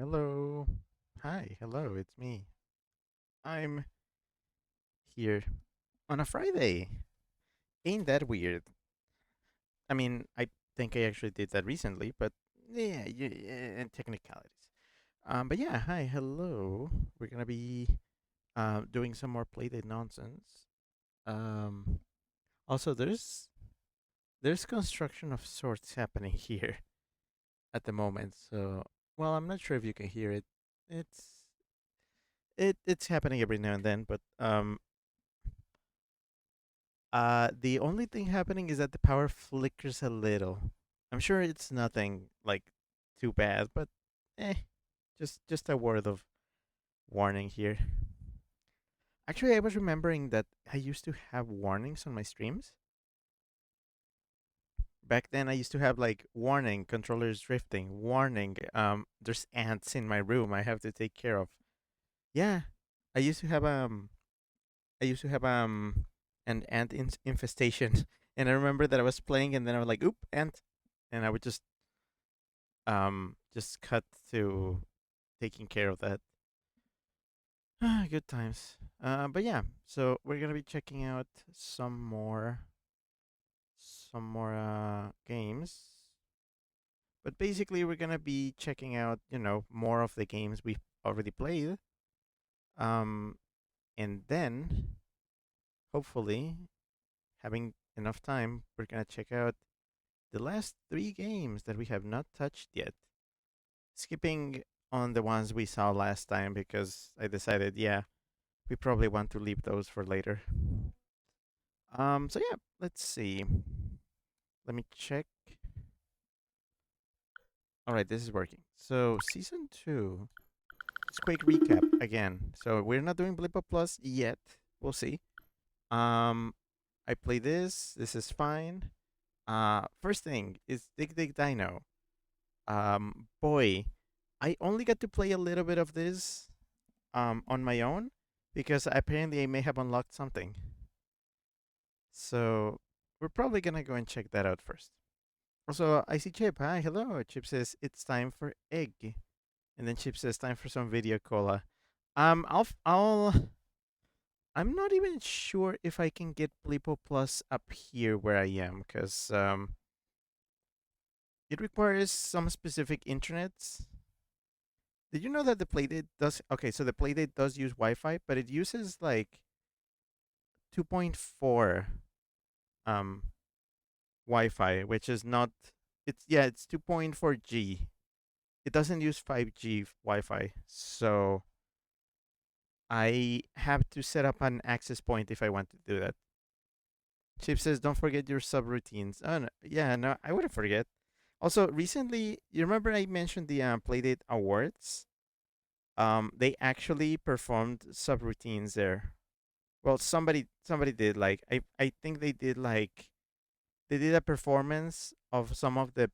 Hello. Hi, hello, it's me. I'm here on a Friday. Ain't that weird? I mean, I think I actually did that recently, but yeah, technicalities. But yeah, hi, hello. We're gonna be doing some more Playdate nonsense. Um, Also, there's construction of sorts happening here at the moment. So, well, I'm not sure if you can hear it. It's it's happening every now and then, but the only thing happening is that the power flickers a little. I'm sure it's nothing like too bad, but eh, just a word of warning here. Actually, I was remembering that I used to have warnings on my streams. Back then, I used to have like warning, controllers drifting, warning, there's ants in my room I have to take care of. Yeah, I used to have I used to have an ant infestation, and I remember that I was playing, and then I was like, "Oop, ant," and I would just cut to taking care of that. Good times. But yeah, so we're gonna be checking out some more games. But basically, we're gonna be checking out more of the games we've already played. Um, and then hopefully having enough time, we're gonna check out the last three games that we have not touched yet. Skipping on the ones we saw last time because I decided, yeah, we probably want to leave those for later. So yeah, let's see. Let me check. All right, this is working. So season two. Let's quick recap again. So we're not doing Blippo Plus yet. We'll see. Um, I play this. This is fine. First thing is Dig Dig Dino. Boy, I only got to play a little bit of this on my own because apparently I may have unlocked something. So we're probably gonna go and check that out first. Also, I see Chip. Hi, hello. Chip says it's time for egg, and then Chip says time for some video cola. I'm not even sure if I can get Blippo Plus up here where I am, because it requires some specific internets. Did you know that the Playdate does? Okay, so the Playdate does use Wi-Fi, but it uses like 2.4 um Wi-Fi, which is not. It's 2.4G. It doesn't use 5G Wi-Fi, so I have to set up an access point if I want to do that. Chip says, "Don't forget your subroutines." Oh no, yeah, no, I wouldn't forget. Also, recently, you remember I mentioned the Playdate Awards? They actually performed subroutines there. Well, somebody did like I think they did a performance of some of the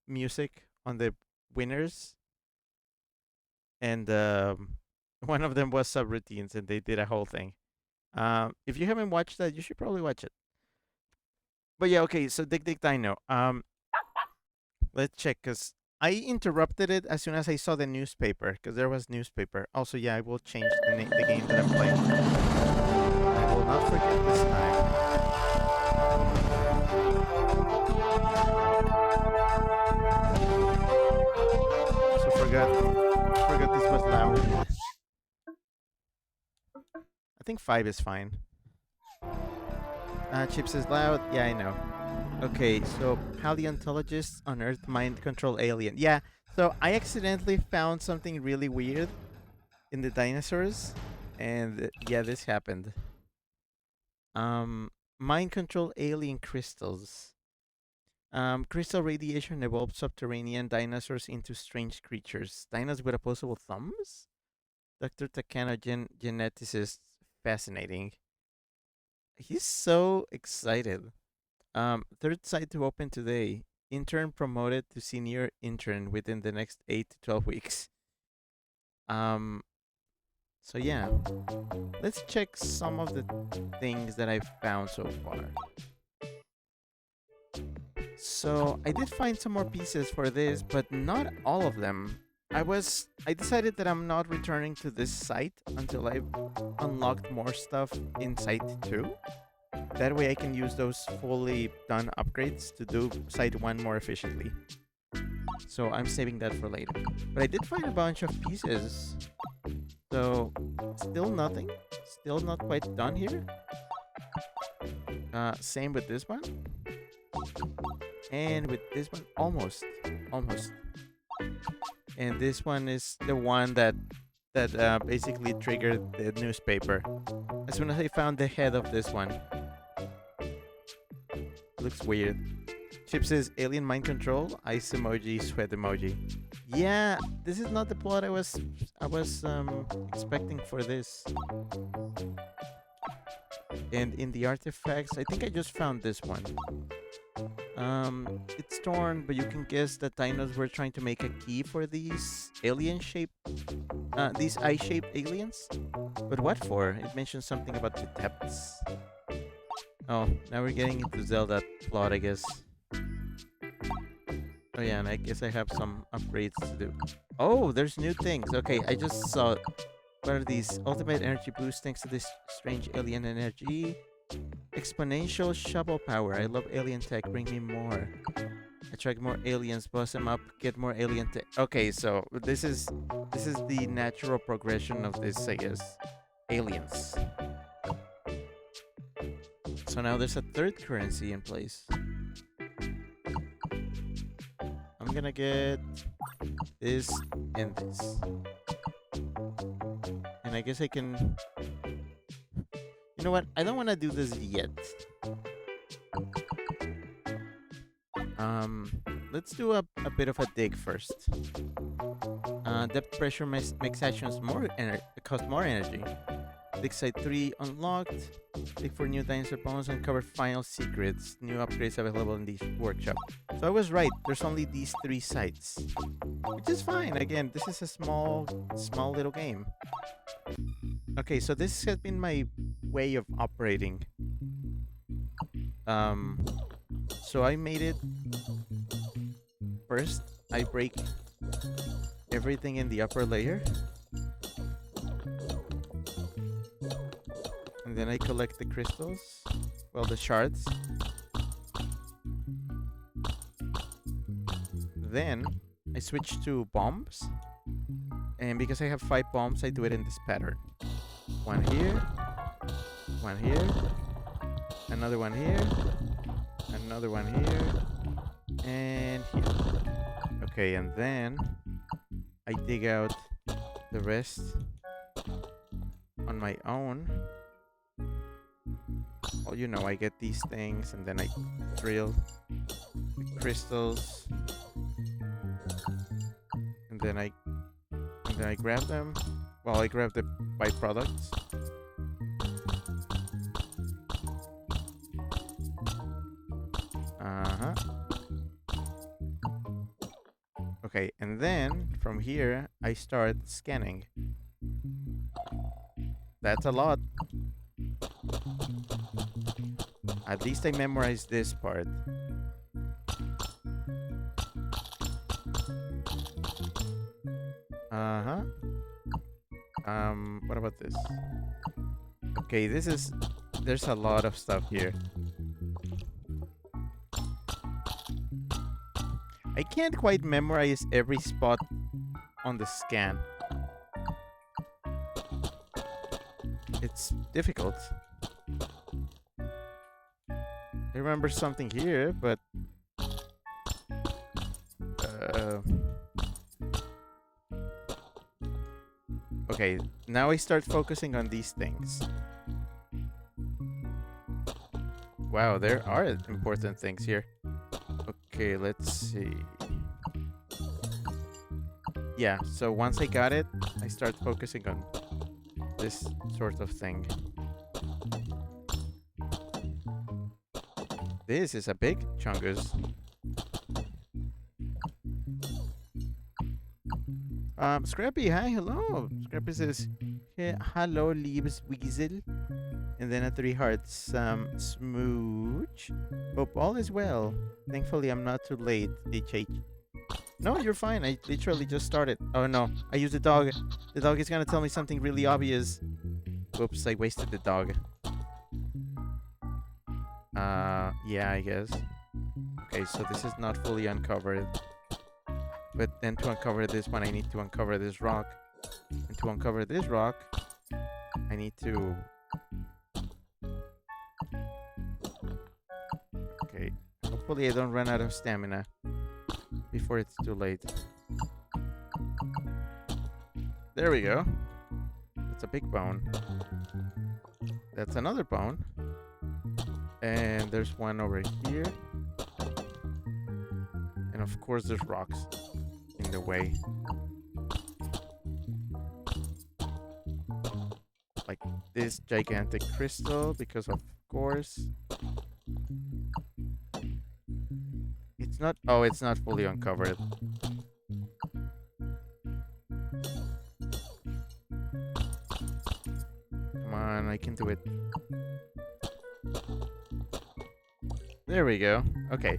music on the winners, and one of them was subroutines, and they did a whole thing. If you haven't watched that, you should probably watch it. But yeah, okay. So Dig Dig Dino. Let's check because I interrupted it as soon as I saw the newspaper because there was newspaper. Also, yeah, I will change the game that I'm playing. I will not forget this time. Also forgot this was loud. I think 5 is fine. Chips is loud. Yeah, I know. Okay, so paleontologists unearthed mind control alien. Yeah, so I accidentally found something really weird in the dinosaurs, and yeah, this happened. Um, mind control alien crystals. Crystal radiation evolved subterranean dinosaurs into strange creatures. Dinos with opposable thumbs? Dr. Takano, geneticist. Fascinating. He's so excited. Third site to open today. Intern promoted to senior intern within the next 8 to 12 weeks. Um, so yeah, let's check some of the things that I've found so far. So I did find some more pieces for this, but not all of them. I decided that I'm not returning to this site until I've unlocked more stuff in site 2. That way I can use those fully done upgrades to do site 1 more efficiently. So I'm saving that for later. But I did find a bunch of pieces. So still nothing. Still not quite done here. Same with this one. And with this one, almost. Almost. And this one is the one that basically triggered the newspaper. As soon as I found the head of this one, looks weird. Chip says alien mind control, ice emoji, sweat emoji. Yeah, this is not the plot I was expecting for this. And in the artifacts, I think I just found this one. It's torn, but you can guess that dinos were trying to make a key for these these eye-shaped aliens. But what for? It mentions something about the depths. Oh, now we're getting into Zelda plot, I guess. Oh yeah, and I guess I have some upgrades to do. Oh, there's new things. Okay, I just saw it. What are these? Ultimate energy boost thanks to this strange alien energy. Exponential shovel power. I love alien tech. Bring me more. Attract more aliens. Boss them up. Get more alien tech. Okay, so this is the natural progression of this, I guess. Aliens. So now there's a third currency in place. I'm gonna get this and this. And I guess I can... You know what? I don't want to do this yet. Let's do a bit of a dig first. Depth pressure makes actions cost more energy. Dig site 3 unlocked. Dig for new dinosaur bones. Uncover final secrets. New upgrades available in the workshop. So I was right. There's only these 3 sites, which is fine. Again, this is a small little game. Okay, so this has been my way of operating. So I made it. First, I break everything in the upper layer. And then I collect the crystals. Well, the shards. Then I switch to bombs. And because I have 5 bombs, I do it in this pattern. One here. One here. Another one here. Another one here. And here. Okay, and then I dig out the rest on my own. Well, you know, I get these things and then I drill the crystals. And then I grab them. Well, I grab the byproducts. Okay, and then from here I start scanning. That's a lot. At least I memorized this part. What about this? Okay, there's a lot of stuff here. I can't quite memorize every spot on the scan. It's difficult. I remember something here, but... Okay, now I start focusing on these things. Wow, there are important things here. Okay, let's see. Yeah, so once I got it, I start focusing on this sort of thing. This is a big chungus. Scrappy, hi, hello. Scrappy says, hello, liebes Weasel. And then a 3 hearts. Smooch. Hope all is well. Thankfully, I'm not too late, HH. No, you're fine. I literally just started. Oh no, I used the dog. The dog is gonna tell me something really obvious. Whoops, I wasted the dog. Yeah, I guess. Okay, so this is not fully uncovered. But then to uncover this one, I need to uncover this rock. And to uncover this rock, I need to... Okay, hopefully I don't run out of stamina before it's too late. There we go. That's a big bone. That's another bone. And there's one over here. And of course there's rocks in the way. Like this gigantic crystal, because of course. It's not... Oh, it's not fully uncovered. Come on, I can do it. There we go. Okay.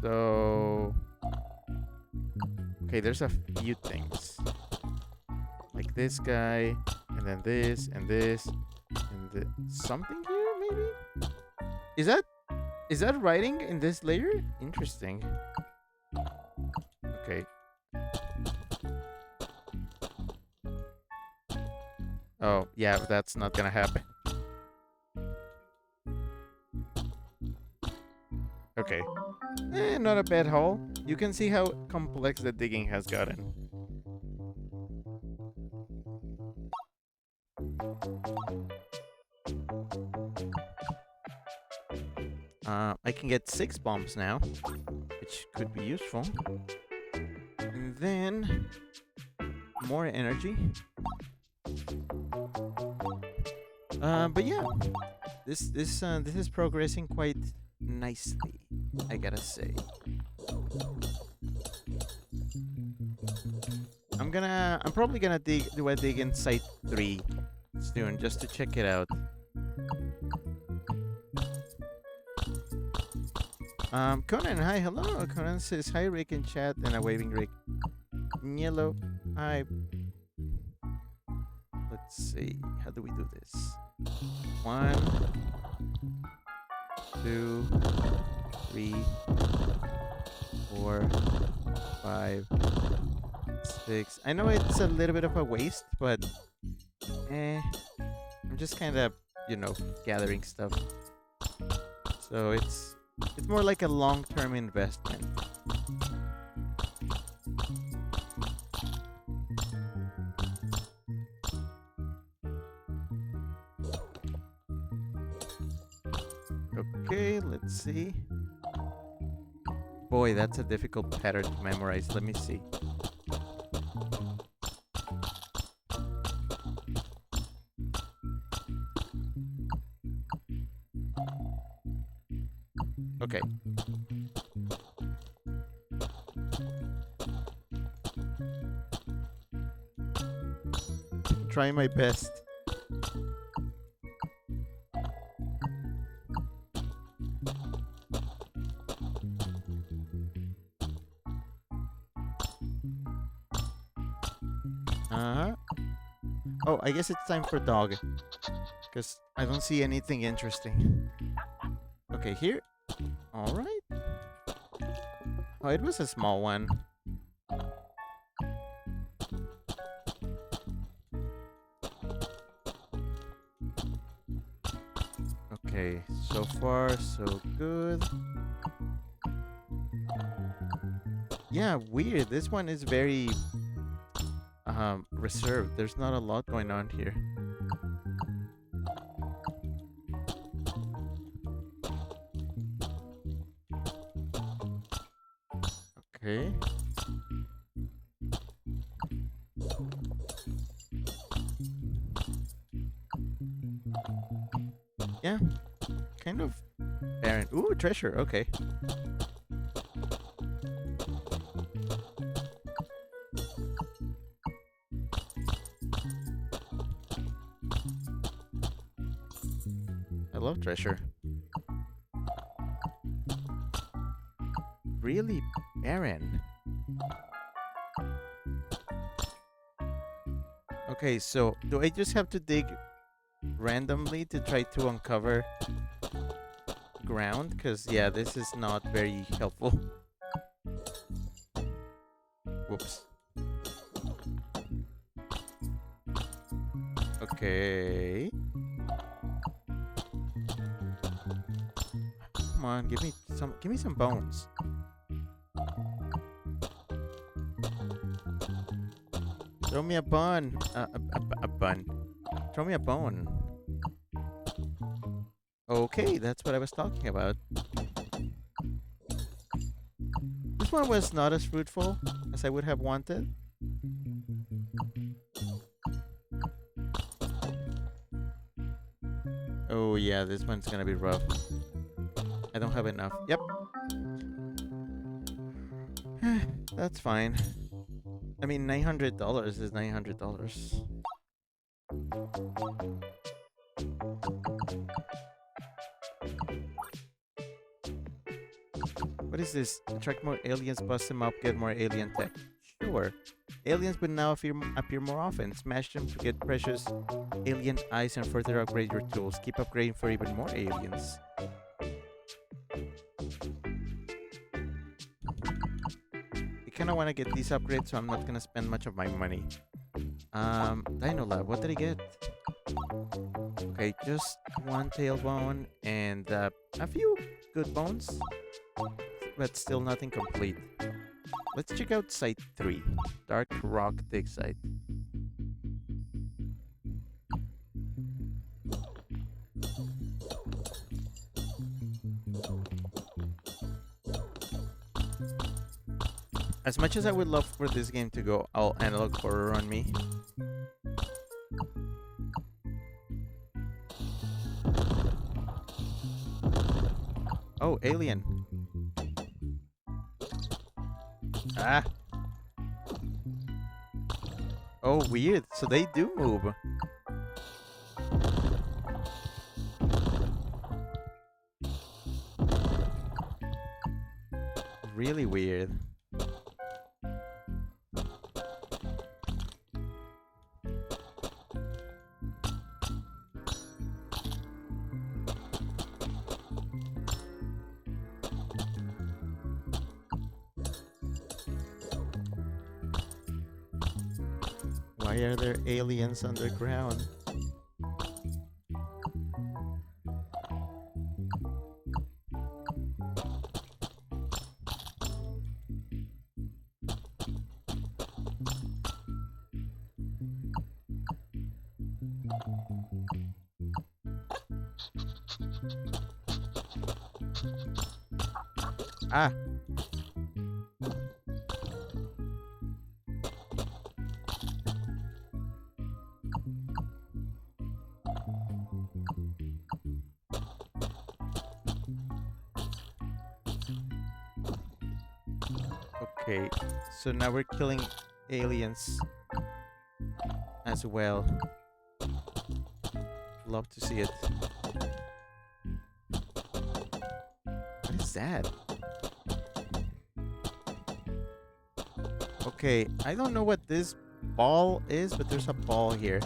So... Okay, there's a few things. Like this guy, and then this, and this, and something here, maybe? Is that writing in this layer? Interesting. Okay. Oh, yeah, that's not gonna happen. Okay. Not a bad hole. You can see how complex the digging has gotten. I can get 6 bombs now, which could be useful. And then more energy. But yeah, this is progressing quite nicely, I gotta say. I'm probably gonna do a dig in Site 3 soon, just to check it out. Conan, hi, hello. Conan says hi, Rick in chat, and a waving Rick. Yellow, hi. Let's see, how do we do this? 1, 2, 3, 4, 5, 6. I know it's a little bit of a waste, but I'm just kind of, gathering stuff. So it's more like a long-term investment. Okay, let's see. Boy, that's a difficult pattern to memorize. Let me see. Okay. Try my best. Oh, I guess it's time for dog. Because I don't see anything interesting. Okay, here. Alright. Oh, it was a small one. Okay, so far so good. Yeah, weird. This one is very reserved. There's not a lot going on here. Okay. Yeah, kind of barren. Ooh, treasure. Okay. I love treasure. Really barren. Okay, so do I just have to dig randomly to try to uncover ground? Because, yeah, this is not very helpful. Whoops. Okay. Come on, give me some bones. Throw me a bun. A bun. Throw me a bone. Okay, that's what I was talking about. This one was not as fruitful as I would have wanted. Oh yeah, this one's gonna be rough. I don't have enough. Yep. That's fine. I mean, $900 is $900. What is this? Attract more aliens, bust them up, get more alien tech. Sure. Aliens will now appear more often. Smash them to get precious alien eyes and further upgrade your tools. Keep upgrading for even more aliens. I kind of want to get these upgrades, so I'm not going to spend much of my money. Dino Lab, what did I get? Okay, just one tailbone and a few good bones, but still nothing complete. Let's check out Site 3, Dark Rock Dig Site. As much as I would love for this game to go all analog horror on me, oh, alien. Ah. Oh, weird. So they do move. Really weird. Why are there aliens underground? Ah. Okay, so now we're killing aliens as well. Love to see it. What is that? Okay, I don't know what this ball is, but there's a ball here.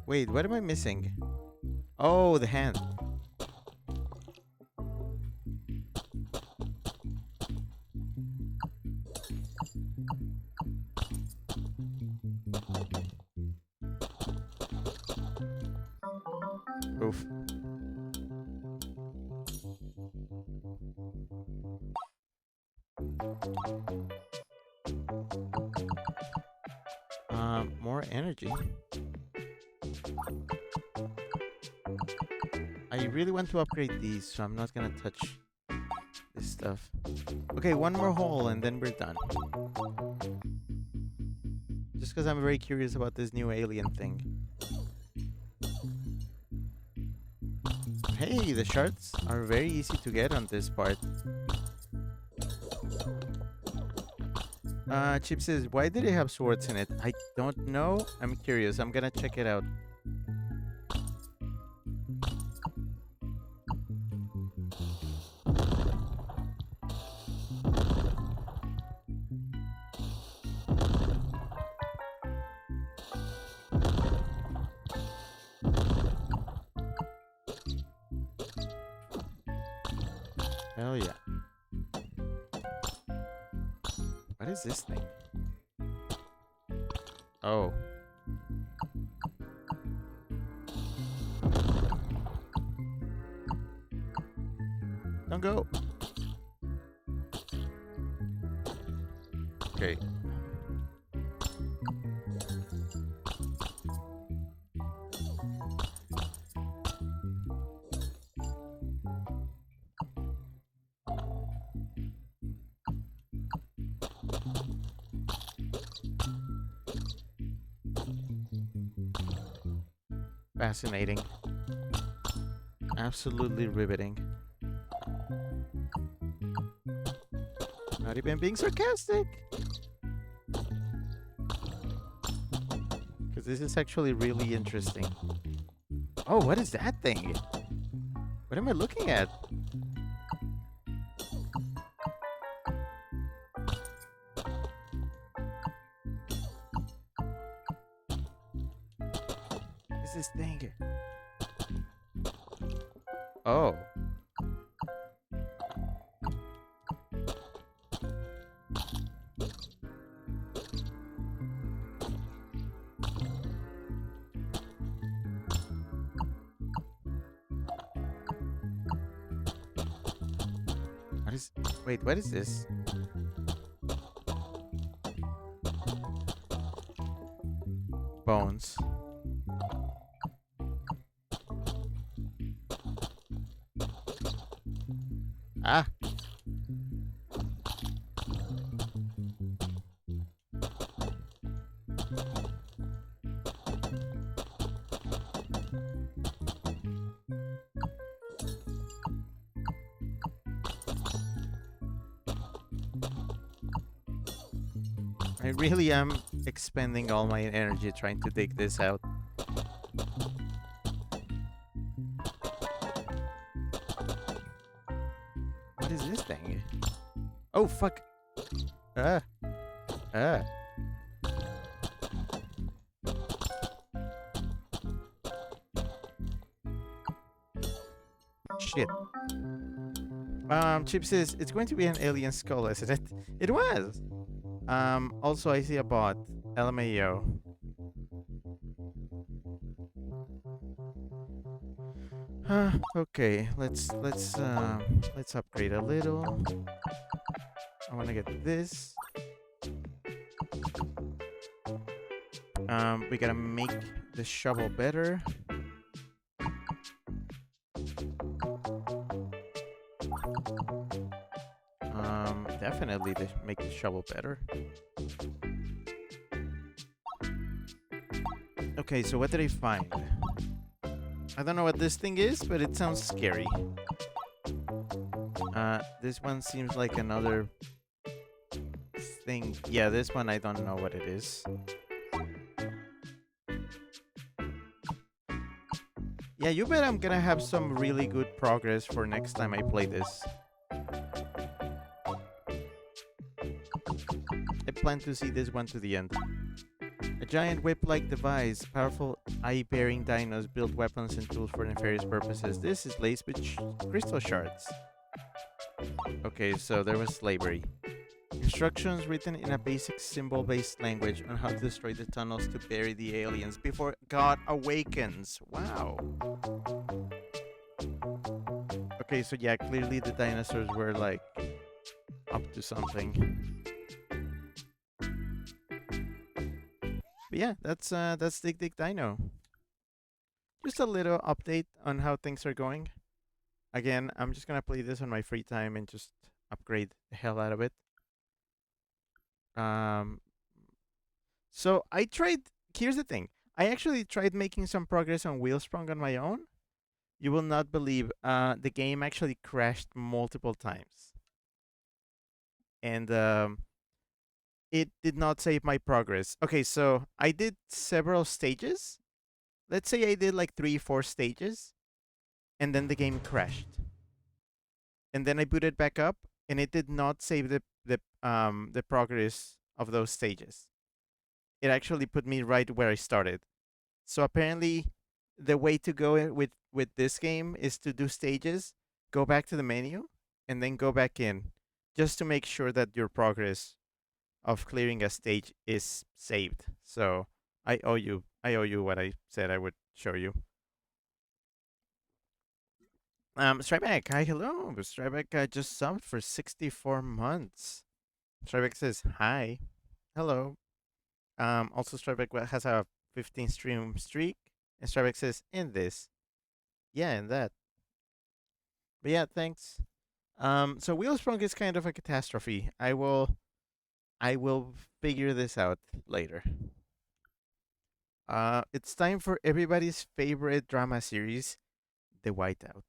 Wait, what am I missing? Oh, the hand. Oof. More energy. I really want to upgrade these, so I'm not gonna touch this stuff. Okay, one more hole and then we're done. Just because I'm very curious about this new alien thing. Hey, the shards are very easy to get on this part. Chip says, why did it have swords in it? I don't know. I'm curious. I'm gonna check it out. Hell yeah. What is this thing? Oh. Don't go. Okay. Fascinating. Absolutely riveting. Not even being sarcastic. Because this is actually really interesting. Oh, what is that thing? What am I looking at? What is this thing? Oh. What is... Wait, what is this? Bones. Ah. I really am expending all my energy trying to dig this out. What is this thing? Oh, fuck. Ah. Ah. Shit. Chip says it's going to be an alien skull, isn't it? It was. Also I see a bot. LMAO. Okay, let's upgrade a little. I wanna get this. We gotta make the shovel better. Definitely to make the shovel better. Okay, so what did I find? I don't know what this thing is, but it sounds scary. This one seems like another thing. Yeah, this one I don't know what it is. Yeah, you bet I'm gonna have some really good progress for next time I play this. I plan to see this one to the end. A giant whip-like device, powerful eye-bearing dinos build weapons and tools for nefarious purposes. This is laced with crystal shards. Okay, so there was slavery. Instructions written in a basic symbol-based language on how to destroy the tunnels to bury the aliens before God awakens. Wow. Okay, so yeah, clearly the dinosaurs were like up to something. But yeah, that's Dig Dig Dino. Just a little update on how things are going. Again, I'm just gonna play this on my free time and just upgrade the hell out of it. Um, so I tried. Here's the thing. I actually tried making some progress on Wheelsprung on my own. You will not believe. The game actually crashed multiple times, and it did not save my progress. Okay, so I did several stages. Let's say I did like 3, 4 stages, and then the game crashed. And then I booted back up, and it did not save the progress of those stages. It actually put me right where I started. So apparently, the way to go with this game is to do stages, go back to the menu, and then go back in, just to make sure that your progress of clearing a stage is saved. So I owe you what I said I would show you. Strybeck, hi, hello. Strybeck just subbed for 64 months. Strybeck says hi, hello. Also Strybeck has a 15 stream streak, and Strybeck says in this, yeah, in that. But yeah, thanks. So Wheelsprung is kind of a catastrophe. I will figure this out later. It's time for everybody's favorite drama series, The Whiteout.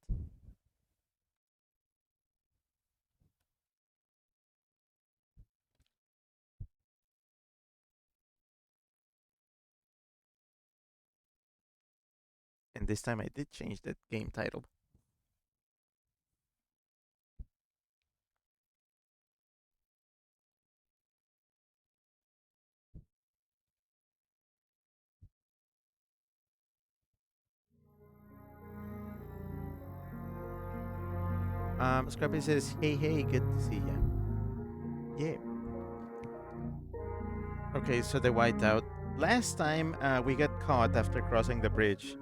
And this time I did change that game title. Scrappy says, hey, hey, good to see ya. Yeah. Okay, so the whiteout. Last time we got caught after crossing the bridge,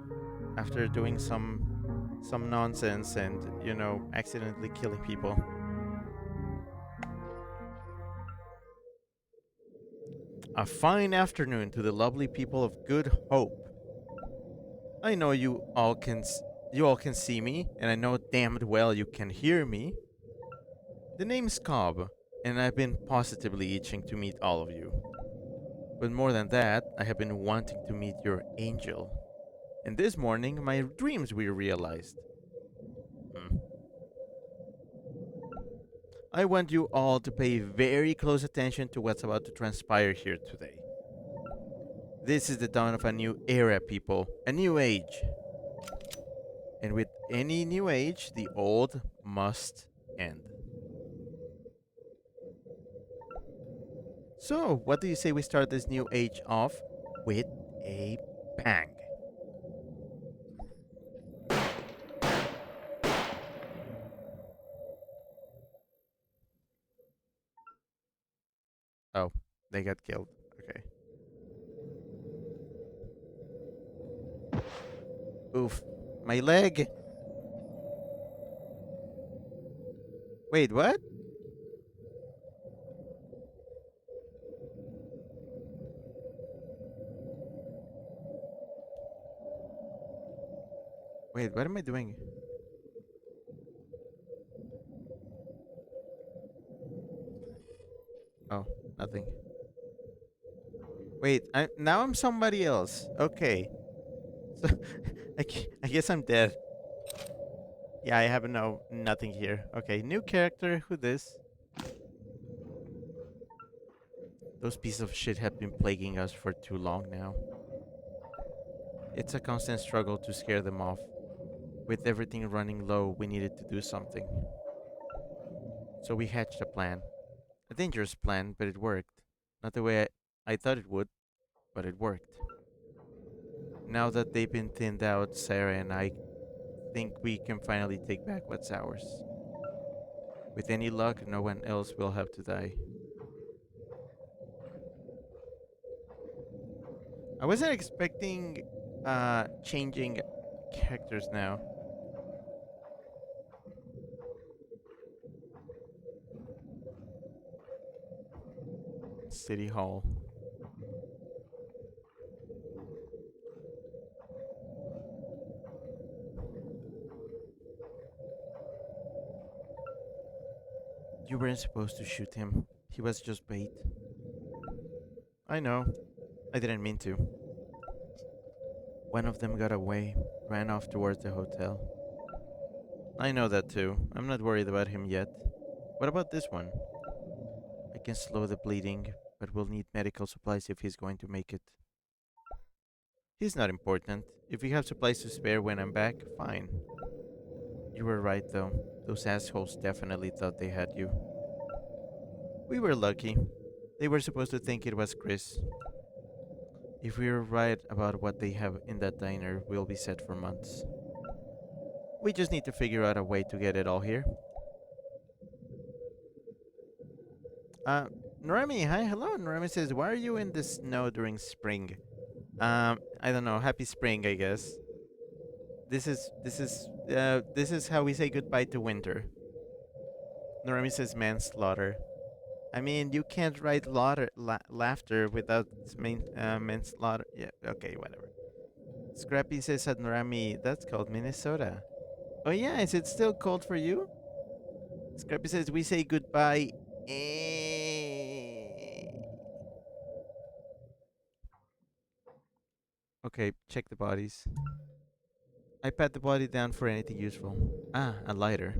after doing some nonsense and accidentally killing people. A fine afternoon to the lovely people of Good Hope. I know you all can see me, and I know damned well you can hear me. The name's Cobb, and I've been positively itching to meet all of you. But more than that, I have been wanting to meet your angel. And this morning, my dreams were realized. Hmm. I want you all to pay very close attention to what's about to transpire here today. This is the dawn of a new era, people. A new age. And with any new age, the old must end. So, what do you say we start this new age off with a bang? Oh, they got killed. Okay. Oof. My leg. Wait, what? Wait, what am I doing? Oh, nothing. Wait, now I'm somebody else. Okay. So I guess I'm dead. Yeah, I have nothing here. Okay, new character. Who this? Those pieces of shit have been plaguing us for too long now. It's a constant struggle to scare them off. With everything running low, we needed to do something. So we hatched a plan. A dangerous plan, but it worked. Not the way I thought it would, but it worked. Now that they've been thinned out, Sarah and I think we can finally take back what's ours. With any luck, no one else will have to die. I wasn't expecting changing characters now. City Hall. You weren't supposed to shoot him. He was just bait. I know. I didn't mean to. One of them got away, ran off towards the hotel. I know that too. I'm not worried about him yet. What about this one? I can slow the bleeding, but we'll need medical supplies if he's going to make it. He's not important. If we have supplies to spare when I'm back, fine. You were right, though. Those assholes definitely thought they had you. We were lucky. They were supposed to think it was Chris. If we're right about what they have in that diner, we'll be set for months. We just need to figure out a way to get it all here. Uh, Norami, hi, hello. Norami says, why are you in the snow during spring? I don't know. Happy spring, I guess. This is how we say goodbye to winter. Norami says manslaughter. I mean, you can't write laughter without manslaughter. Yeah, okay, whatever. Scrappy says at Norami, that's called Minnesota. Oh yeah, is it still cold for you? Scrappy says we say goodbye. Okay, check the bodies. I pat the body down for anything useful. Ah, a lighter.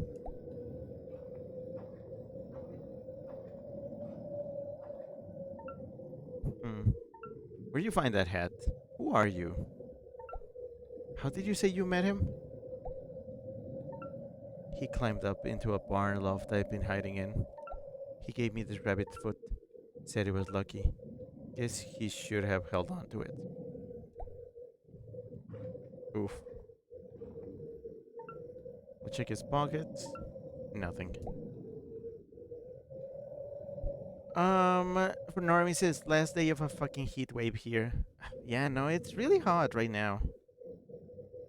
Hmm. Where'd you find that hat? Who are you? How did you say you met him? He climbed up into a barn loft I've been hiding in. He gave me this rabbit foot. Said he was lucky. Guess he should have held on to it. Oof. We'll check his pockets. Nothing. For Normie says last day of a fucking heat wave here. Yeah, no, it's really hot right now.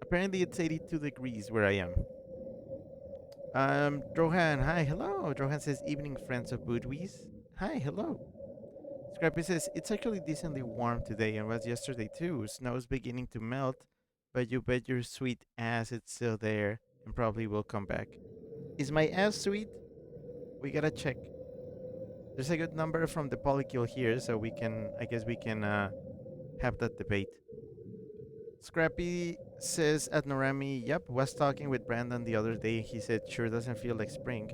Apparently it's 82 degrees where I am. Drohan, hi, hello. Drohan says evening friends of Budwees. Hi, hello. Scrappy says it's actually decently warm today and was yesterday too. Snow's beginning to melt, but you bet your sweet ass it's still there and probably will come back. Is my ass sweet? We gotta check. There's a good number from the polykill here, so I guess we can have that debate. Scrappy says at Norami, yep, was talking with Brandon the other day. He said sure doesn't feel like spring.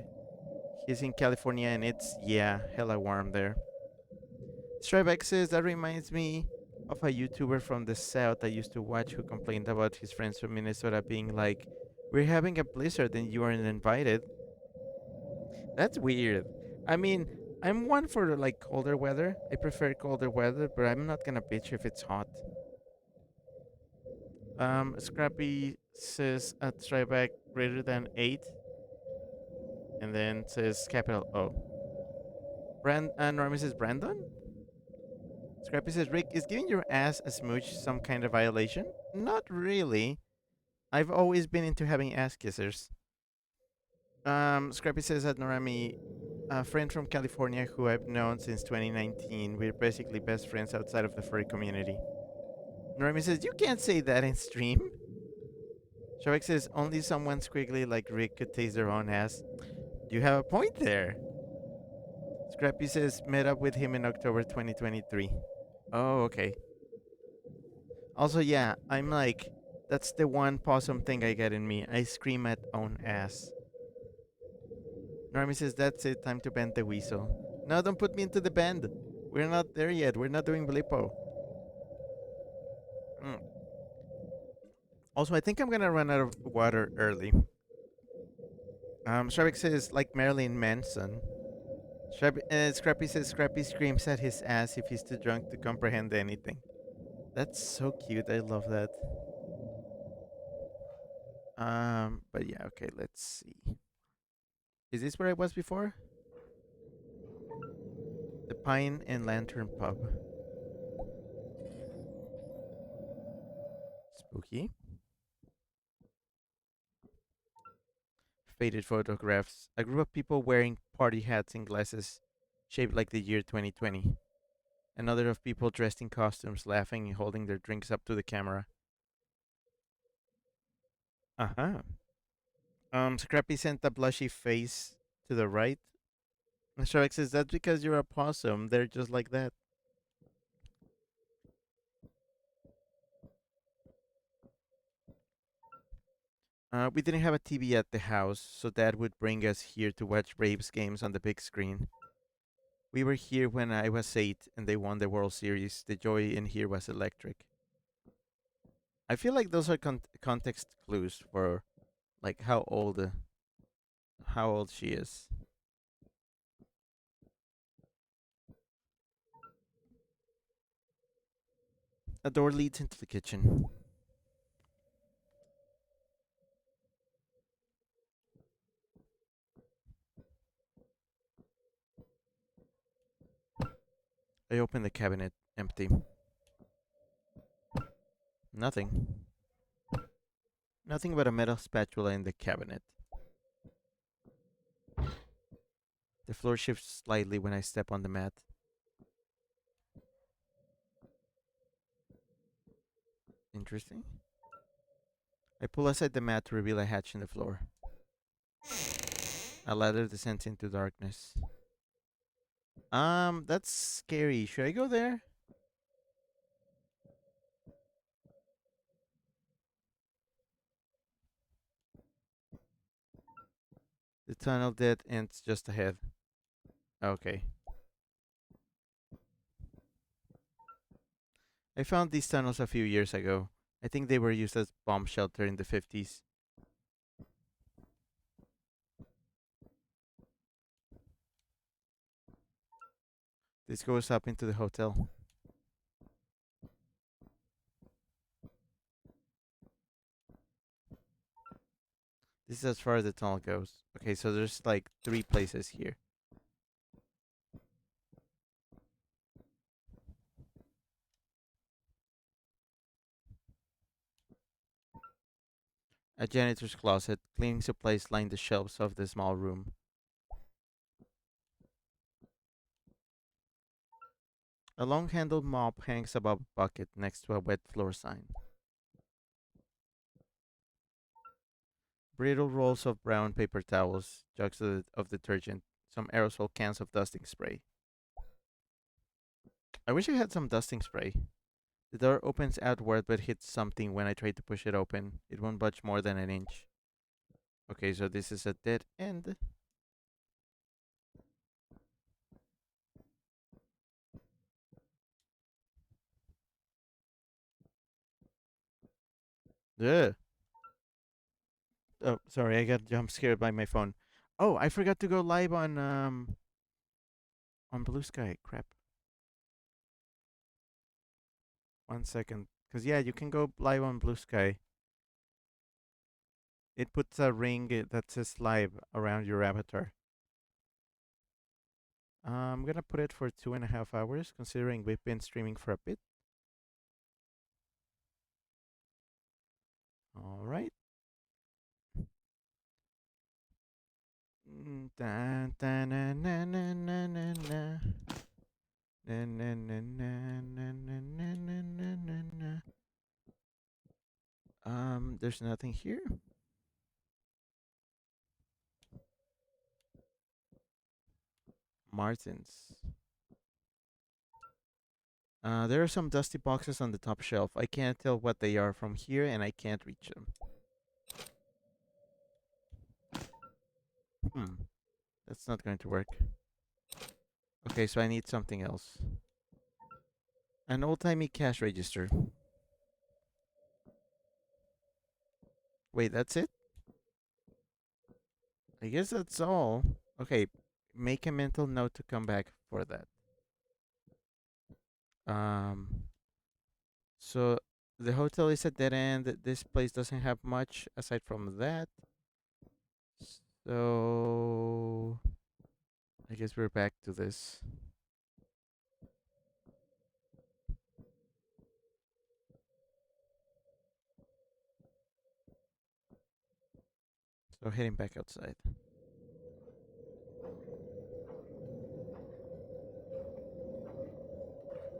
He's in California and it's, yeah, hella warm there. Strybeck says that reminds me of a YouTuber from the south I used to watch who complained about his friends from Minnesota being like, we're having a blizzard and you aren't invited. That's weird. I mean, I'm one for like colder weather. I prefer colder weather, but I'm not gonna bitch if it's hot. Scrappy says at tryback greater than 8, and then says capital O. Normy says Brandon? Scrappy says, Rick, is giving your ass a smooch some kind of violation? Not really. I've always been into having ass kissers. Scrappy says at Norami, a friend from California who I've known since 2019. We're basically best friends outside of the furry community. Norami says, you can't say that in stream. Shavik says, only someone squiggly like Rick could taste their own ass. You have a point there. Scrappy says, met up with him in October 2023. Oh, okay. Also, yeah, I'm like, that's the one possum thing I get in me. I scream at own ass. Normie says, that's it, time to bend the weasel. No, don't put me into the bend. We're not there yet. We're not doing Blippo. Mm. Also, I think I'm gonna run out of water early. Shrek says, like Marilyn Manson. Scrappy says Scrappy screams at his ass if he's too drunk to comprehend anything. That's so cute. I love that. But yeah, okay, let's see. Is this where I was before? The Pine and Lantern Pub. Spooky. Faded photographs. A group of people wearing party hats and glasses shaped like the year 2020. Another of people dressed in costumes laughing and holding their drinks up to the camera. Uh-huh. Scrappy sent a blushy face to the right. Shark says, that's because you're a possum. They're just like that. We didn't have a TV at the house, so Dad would bring us here to watch Braves games on the big screen. We were here when I was 8 and they won the World Series. The joy in here was electric. I feel like those are context clues for like how old she is. A door leads into the kitchen. I open the cabinet, empty. Nothing. Nothing but a metal spatula in the cabinet. The floor shifts slightly when I step on the mat. Interesting. I pull aside the mat to reveal a hatch in the floor. A ladder descends into darkness. That's scary. Should I go there? The tunnel dead ends just ahead. Okay. I found these tunnels a few years ago. I think they were used as bomb shelter in the 50s. This goes up into the hotel. This is as far as the tunnel goes. Okay, so there's like 3 places here. A janitor's closet. Cleaning supplies line the shelves of the small room. A long handled mop hangs above a bucket next to a wet floor sign. Brittle rolls of brown paper towels, jugs of detergent, some aerosol cans of dusting spray. I wish I had some dusting spray. The door opens outward but hits something when I try to push it open. It won't budge more than an inch. Okay, so this is a dead end. Ugh. Oh, sorry, I got jump scared by my phone. Oh, I forgot to go live on Blue Sky. Crap. 1 second. Cause yeah, you can go live on Blue Sky. It puts a ring that says live around your avatar. I'm gonna put it for 2.5 hours, considering we've been streaming for a bit. All right. Da, da, na, na, na, na, na, na. Na, na, na, na, na, na, na, na, na, na, na. There's nothing here. Martins. There are some dusty boxes on the top shelf. I can't tell what they are from here, and I can't reach them. Hmm, that's not going to work. Okay, so I need something else. An old-timey cash register. Wait, that's it? I guess that's all. Okay, make a mental note to come back for that. Um, so the hotel is a dead end. This place doesn't have much aside from that. So I guess we're back to this. So heading back outside.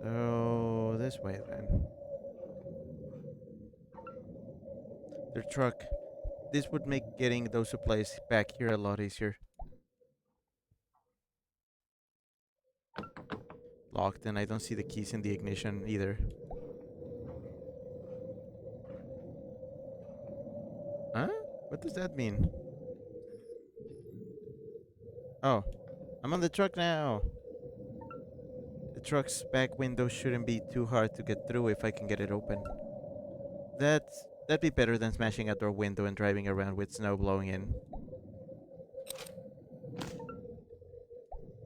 So this way then. Their truck. This would make getting those supplies back here a lot easier. Locked, and I don't see the keys in the ignition either. Huh? What does that mean? Oh, I'm on the truck now. The truck's back window shouldn't be too hard to get through if I can get it open. That'd be better than smashing a door window and driving around with snow blowing in.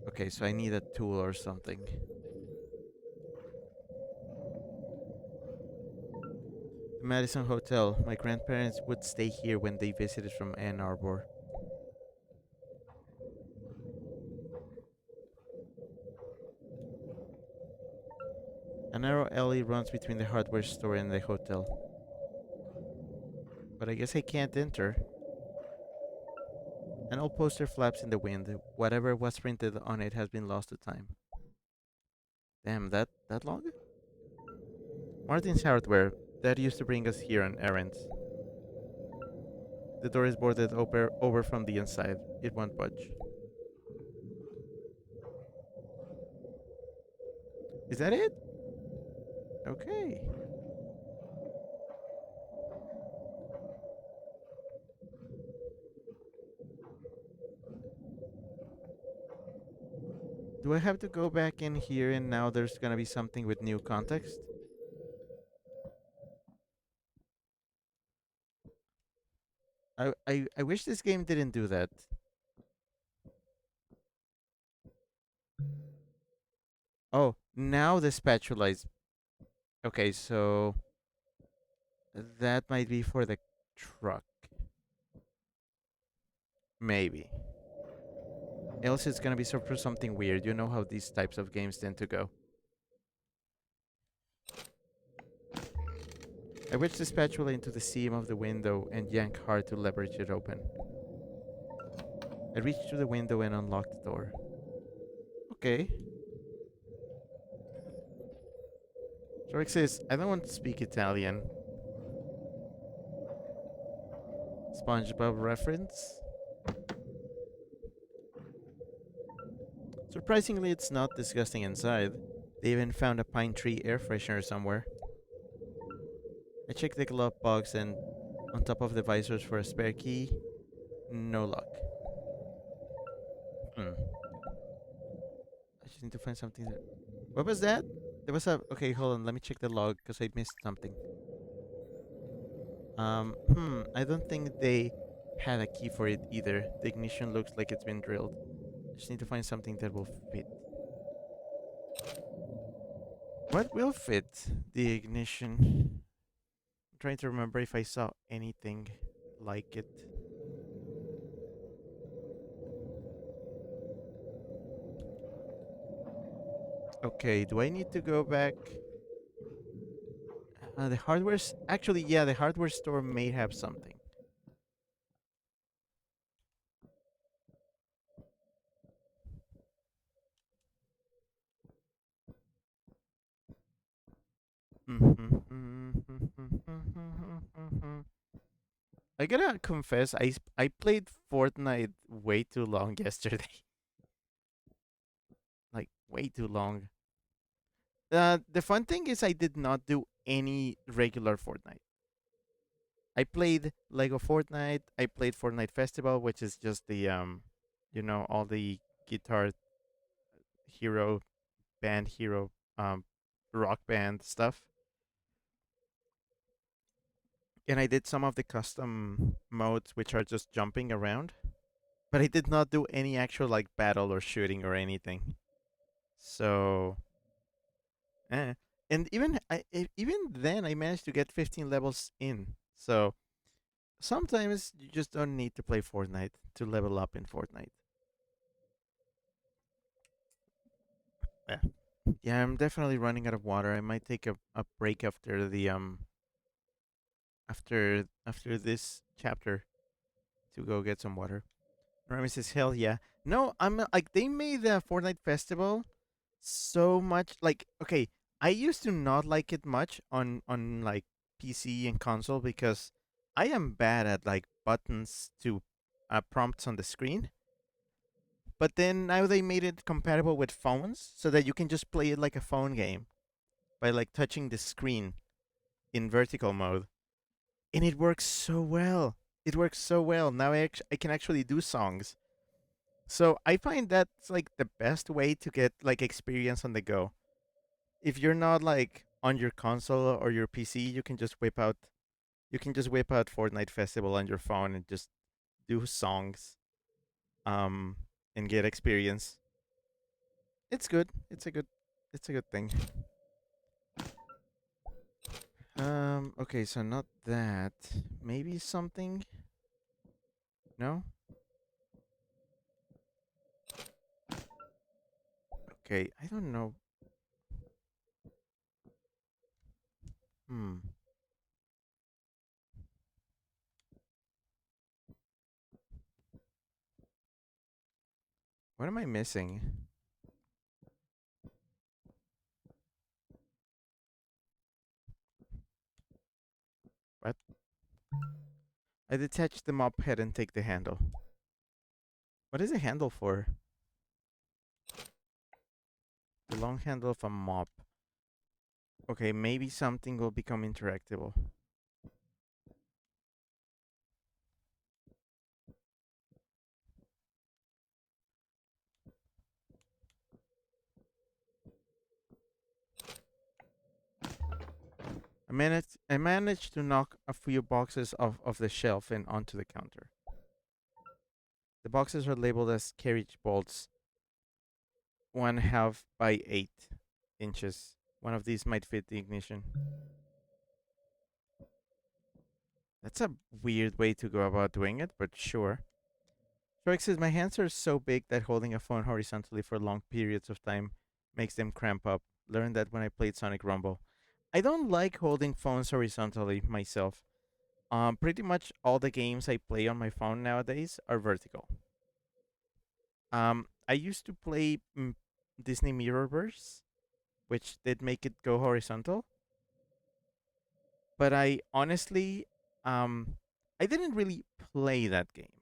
Okay, so I need a tool or something. The Madison Hotel. My grandparents would stay here when they visited from Ann Arbor. A narrow alley runs between the hardware store and the hotel. But I guess I can't enter. An old poster flaps in the wind. Whatever was printed on it has been lost to time. Damn, that long? Martin's Hardware. That used to bring us here on errands. The door is boarded over from the inside. It won't budge. Is that it? Okay. Do I have to go back in here and now there's gonna be something with new context? I wish this game didn't do that. Oh, now the spatula is... Okay, so... That might be for the truck. Maybe. Else it's gonna be for something weird. You know how these types of games tend to go. I wedge the spatula into the seam of the window and yank hard to leverage it open. I reach through the window and unlock the door. Okay. Shark says, I don't want to speak Italian. SpongeBob reference? Surprisingly, it's not disgusting inside. They even found a pine tree air freshener somewhere. I check the glove box and on top of the visors for a spare key. No luck. I just need to find something there. What was that? There was a... Okay, hold on. Let me check the log because I missed something. I don't think they had a key for it either. The ignition looks like it's been drilled. I just need to find something that will fit. What will fit the ignition? I'm trying to remember if I saw anything like it. Okay, do I need to go back? The hardware's... Actually, yeah, the hardware store may have something. I gotta confess, I played Fortnite way too long yesterday. Like, way too long. The fun thing is I did not do any regular Fortnite. I played Lego Fortnite. I played Fortnite Festival, which is just the all the guitar hero band hero rock band stuff. And I did some of the custom modes which are just jumping around. But I did not do any actual like battle or shooting or anything. So eh. And even then I managed to get 15 levels in. So sometimes you just don't need to play Fortnite to level up in Fortnite. Yeah. Yeah, I'm definitely running out of water. I might take a break after the after this chapter to go get some water. Remy says, "Hell yeah!" No, I'm like they made the Fortnite festival so much. Like, okay, I used to not like it much on like PC and console because I am bad at like buttons to prompts on the screen. But then now they made it compatible with phones so that you can just play it like a phone game by like touching the screen in vertical mode. And it works so well. It works so well. Now I can actually do songs. So I find that's like the best way to get like experience on the go. if you're not like on your console or your PC, you can just whip out Fortnite Festival on your phone and just do songs um and get experience. It's good. It's a good thing. Okay, so not that. Maybe something? No? Okay, I don't know. Hmm. What am I missing? What? I detach the mop head and take the handle. What is the handle for? The long handle of a mop. Okay, maybe something will become interactable. I managed to knock a few boxes off the shelf and onto the counter. The boxes are labeled as carriage bolts, 1/2 by 8 inches. One of these might fit the ignition. That's a weird way to go about doing it, but sure. Troik says, my hands are so big that holding a phone horizontally for long periods of time makes them cramp up. Learned that when I played Sonic Rumble. I don't like holding phones horizontally myself. Pretty much all the games I play on my phone nowadays are vertical. I used to play Disney Mirrorverse, which did make it go horizontal, but um, I didn't really play that game.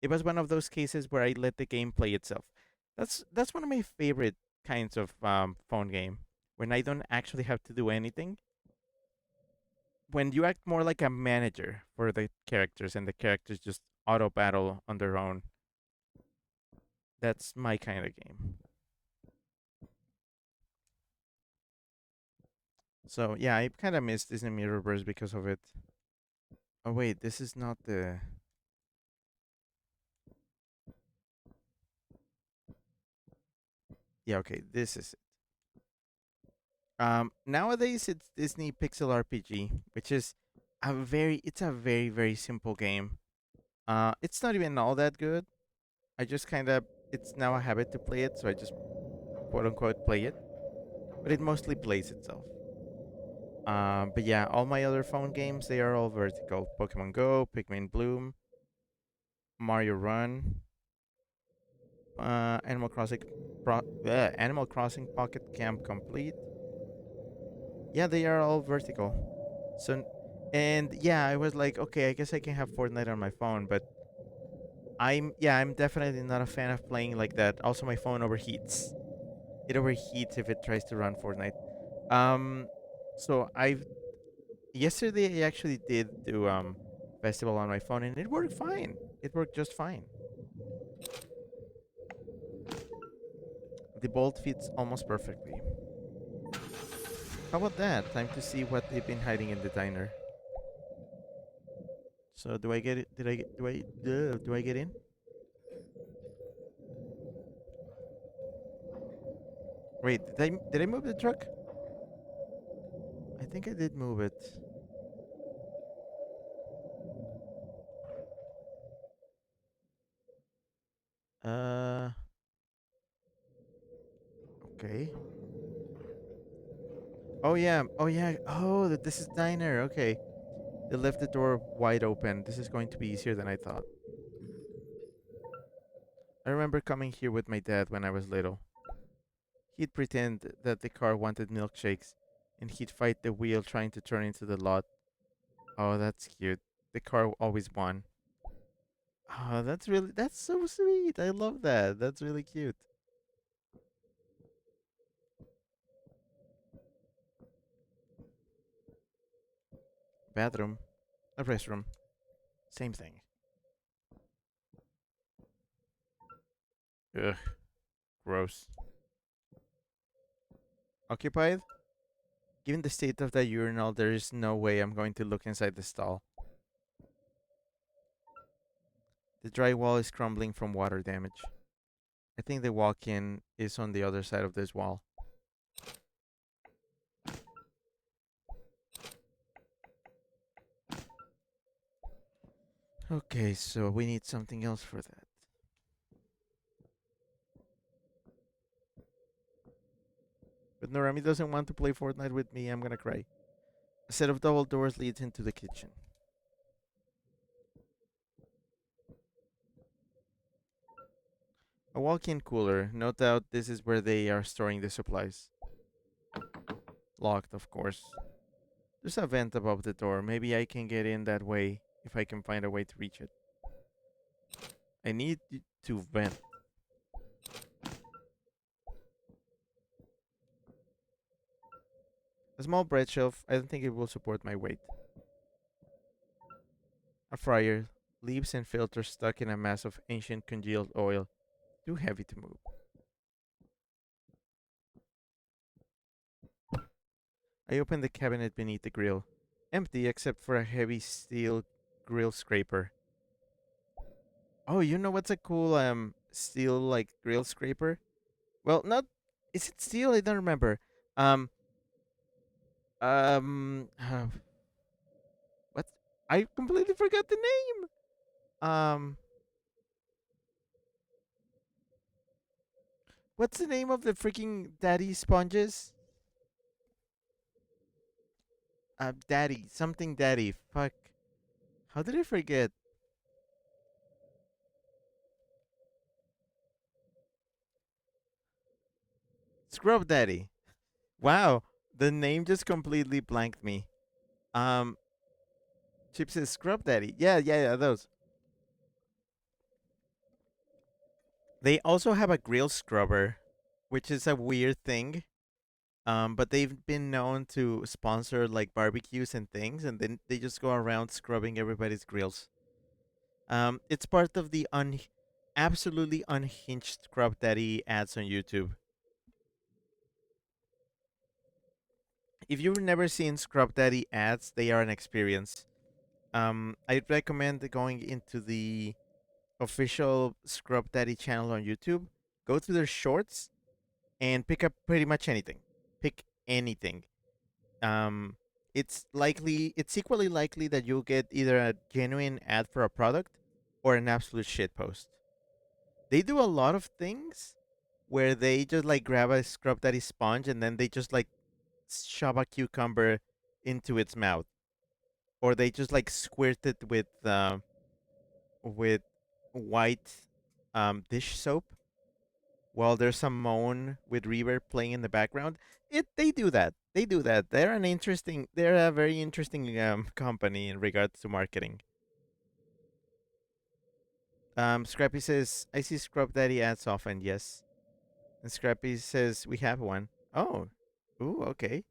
It was one of those cases where I let the game play itself. That's one of my favorite kinds of phone game when I don't actually have to do anything. When you act more like a manager for the characters and the characters just auto battle on their own. That's my kind of game. So yeah, I kind of miss Disney Mirrorverse because of it. Oh wait, this is not the. Yeah, okay, this is it. Nowadays it's Disney Pixel RPG, which is it's a very simple game. It's not even all that good. I just kind of it's now a habit to play it, so I just quote unquote play it, but it mostly plays itself. But yeah, all my other phone games they are all vertical. Pokemon Go, Pikmin Bloom, Mario Run, Animal Crossing Pocket Camp Complete. Yeah, they are all vertical. So, and yeah, I was like, okay, I guess I can have Fortnite on my phone, but I'm definitely not a fan of playing like that. Also, my phone overheats. It overheats if it tries to run Fortnite. Um, so I've yesterday I actually did do festival on my phone and it worked fine. It worked just fine. The bolt fits almost perfectly. How about that? Time to see what they've been hiding in the diner. So do I get it? Did I get? Do I get in? Wait, did I move the truck? I think I did move it. Uh, okay. Oh yeah. Oh yeah. Oh, this is diner. Okay. They left the door wide open. This is going to be easier than I thought. I remember coming here with my dad when I was little. He'd pretend that the car wanted milkshakes, and he'd fight the wheel trying to turn into the lot. Oh, that's cute. The car always won. Oh, that's so sweet. I love that. That's really cute. Bathroom, a restroom, same thing. Ugh, gross. Occupied? Given the state of the urinal, there is no way I'm going to look inside the stall. The drywall is crumbling from water damage. I think the walk-in is on the other side of this wall. Okay, so we need something else for that. But Norami doesn't want to play Fortnite with me. I'm gonna cry. A set of double doors leads into the kitchen. A walk-in cooler. No doubt this is where they are storing the supplies. Locked, of course. There's a vent above the door. Maybe I can get in that way if I can find a way to reach it. I need to vent. A small bread shelf. I don't think it will support my weight. A fryer. Leaves and filters stuck in a mass of ancient congealed oil. Too heavy to move. I open the cabinet beneath the grill. Empty except for a heavy steel grill scraper. Oh, you know what's a cool steel like grill scraper? Well, not is it steel? I don't remember. Um um what? I completely forgot the name. Um what's the name of the freaking daddy sponges? Daddy, something daddy. Fuck. How did I forget? Scrub daddy. Wow, the name just completely blanked me. Um Chip says scrub daddy. Yeah, those. They also have a grill scrubber, which is a weird thing. But they've been known to sponsor like barbecues and things, and then they just go around scrubbing everybody's grills. It's part of the absolutely unhinged scrub daddy ads on YouTube. If you've never seen scrub daddy ads, they are an experience. I'd recommend going into the official scrub daddy channel on YouTube. Go to their shorts and pick up pretty much anything. Pick anything. Um, it's equally likely that you'll get either a genuine ad for a product or an absolute shit post. They do a lot of things where they just like grab a scrub daddy sponge and then they just like shove a cucumber into its mouth, or they just like squirt it with white dish soap while there's some moan with reverb playing in the background. They do that. They do that. They're a very interesting company in regards to marketing. Scrappy says I see Scrub Daddy ads often, yes. And Scrappy says we have one. Oh. Ooh, okay.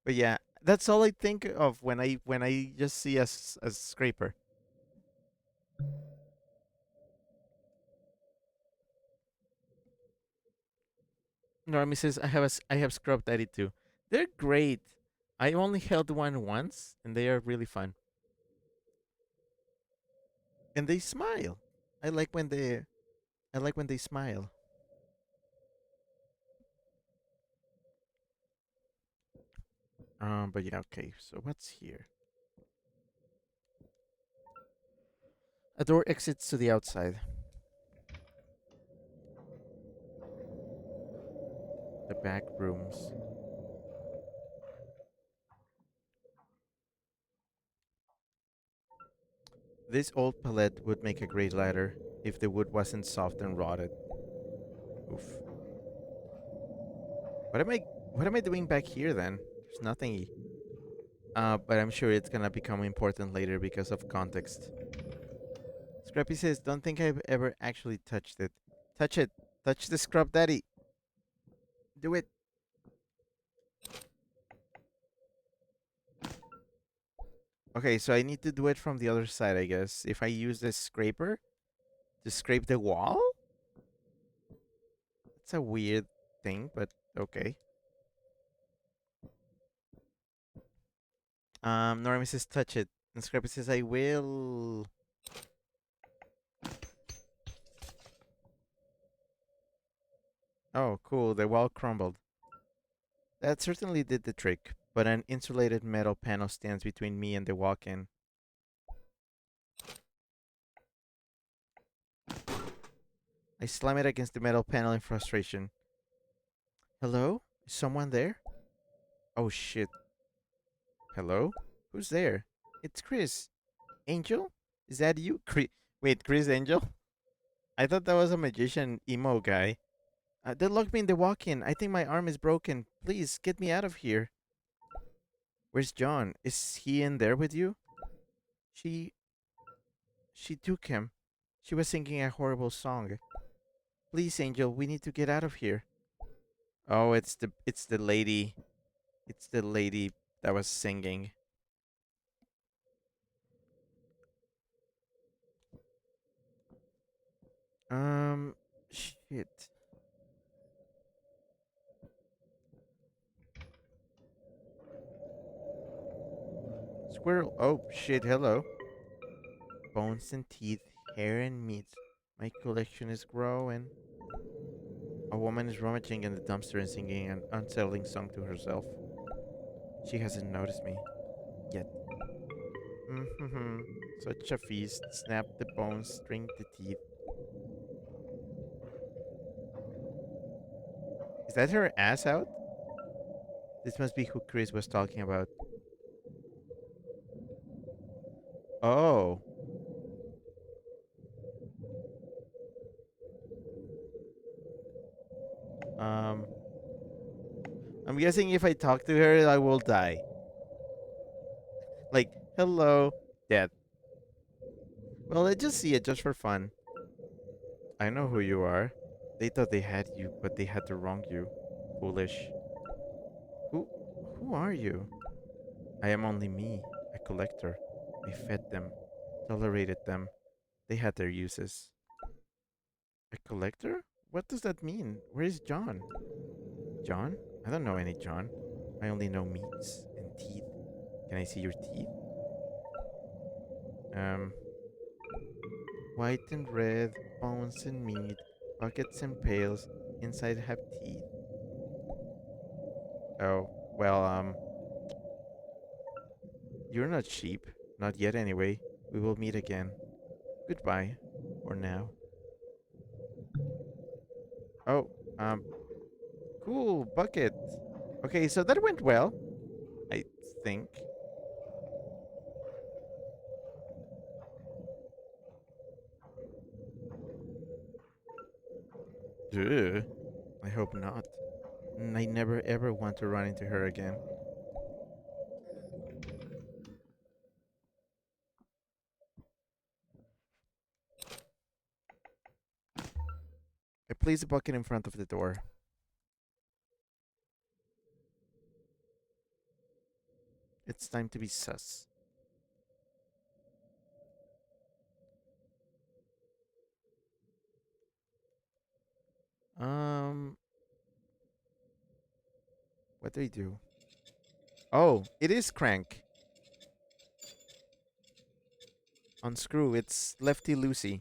But yeah, that's all I think of when I just see a scraper. Normie says I have Scrub Daddy too. They're great. I only held one once and they are really fun. And they smile. I like when they I like when they smile. But yeah, okay. So what's here? A door exits to the outside. The back rooms. This old pallet would make a great ladder if the wood wasn't soft and rotted. Oof. What am I what am I doing back here then? There's nothing. But I'm sure it's gonna become important later because of context. Scrappy says, don't think I've ever actually touched it. Touch it. Touch the scrub daddy. Do it. Okay, so I need to do it from the other side, I guess. If I use this scraper to scrape the wall? It's a weird thing, but okay. Normy says touch it. And Scrappy says I will. Oh, cool. The wall crumbled. That certainly did the trick, but an insulated metal panel stands between me and the walk-in. I slam it against the metal panel in frustration. Hello? Is someone there? Oh shit. Hello? Who's there? It's Chris. Angel? Is that you? Wait, Chris Angel? I thought that was a magician emo guy. They locked me in the walk-in. I think my arm is broken. Please, get me out of here. Where's John? Is he in there with you? She... She took him. She was singing a horrible song. Please, Angel, we need to get out of here. Oh, it's the lady. It's the lady that was singing. Um, shit. Squirrel. Oh, shit. Hello. Bones and teeth, hair and meat. My collection is growing. A woman is rummaging in the dumpster and singing an unsettling song to herself. She hasn't noticed me yet. Mm-hmm. Such a feast. Snap the bones, string the teeth. Is that her ass out? This must be who Chris was talking about. Oh. Um. I'm guessing if I talk to her, I will die. Like, hello, death. Well, let's just see it just for fun. I know who you are. They thought they had you, but they had to wrong you. Foolish. Who who are you? I am only me, a collector. I fed them, tolerated them. They had their uses. A collector? What does that mean? Where is John? John? I don't know any John. I only know meats and teeth. Can I see your teeth? Um, white and red, bones and meat, buckets and pails. Inside have teeth. Oh, well, you're not sheep. Not yet, anyway. We will meet again. Goodbye. For now. Oh, cool, bucket. Okay, so that went well, I think. Ugh. I hope not. I never ever want to run into her again. I place the bucket in front of the door. It's time to be sus. Um, what do we do? Oh, it is crank. Unscrew. It's lefty loosey.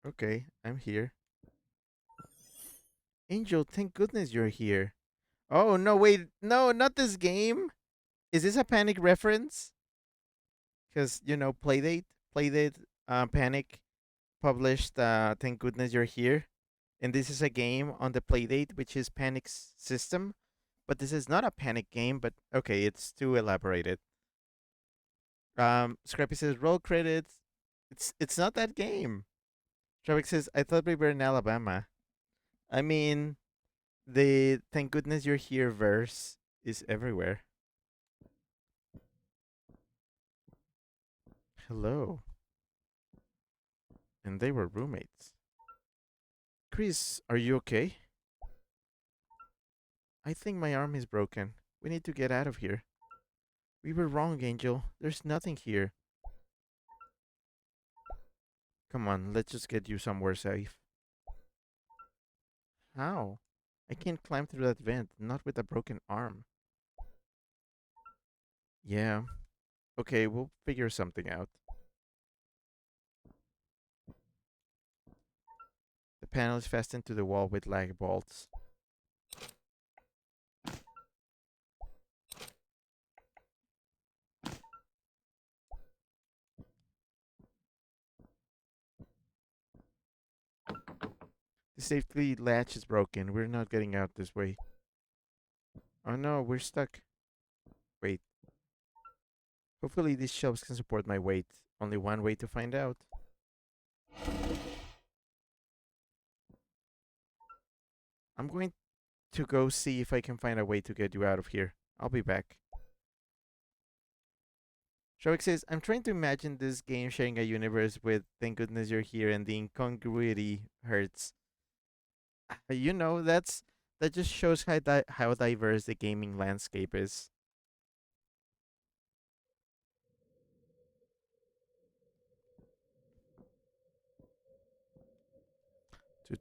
Okay, I'm here. Angel, thank goodness you're here. Oh no, wait, no, not this game. Is this a Panic reference? Because Playdate, Panic published. Thank goodness you're here, and this is a game on the Playdate, which is Panic's system. But this is not a Panic game. But okay, it's too elaborated. Scrappy says roll credits. It's not that game. Traffic says I thought we were in Alabama. I mean, the thank goodness you're here verse is everywhere. Hello, and they were roommates. Chris, are you okay? I think my arm is broken. We need to get out of here. We were wrong, Angel. There's nothing here. Come on, let's just get you somewhere safe. How? I can't climb through that vent, not with a broken arm. Yeah. Okay, we'll figure something out. The panel is fastened to the wall with lag bolts. The safety latch is broken. We're not getting out this way. Oh no, we're stuck. Wait. Hopefully these shelves can support my weight. Only one way to find out. I'm going to go see if I can find a way to get you out of here. I'll be back. Shovik says, I'm trying to imagine this game sharing a universe with Thank Goodness You're Here and the incongruity hurts. You know, that just shows how diverse the gaming landscape is. I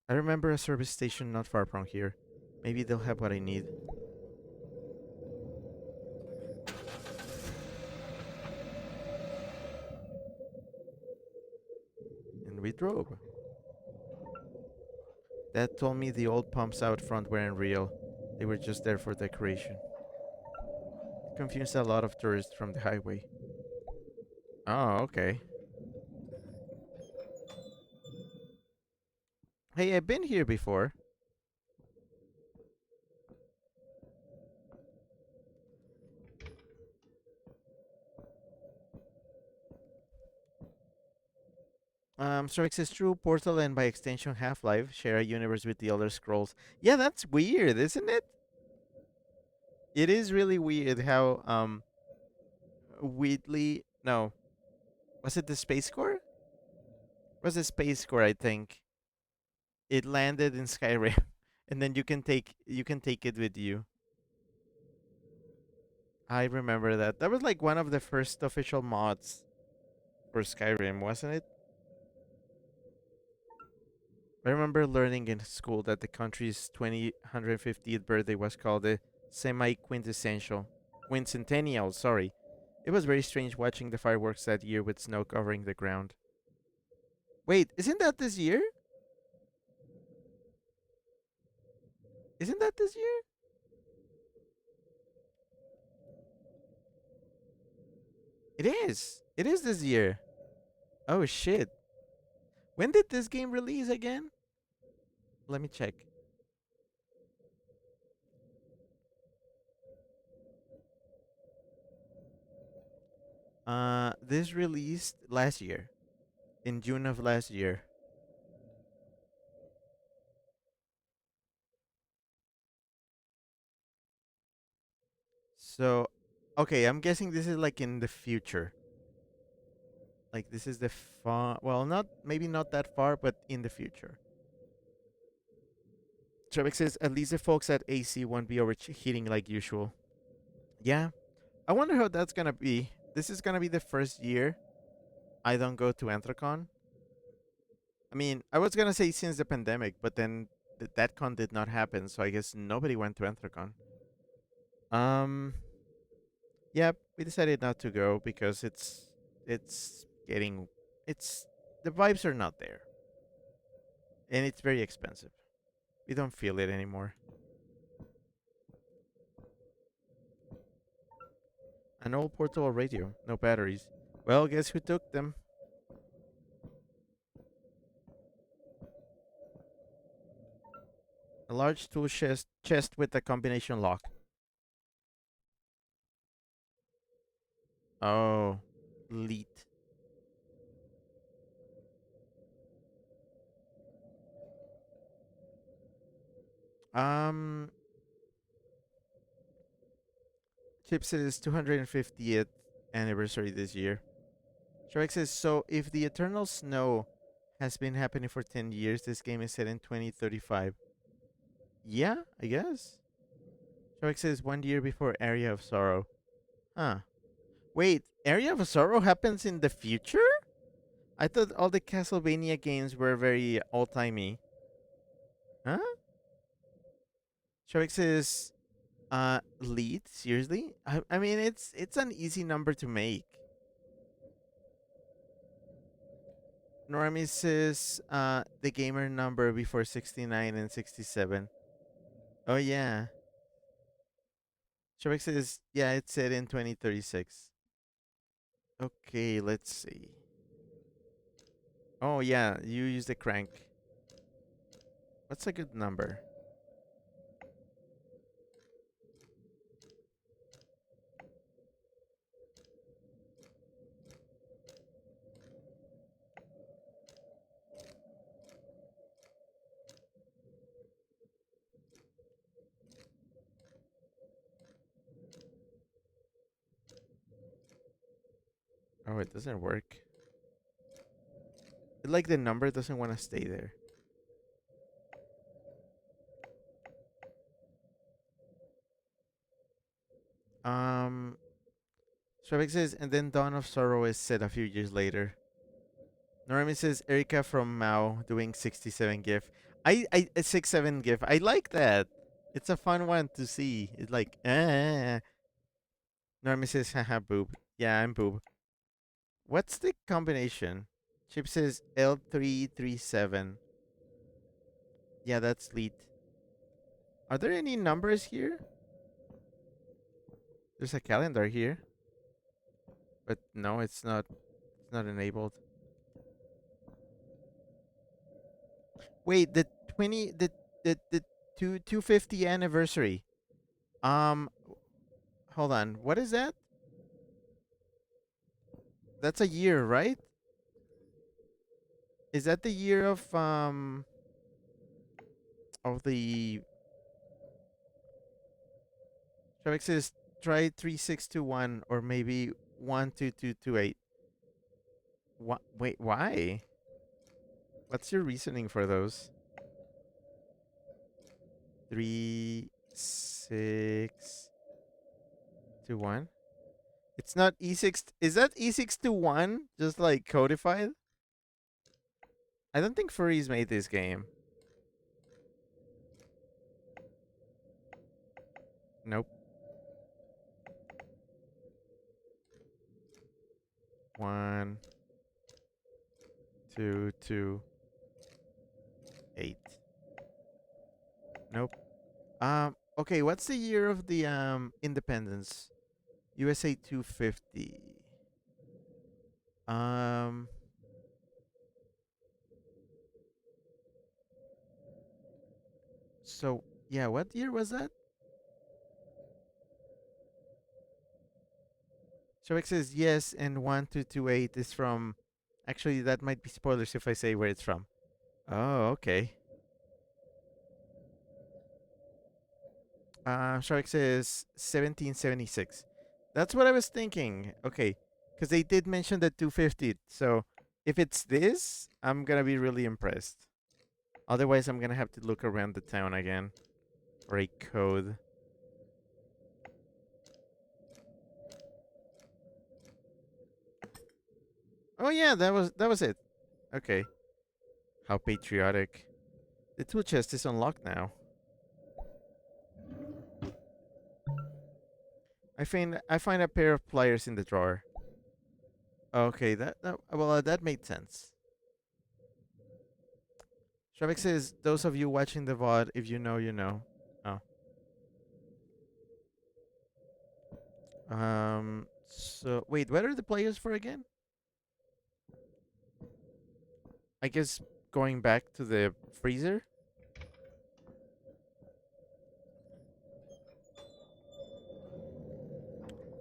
remember a service station not far from here. Maybe they'll have what I need. And we drove. Dad told me the old pumps out front weren't real. They were just there for decoration. It confused a lot of tourists from the highway. Oh, okay. Hey, I've been here before. Strike says true. Portal and by extension Half Life share a universe with the Elder Scrolls. Yeah, that's weird, isn't it? It is really weird how Wheatley. No, was it the Space Core? Was it Space Core? I think it landed in Skyrim, and then you can take it with you. I remember that. That was like one of the first official mods for Skyrim, wasn't it? I remember learning in school that the country's 250th birthday was called the semi quintessential quincentennial. Sorry, it was very strange watching the fireworks that year with snow covering the ground. Wait, isn't that this year? Isn't that this year? It is. It is this year. Oh shit. When did this game release again? Let me check. This released last year, in June of last year. So, okay, I'm guessing this is like in the future. Like this is the far, well, not maybe not that far, but in the future. Trebek says at least the folks at AC won't be overheating like usual. Yeah, I wonder how that's gonna be. This is gonna be the first year I don't go to Anthrocon. I mean, I was gonna say since the pandemic, but then that con did not happen, so I guess nobody went to Anthrocon. Um, yeah, we decided not to go because it's getting it's the vibes are not there, and it's very expensive. We don't feel it anymore. An old portable radio, no batteries. Well, guess who took them? A large tool chest with a combination lock. Oh, leet. Um, Chipset is 250th anniversary this year. Shrek says, so if the eternal snow has been happening for 10 years, this game is set in 2035. Yeah, I guess. Shrek says, 1 year before Area of Sorrow. Huh. Wait, Area of Sorrow happens in the future? I thought all the Castlevania games were very old-timey. Huh? Shrek says, lead? Seriously? I mean, it's an easy number to make. Normie says, the gamer number before 69 and 67. Oh, yeah. Shrek says, yeah, it's set in 2036. Okay, let's see. Oh, yeah, you use the crank. What's a good number? Oh, it doesn't work. Like the number doesn't want to stay there. Um, Shrek says, and then Dawn of Sorrow is set a few years later. Normie says, Erika from Mao doing 67 GIF. I 67 GIF. I like that. It's a fun one to see. It's like, Normie says, haha, boob. Yeah, I'm boob. What's the combination? Chip says L337. Yeah, that's lead. Are there any numbers here? There's a calendar here. But no, it's not. It's not enabled. Wait, the 20 the 250 anniversary. Um hold on. What is that? That's a year, right? Is that the year of the Shavik says try 3621 or maybe 12228. What wait, why? What's your reasoning for those? 3621. It's not E6. Is that E621 just like codified? I don't think Furries made this game. Nope. 1, 2, 2, 8. Nope. Okay, what's the year of the independence? USA 250. Um so yeah, what year was that? So it says yes and 1228 is from. Actually, that might be spoilers if I say where it's from. Oh, okay. Shark says 1776. That's what I was thinking. Okay, because they did mention the 250. So if it's this, I'm gonna be really impressed. Otherwise, I'm gonna have to look around the town again for a code. Oh yeah, that was it. Okay. How patriotic. The tool chest is unlocked now. I find a pair of pliers in the drawer. Okay, that made sense. Shavik says, those of you watching the VOD, if you know, you know. Oh. So wait, what are the players for again? I guess going back to the freezer.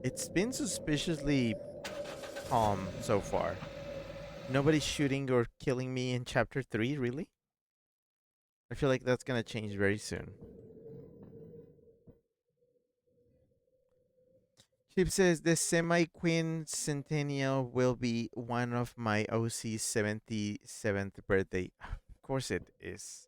It's been suspiciously calm so far. Nobody's shooting or killing me in chapter 3, really? I feel like that's gonna change very soon. Chip says the semi quincentennial will be one of my OC's 77th birthday. Of course it is.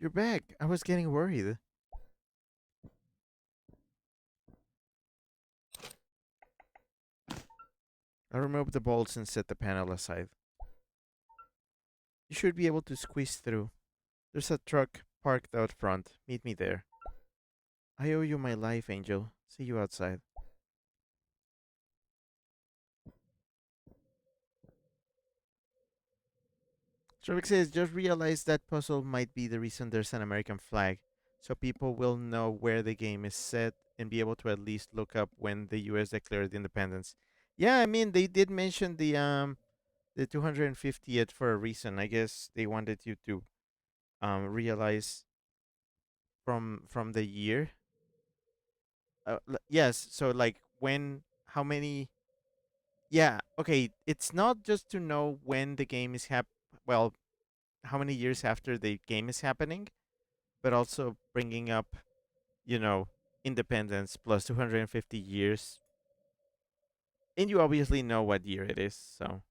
You're back. I was getting worried. I removed the bolts and set the panel aside. You should be able to squeeze through. There's a truck parked out front. Meet me there. I owe you my life, Angel. See you outside. Sherlock says, just realize that puzzle might be the reason there's an American flag, so people will know where the game is set and be able to at least look up when the U.S. declared independence. Yeah, I mean they did mention the 250th for a reason. I guess they wanted you to realize from the year. Yes, so like when how many? Yeah, okay. It's not just to know when the game is well, how many years after the game is happening, but also bringing up, you know, independence plus 250 years. And you obviously know what year it is, so.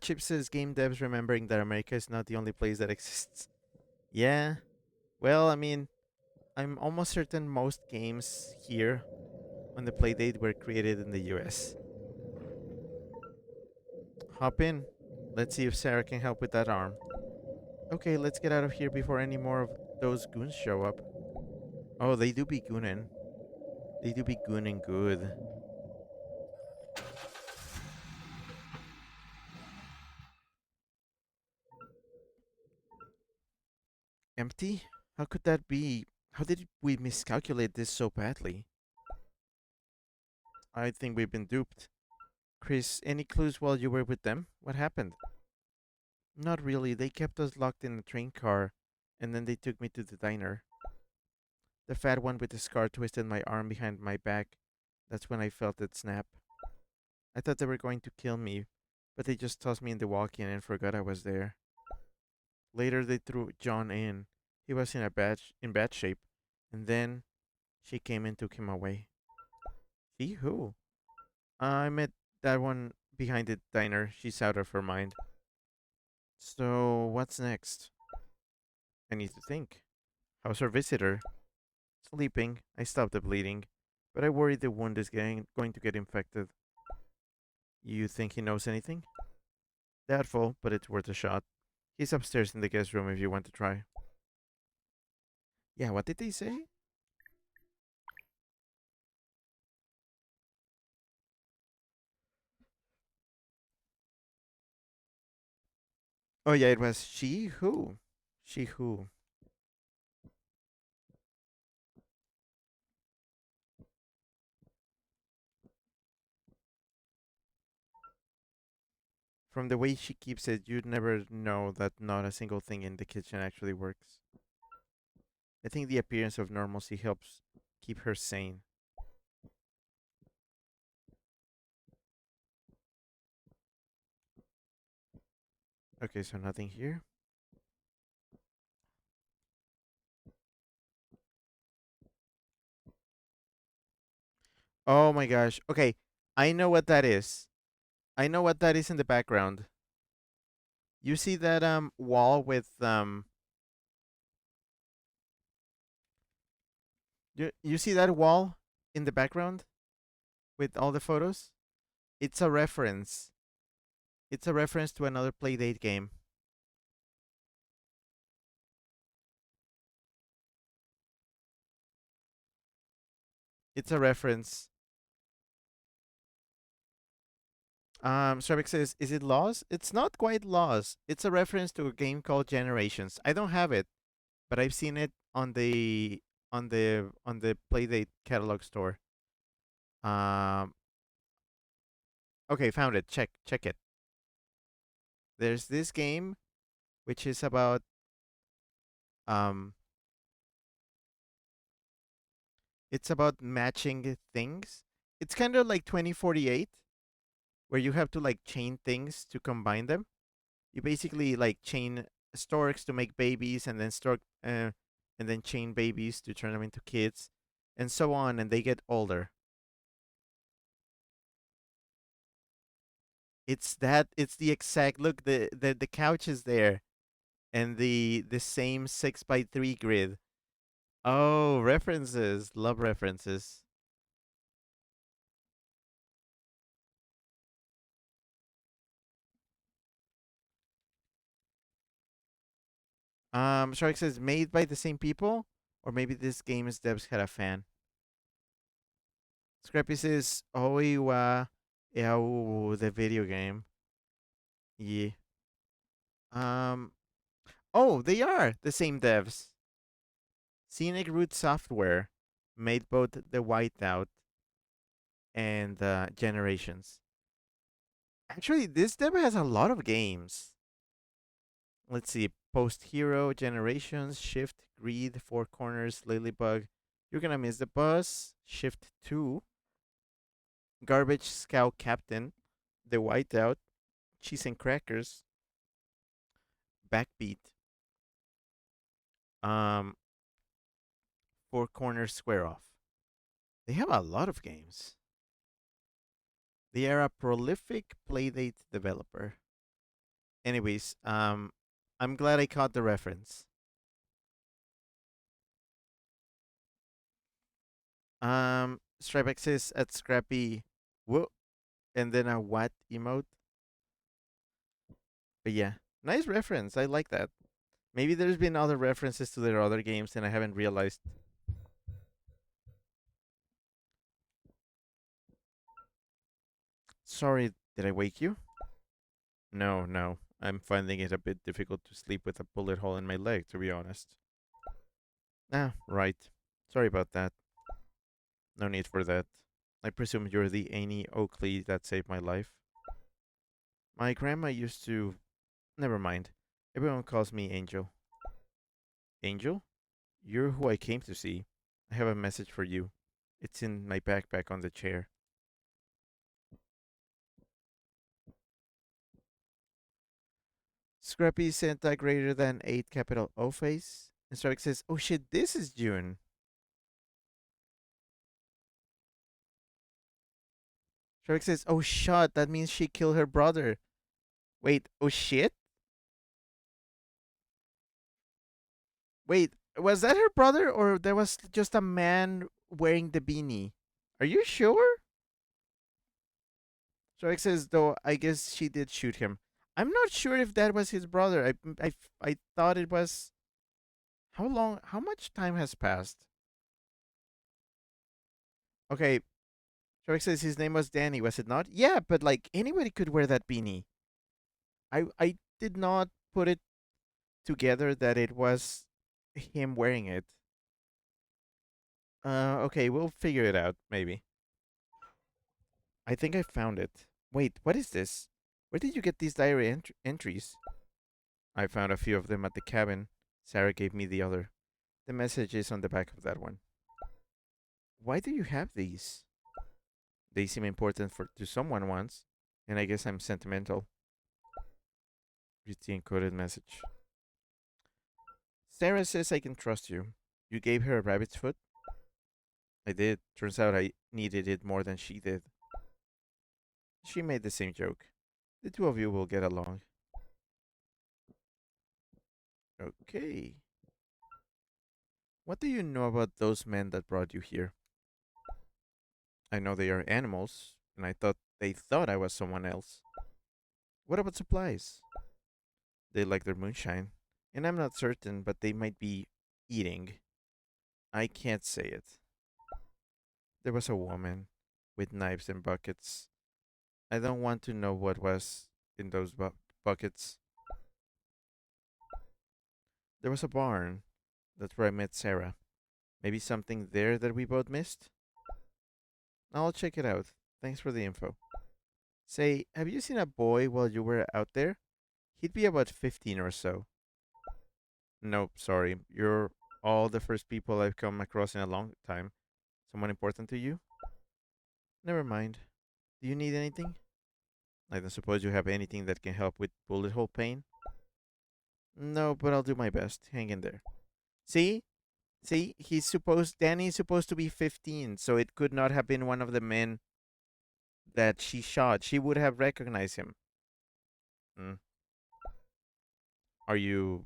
Chip says game devs remembering that America is not the only place that exists. Yeah. Well, I mean, I'm almost certain most games here on the Playdate were created in the US. Hop in. Let's see if Sarah can help with that arm. Okay, let's get out of here before any more of those goons show up. Oh, they do be gooning. They do be gooning good. Empty? How could that be? How did we miscalculate this so badly? I think we've been duped. Chris, any clues while you were with them? What happened? Not really. They kept us locked in a train car, and then they took me to the diner. The fat one with the scar twisted my arm behind my back. That's when I felt it snap. I thought they were going to kill me, but they just tossed me in the walk-in and forgot I was there. Later, they threw John in. He was in bad shape, and then she came and took him away. See who? I met that one behind the diner. She's out of her mind. So what's next? I need to think. How's her visitor? Sleeping. I stopped the bleeding, but I worry the wound is going to get infected. You think he knows anything? Doubtful, but it's worth a shot. He's upstairs in the guest room if you want to try. Yeah, what did they say? Oh yeah, it was she who? She who? From the way she keeps it, you'd never know that not a single thing in the kitchen actually works. I think the appearance of normalcy helps keep her sane. Okay, so nothing here. Oh my gosh. Okay, I know what that is. I know what that is in the background. You see that wall with you see that wall in the background with all the photos? It's a reference. It's a reference to another Playdate game. It's a reference. Stravik says, "Is it Laws?" It's not quite Laws. It's a reference to a game called Generations. I don't have it, but I've seen it on the Playdate catalog store. Um. Okay, found it. Check it. There's this game which is about um. It's about matching things. It's kind of like 2048, where you have to like chain things to combine them. You basically like chain storks to make babies, and then and then chain babies to turn them into kids, and so on, and they get older. It's that. It's the exact look. The couch is there, and the same 6 by 3 grid. Oh, references. Love references. Shark says made by the same people, or maybe this game's devs had a fan. Scrappy says Oiwa Eau, the video game. Yeah. Um. Oh, they are the same devs. Scenic Root Software made both the Whiteout and Generations. Actually, this dev has a lot of games. Let's see. Post Hero, Generations, Shift, Greed, Four Corners, Ladybug. You're gonna miss the bus. Shift 2, Garbage Scout Captain, The Whiteout, Cheese and Crackers, Backbeat, um, Four Corners Square Off. They have a lot of games. They are a prolific Playdate developer. Anyways, I'm glad I caught the reference. Stripex says at Scrappy, whoa, and then a what emote. But yeah, nice reference. I like that. Maybe there's been other references to their other games and I haven't realized. Sorry, did I wake you? No, no. I'm finding it a bit difficult to sleep with a bullet hole in my leg, to be honest. Ah, right. Sorry about that. No need for that. I presume you're the Annie Oakley that saved my life. My grandma used to. Never mind. Everyone calls me Angel. Angel? You're who I came to see. I have a message for you. It's in my backpack on the chair. Scrappy sent a greater than 8 capital O face. And Strike says, oh shit, this is June. Strike says, oh shit, that means she killed her brother. Wait, oh shit? Wait, was that her brother or there was just a man wearing the beanie? Are you sure? Strike says, though, I guess she did shoot him. I'm not sure if that was his brother. I thought it was. How much time has passed? Okay, Strike says his name was Danny, was it not? Yeah, but like anybody could wear that beanie. I did not put it together that it was him wearing it. Okay, we'll figure it out, maybe. I think I found it. Wait, what is this? Where did you get these diary entries? I found a few of them at the cabin. Sarah gave me the other. The message is on the back of that one. Why do you have these? They seem important for to someone once, and I guess I'm sentimental. Read the encoded message. Sarah says I can trust you. You gave her a rabbit's foot? I did. Turns out I needed it more than she did. She made the same joke. The two of you will get along. Okay. What do you know about those men that brought you here? I know they are animals, and I thought they thought I was someone else. What about supplies? They like their moonshine, and I'm not certain, but they might be eating. I can't say it. There was a woman with knives and buckets. I don't want to know what was in those buckets. There was a barn. That's where I met Sarah. Maybe something there that we both missed? I'll check it out. Thanks for the info. Say, have you seen a boy while you were out there? He'd be about 15 or so. Nope, sorry. You're all the first people I've come across in a long time. Someone important to you? Never mind. Do you need anything? I don't suppose you have anything that can help with bullet hole pain? No, but I'll do my best. Hang in there. See? See? Danny's supposed to be 15, so it could not have been one of the men that she shot. She would have recognized him. Mm. Are you.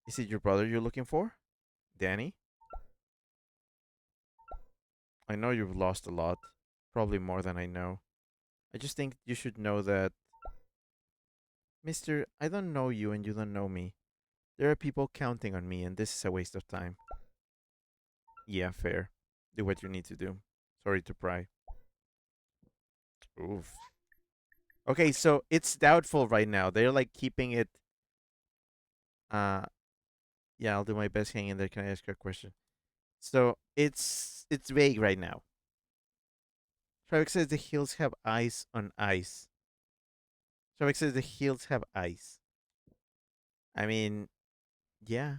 Is it your brother you're looking for? Danny? I know you've lost a lot. Probably more than I know. I just think you should know that. Mister, I don't know you and you don't know me. There are people counting on me, and this is a waste of time. Yeah, fair. Do what you need to do. Sorry to pry. Oof. Okay, so it's doubtful right now. They're like keeping it. Uh, yeah, I'll do my best. Hang in there. Can I ask you a question? So it's vague right now. Traffic says the hills have ice on ice. Traffic says the hills have ice. I mean, yeah.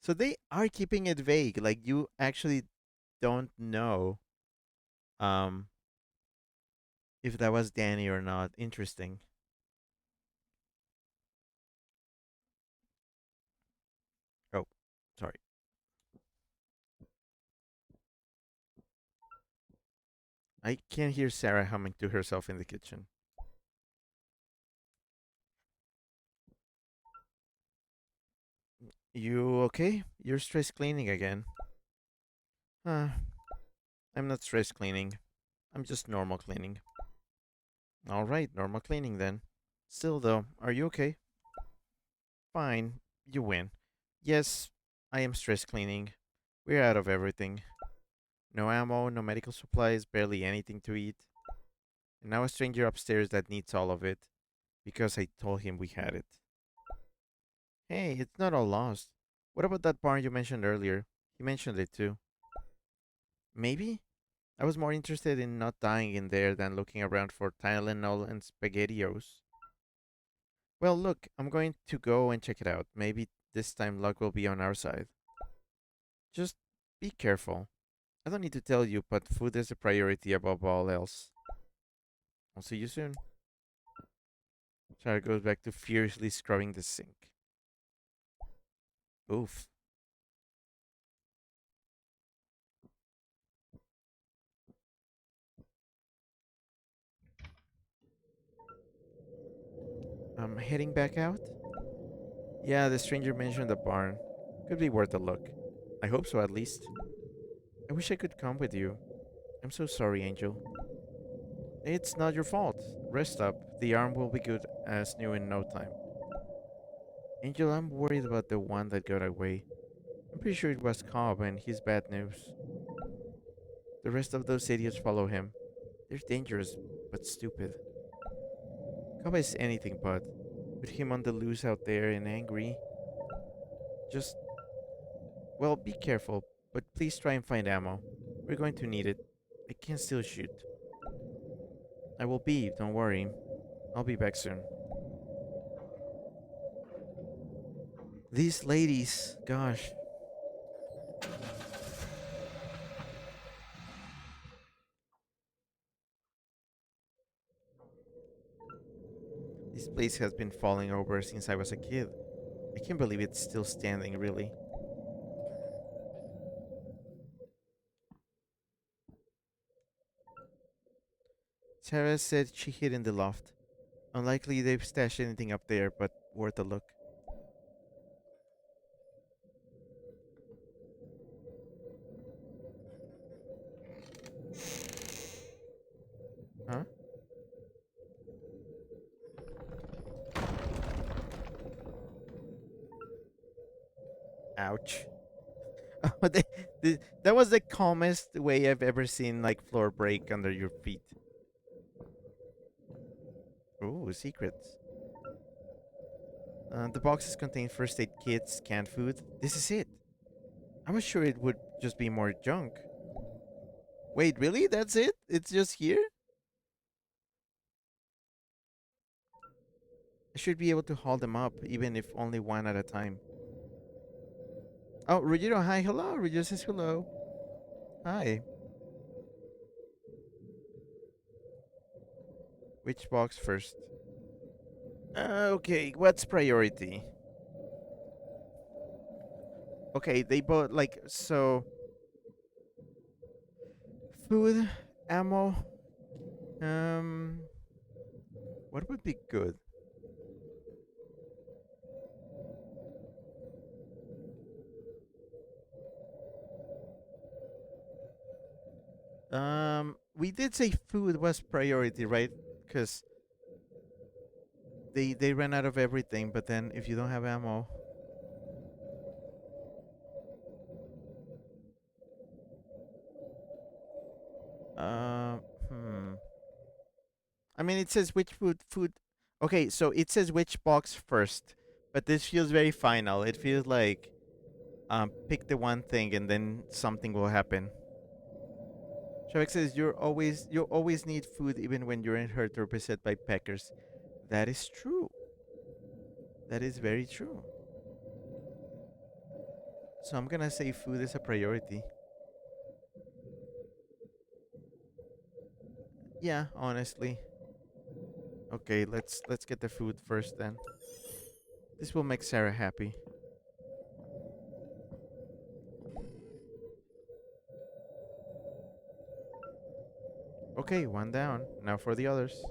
So they are keeping it vague. Like you actually don't know um if that was Danny or not. Interesting. Oh, sorry. I can hear Sarah humming to herself in the kitchen. You okay? You're stress cleaning again. Uh, I'm not stress cleaning. I'm just normal cleaning. All right, normal cleaning then. Still though, are you okay? Fine, you win. Yes, I am stress cleaning. We're out of everything. No ammo, no medical supplies, barely anything to eat. And now a stranger upstairs that needs all of it because I told him we had it. Hey, it's not all lost. What about that barn you mentioned earlier? He mentioned it too. Maybe? I was more interested in not dying in there than looking around for Tylenol and SpaghettiOs. Well, look, I'm going to go and check it out. Maybe this time luck will be on our side. Just be careful. I don't need to tell you, but food is a priority above all else. I'll see you soon. Sarah goes back to furiously scrubbing the sink. Oof. I'm heading back out? Yeah, the stranger mentioned the barn. Could be worth a look. I hope so, at least. I wish I could come with you. I'm so sorry, Angel. It's not your fault. Rest up. The arm will be good as new in no time. Angel, I'm worried about the one that got away. I'm pretty sure it was Cobb and he's bad news. The rest of those idiots follow him. They're dangerous, but stupid. Cobb is anything but. With him on the loose out there and angry. Just, well, be careful, but please try and find ammo. We're going to need it. I can still shoot. I will be, don't worry. I'll be back soon. These ladies, gosh. This place has been falling over since I was a kid. I can't believe it's still standing, really. Sarah said she hid in the loft. Unlikely they've stashed anything up there, but worth a look. Huh? Ouch. Oh, that was the calmest way I've ever seen like floor break under your feet. Ooh, secrets. The boxes contain first aid kits, canned food. This is it. I was sure it would just be more junk. Wait, really? That's it? It's just here? I should be able to haul them up, even if only one at a time. Oh, Ruggiero, hi, hello. Ruggiero says hello. Hi. Which box first? Okay, what's priority? Okay, they both like so food, ammo. Um, what would be good? We did say food was priority, right? Because they ran out of everything. But then if you don't have ammo, um, hmm. I mean, it says which food. Okay, so it says which box first, but this feels very final. It feels like pick the one thing and then something will happen. Shavik says you always need food even when you're in hurt or beset by peckers. That is true. That is very true. So I'm gonna say food is a priority. Yeah, honestly. Okay, let's get the food first then. This will make Sarah happy. Okay, one down. Now for the others.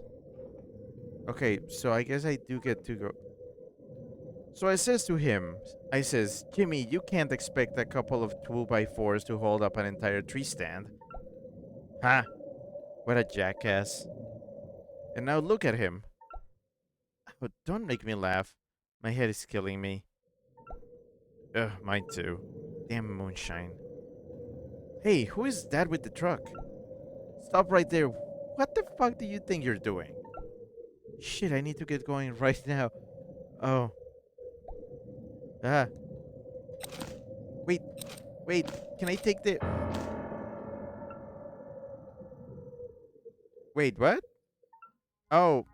Okay, so I guess I do get to go. So I says to him, I says, Jimmy, you can't expect a couple of 2x4s to hold up an entire tree stand. Ha! What a jackass. And now look at him. Oh, don't make me laugh. My head is killing me. Ugh, mine too. Damn moonshine. Hey, who is that with the truck? Stop right there. What the fuck do you think you're doing? Shit, I need to get going right now. Oh. Ah. Wait, wait. Can I take the. Wait, what? Oh.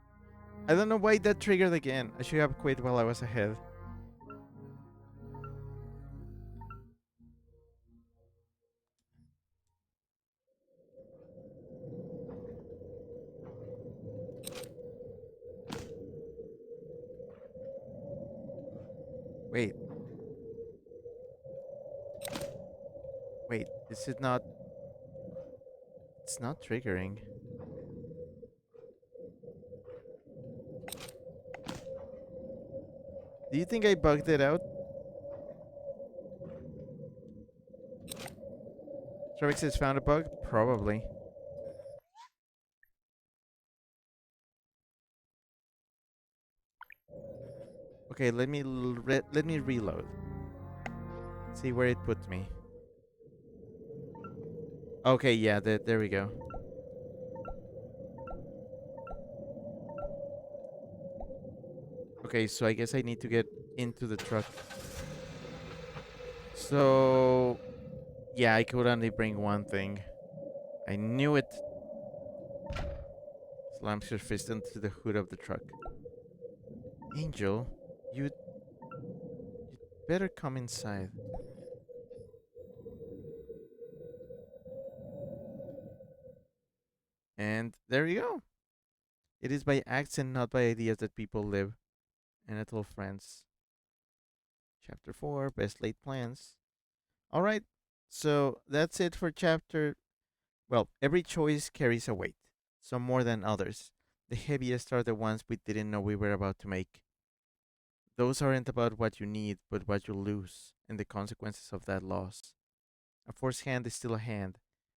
I don't know why that triggered again. I should have quit while I was ahead. Wait, wait. This is not. It's not triggering. Do you think I bugged it out? Trevix has found a bug? Probably. Okay, let me reload. See where it puts me. Okay, yeah, there we go. Okay, so I guess I need to get into the truck. So, yeah, I could only bring one thing. I knew it. Slams her fist into the hood of the truck. Angel, you'd better come inside. And there you go. It is by acts and not by ideas that people live. And I told friends. Chapter 4, Best Laid Plans. Alright, so that's it for chapter. Well, every choice carries a weight, some more than others. The heaviest are the ones we didn't know we were about to make. Those aren't about what you need, but what you lose, and the consequences of that loss. A forced hand is still a hand,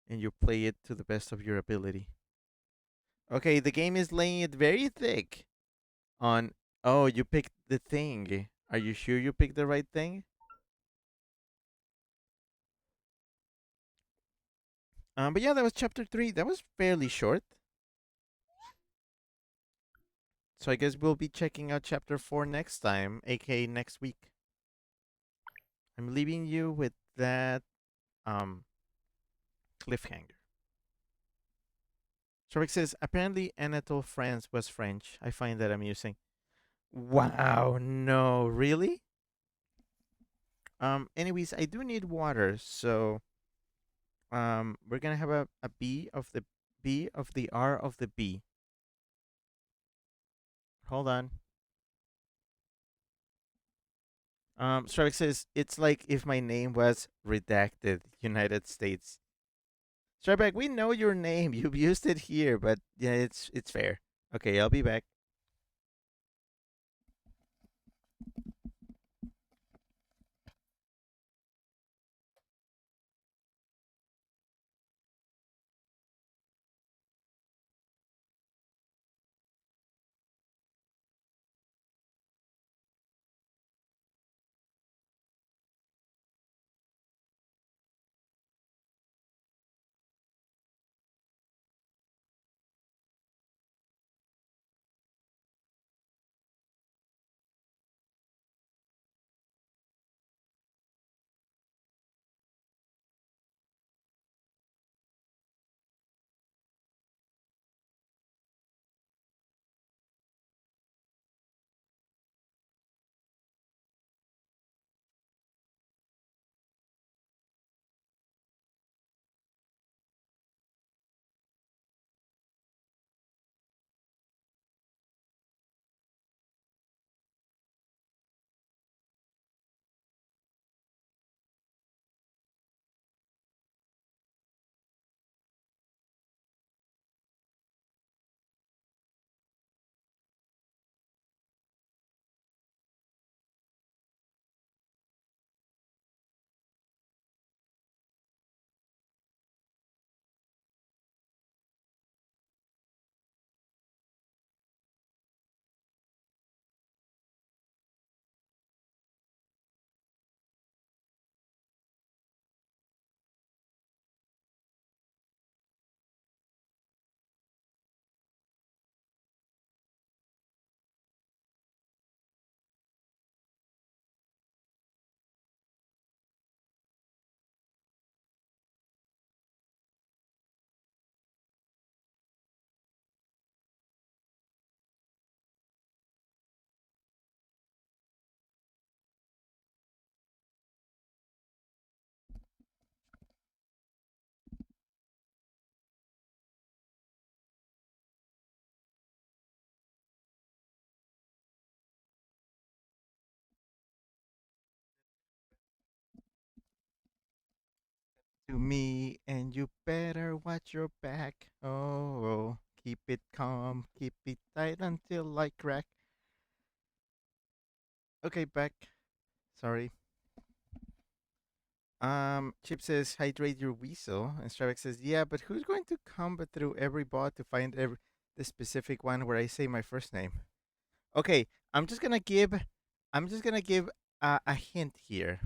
and you play it to the best of your ability. Okay, the game is laying it very thick on. Oh, you picked the thing. Are you sure you picked the right thing? But yeah, that was chapter 3. That was fairly short. So I guess we'll be checking out chapter 4 next time, aka next week. I'm leaving you with that um cliffhanger. Shark says, apparently Anatole France was French. I find that amusing. Wow, no, really? Anyways, I do need water, so we're gonna have a B of the R of the B. Hold on. Shark says it's like if my name was redacted, United States. Starback, we know your name. You've used it here, but yeah, it's fair. Okay, I'll be back. To me, and you better watch your back. Oh, keep it calm, keep it tight until I crack. Okay, back. Sorry. Chip says hydrate your weasel, and Stravik says, yeah, but who's going to comb through every bot to find the specific one where I say my first name? Okay, I'm just gonna give a hint here.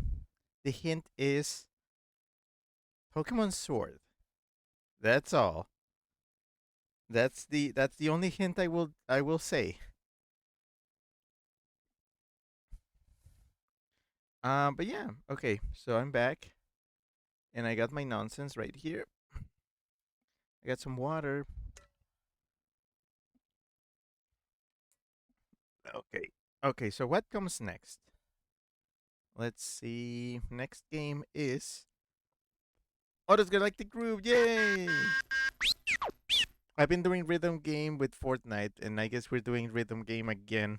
The hint is Pokemon Sword. That's all. That's the only hint I will say. But yeah, okay. So I'm back, and I got my nonsense right here. I got some water. Okay. Okay. So what comes next? Let's see. Next game is Otto's Galactic Groove. Yay! I've been doing rhythm game with Fortnite, and I guess we're doing rhythm game again.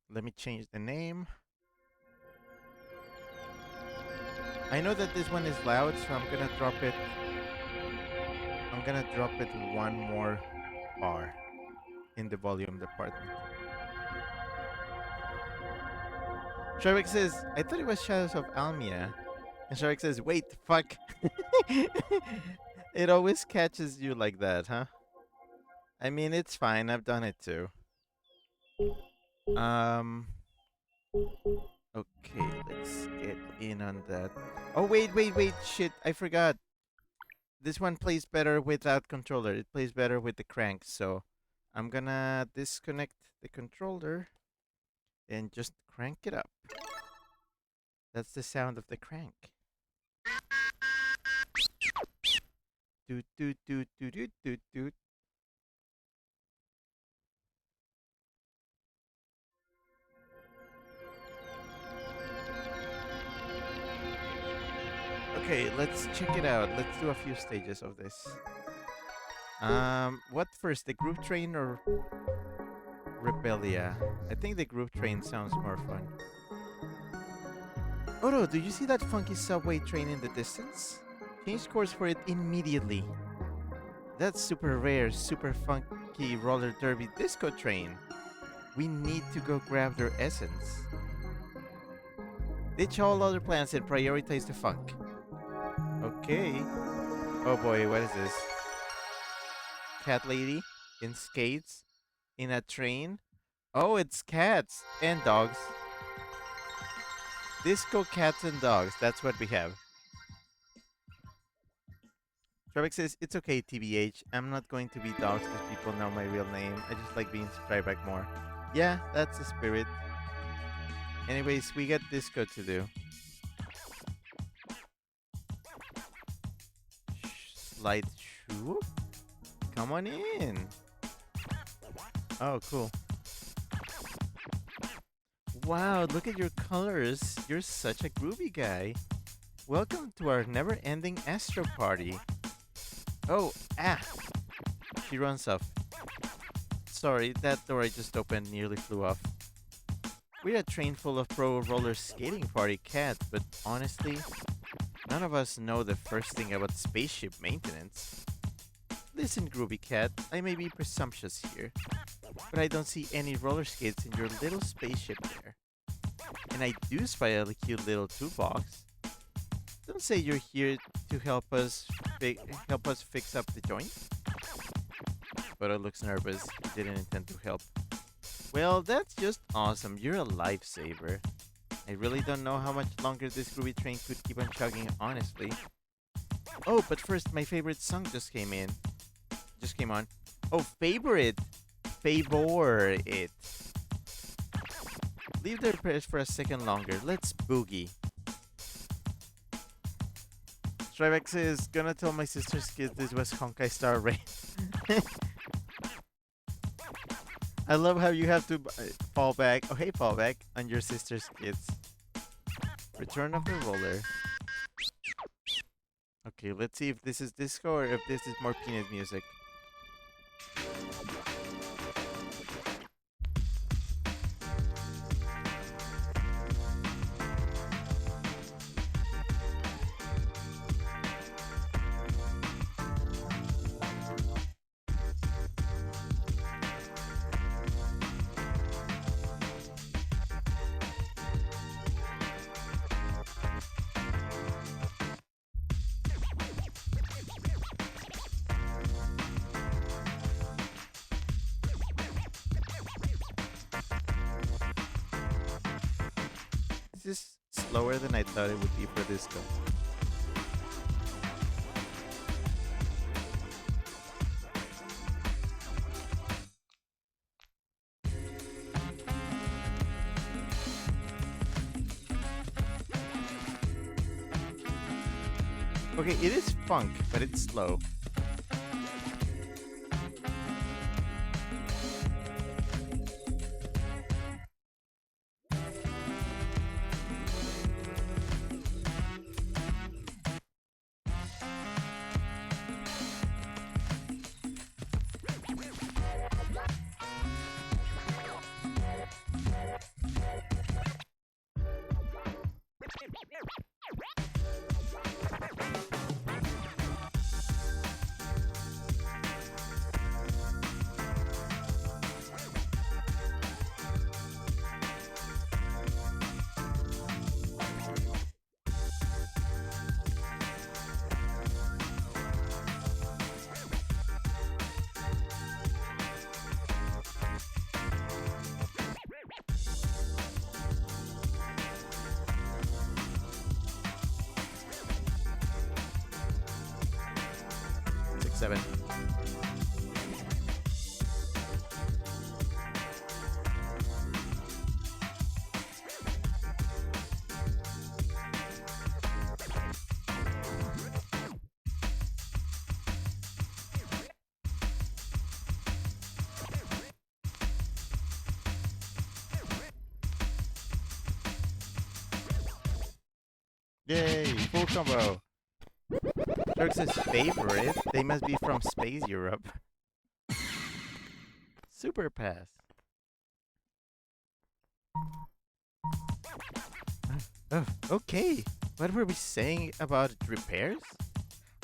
Let me change the name. I know that this one is loud, so I'm gonna drop it. I'm gonna drop it one more bar in the volume department. Sharvik says, I thought it was Shadows of Almia. And Sharvik says, wait, fuck. It always catches you like that, huh? I mean, it's fine. I've done it too. Um. Okay, let's get in on that. Oh, wait. Shit, I forgot. This one plays better without controller. It plays better with the crank. So I'm gonna disconnect the controller and just crank it up. That's the sound of the crank. Doot, doot, doot, doot, doot, doot, doot. Okay, let's check it out. Let's do a few stages of this. What first, the group train or Rebellia? I think the group train sounds more fun. Odo, do you see that funky subway train in the distance? Change course for it immediately. That's super rare, super funky roller derby disco train. We need to go grab their essence. Ditch all other plans and prioritize the funk. Okay. Oh boy, what is this? Cat lady in skates in a train? Oh, it's cats and dogs. Disco cats and dogs. That's what we have. Trebek says, it's okay, TBH. I'm not going to be dogs because people know my real name. I just like being Trebek more. Yeah, that's the spirit. Anyways, we got disco to do. Slide shoe? Come on in. Oh, cool. Wow, look at your colors. You're such a groovy guy. Welcome to our never-ending Astro Party. Oh, ah! She runs off. Sorry, that door I just opened nearly flew off. We're a train full of pro roller skating party cats, but honestly, none of us know the first thing about spaceship maintenance. Listen, Groovy Cat, I may be presumptuous here, but I don't see any roller skates in your little spaceship there. And I do spy a cute little toolbox. Don't say you're here to help us fix up the joint. But it looks nervous. He didn't intend to help. Well, that's just awesome. You're a lifesaver. I really don't know how much longer this groovy train could keep on chugging, honestly. Oh, but first, my favorite song just came on. Oh, favorite! Favor it. Leave their prayers for a second longer. Let's boogie. Trivex is gonna tell my sister's kids this was Honkai Star Rain. I love how you have to fall back. Oh, hey, fall back on your sister's kids. Return of the roller. Okay, let's see if this is disco or if this is more peanut music. This is slower than I thought it would be for disco. Okay, it is funk, but it's slow. Seven. Yay! Full combo. Turks' favorite. They must be from Space Europe. Super pass. Oh, okay. What were we saying about repairs?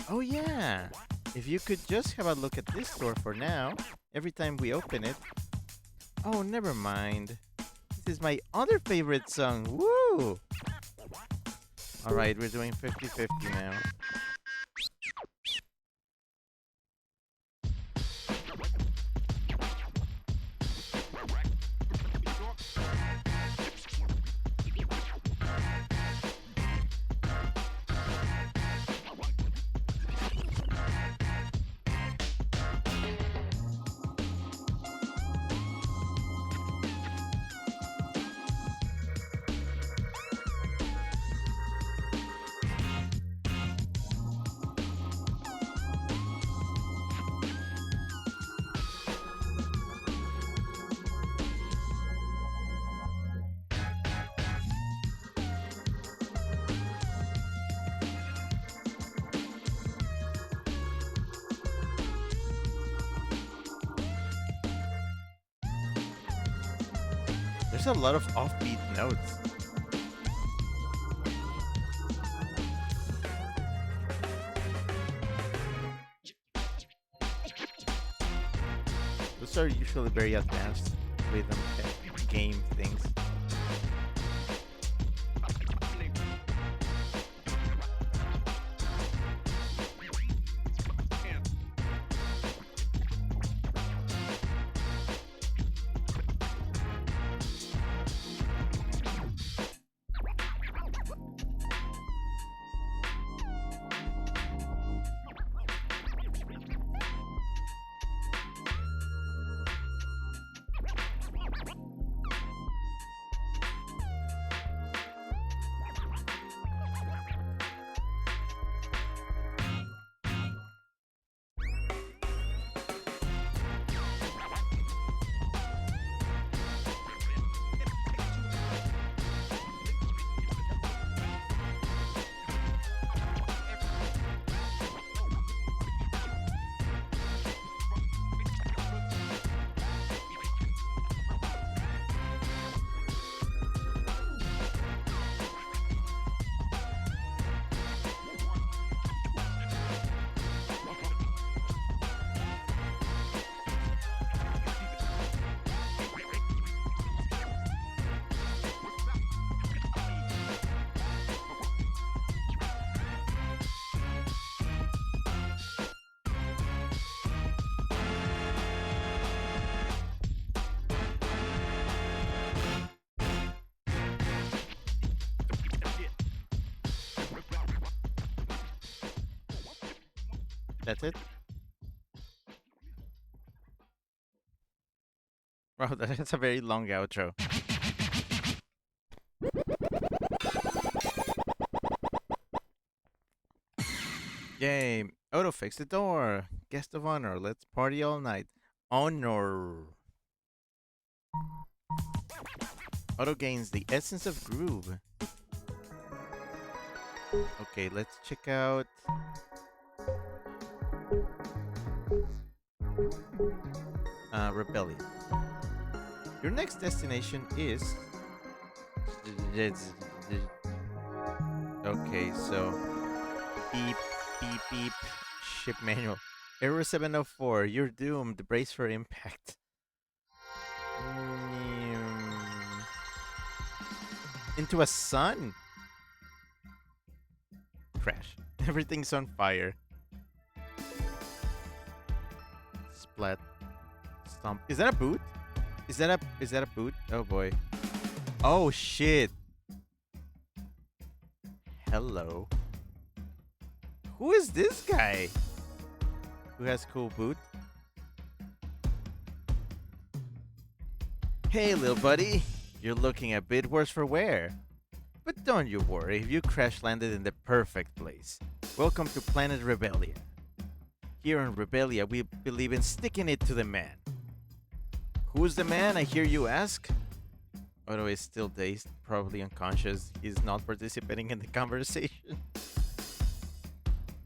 Oh yeah. If you could just have a look at this door for now, every time we open it. Oh, never mind. This is my other favorite song. Woo! Alright, we're doing 50-50 now. There's a lot of offbeat notes. Those are usually very advanced rhythm game things. That's it? Wow, that's a very long outro. Yay! Auto fix the door. Guest of honor. Let's party all night. Honor. Auto gains the essence of groove. Okay, let's check out. Rebellion. Your next destination is. Okay, so. Beep, beep, beep. Ship manual. Error 704. You're doomed. Brace for impact. Into a sun. Crash. Everything's on fire. Splat. Stomp. Is that a boot? Is that a boot? Oh boy. Oh shit. Hello. Who is this guy? Who has cool boot? Hey little buddy. You're looking a bit worse for wear. But don't you worry, you crash landed in the perfect place. Welcome to Planet Rebellia. Here in Rebellia, we believe in sticking it to the man. Who's the man, I hear you ask? Odo is still dazed, probably unconscious. He's not participating in the conversation.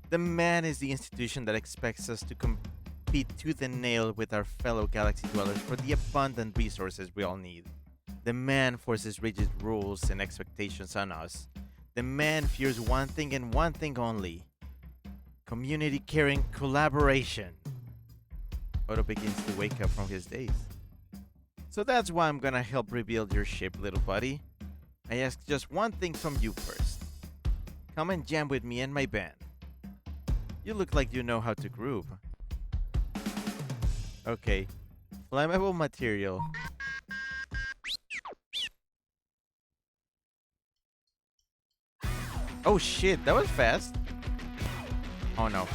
The man is the institution that expects us to compete tooth and nail with our fellow galaxy dwellers for the abundant resources we all need. The man forces rigid rules and expectations on us. The man fears one thing and one thing only: community caring collaboration. Odo begins to wake up from his daze. So that's why I'm gonna help rebuild your ship, little buddy. I ask just one thing from you first. Come and jam with me and my band. You look like you know how to groove. Okay. Flammable material. Oh shit, that was fast. Oh no.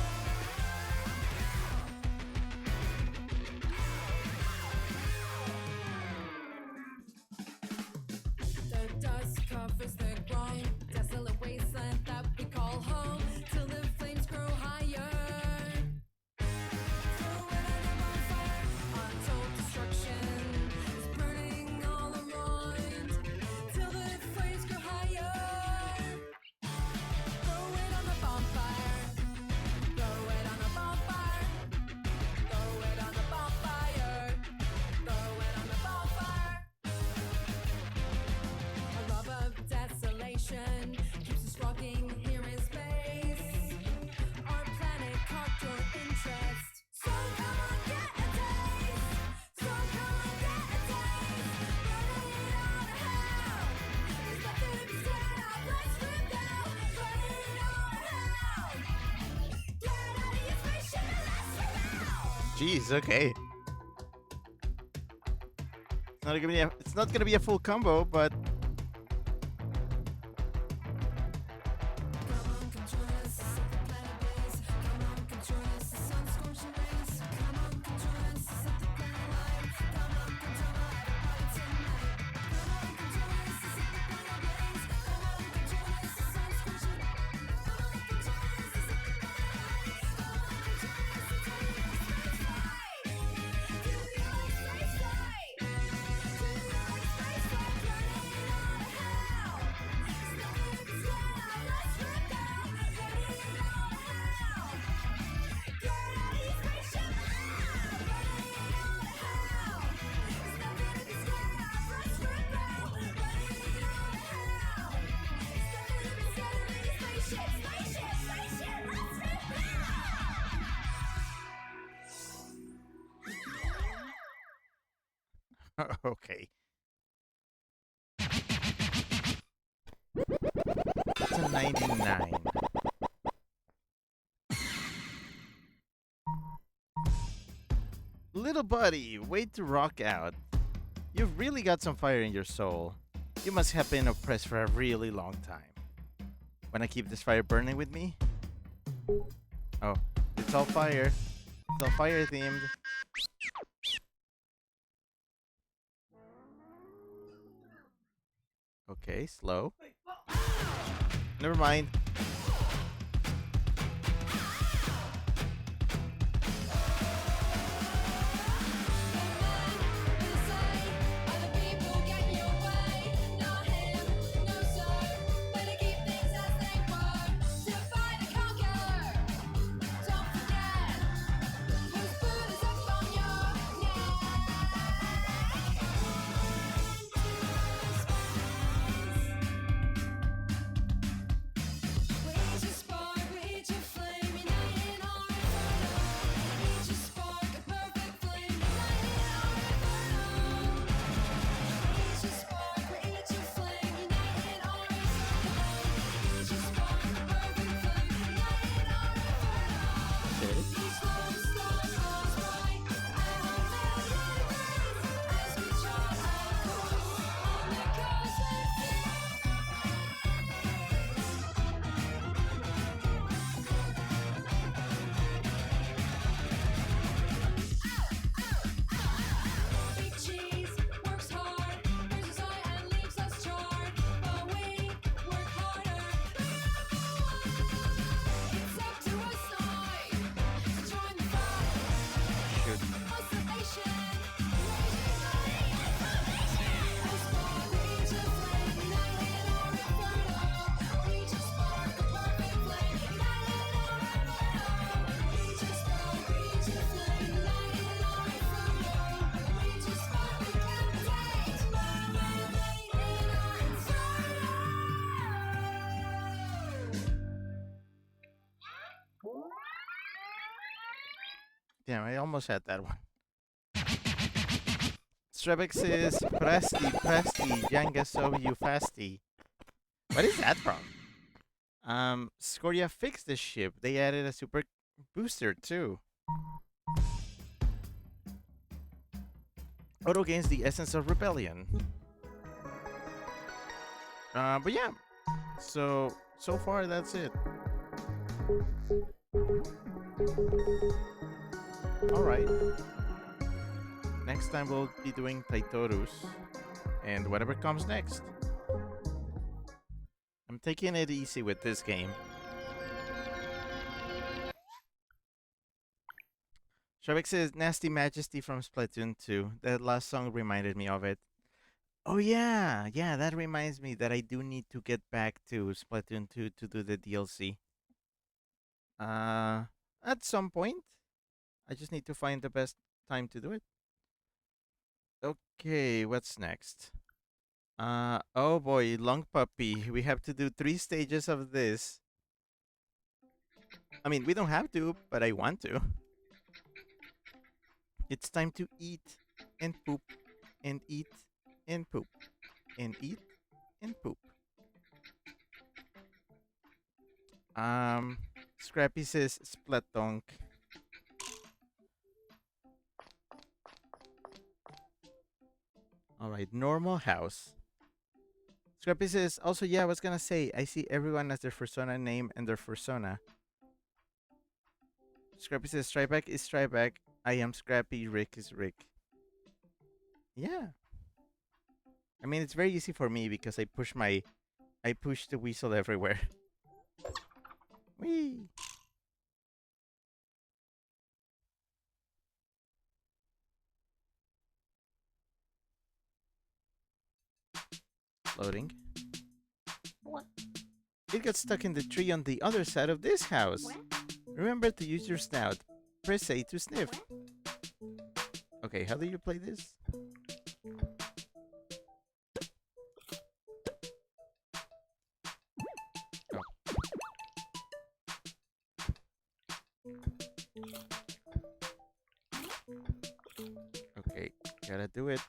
The dust covers the ground, desolate wasteland that we call home, till the flames grow higher. Throw it on a bonfire, untold destruction is burning all around, till the flames grow higher. Throw it on the bonfire, throw it on the bonfire, throw it on the bonfire, throw it on the bonfire. A love of desolation keeps us rocking here in space. Our planet caught your interest, so come on, get a taste. So come on, get a taste. Running out of hell. There's nothing to be scared of. Let's rebel. Running out of hell. Get out of your spaceship and let's rebel. Jeez, okay. It's not gonna be a full combo, but Come on, come join us, set the planet blaze. Come on, come join us, the sun scorching rays. Come on, come join us, set the planet light. Come on, come join us, have a party tonight. Come on, come join us, set the planet blaze. Come on, come join us, the sun scorching rays. Come on, come join us, set the planet light. Come on, come join us, the space flight. Do you like space flight? Do you like space flight? Running out of hell. There's nothing to be scared of. Let's rebel. Running out of hell. Get out of your spaceship. Running out of hell. There's nothing to be scared of. Let's rebel. Running out of hell. There's nothing to be scared of in your spaceship. Spaceship, spaceship. Let's rebel. okay. It's a 99. Little buddy, wait to rock out. You've really got some fire in your soul. You must have been oppressed for a really long time. Wanna keep this fire burning with me? Oh, it's all fire. It's all fire themed. Okay, slow. Never mind. Damn, I almost had that one. Strebex is Presti, Presti, Janga so you fasty. What is that from? Scoria fixed the ship. They added a super booster too. Auto gains the essence of rebellion. But yeah, so far that's it. All right. Next time we'll be doing Taitorus and whatever comes next. I'm taking it easy with this game. Shavik says Nasty Majesty from Splatoon 2. That last song reminded me of it. Oh yeah, yeah, that reminds me that I do need to get back to Splatoon 2 to do the DLC. Uh at some point. I just need to find the best time to do it. Okay, what's next? Oh boy, Long Puppy. We have to do 3 stages of this. I mean, we don't have to, but I want to. It's time to eat and poop and eat and poop and eat and poop. Um, Scrappy says Splatonk. All right, normal house. Scrappy says also, yeah, I was gonna say I see everyone as their persona name and their persona. Scrappy says Stryback is Stryback. I am Scrappy. Rick is Rick. Yeah. I mean, it's very easy for me because I push the weasel everywhere. Whee! Loading. What? It got stuck in the tree on the other side of this house. Remember to use your snout. Press A to sniff. Okay, how do you play this? Oh. Okay, gotta do it.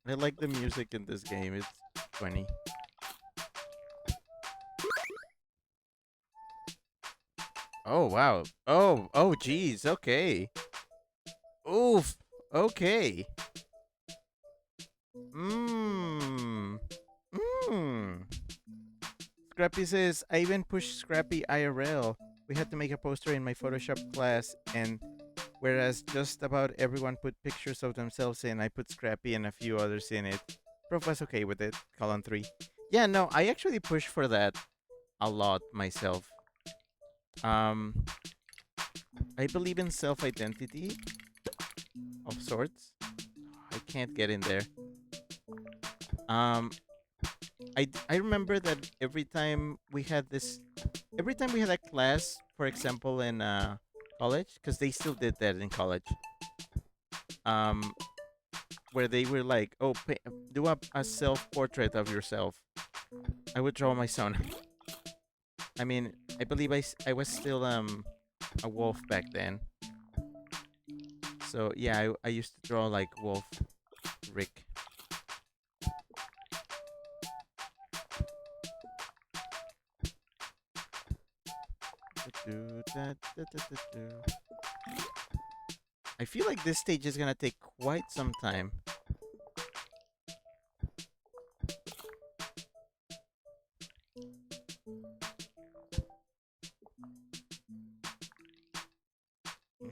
I like the music in this game. It's funny. Oh wow. Oh geez. Okay. Oof. Okay. Mmm. Mmm. Scrappy says I even pushed Scrappy IRL. We had to make a poster in my Photoshop class, and whereas just about everyone put pictures of themselves in, I put Scrappy and a few others in it. Prof was okay with it. Colon 3. Yeah, no, I actually pushed for that a lot myself. Um, I believe in self-identity of sorts. I can't get in there. Um, I remember that every time we had a class, for example, in college, because they still did that in college. Um, where they were like, "Oh, do a self-portrait of yourself." I would draw my son. I mean, I believe I was still a wolf back then. So yeah, I used to draw like Wolf Rick. I feel like this stage is gonna take quite some time.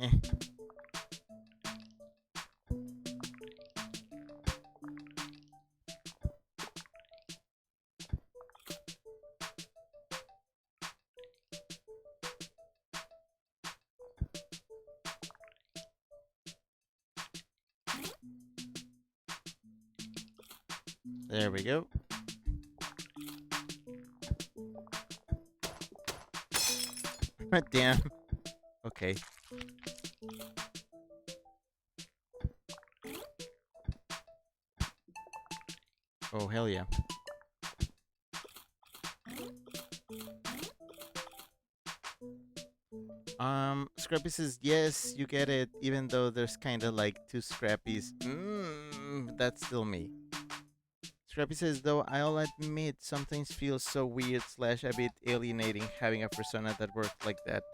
Eh. There we go. Damn. Okay. Oh, hell yeah. Scrappy says, yes, you get it, even though there's kind of like two Scrappies. That's still me. Scrappy says, though I'll admit sometimes feels so weird slash a bit alienating having a persona that worked like that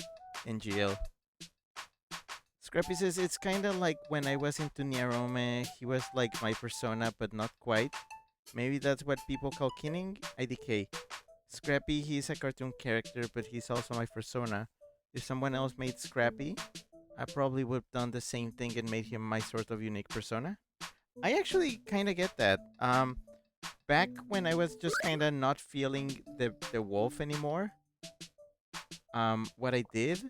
in GL. Scrappy says, it's kind of like when I was into Niarome, he was like my persona, but not quite. Maybe that's what people call kinning? IDK. Scrappy, he's a cartoon character, but he's also my persona. If someone else made Scrappy, I probably would have done the same thing and made him my sort of unique persona. I actually kind of get that. Back when I was just kind of not feeling the wolf anymore, what I did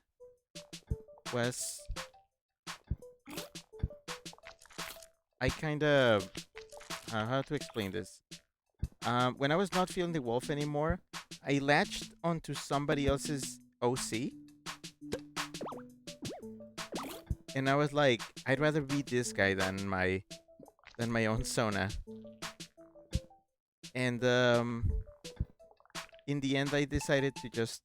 was I kind of how to explain this. When I was not feeling the wolf anymore, I latched onto somebody else's OC, and I was like, I'd rather be this guy than my own Sona. And in the end, I decided to just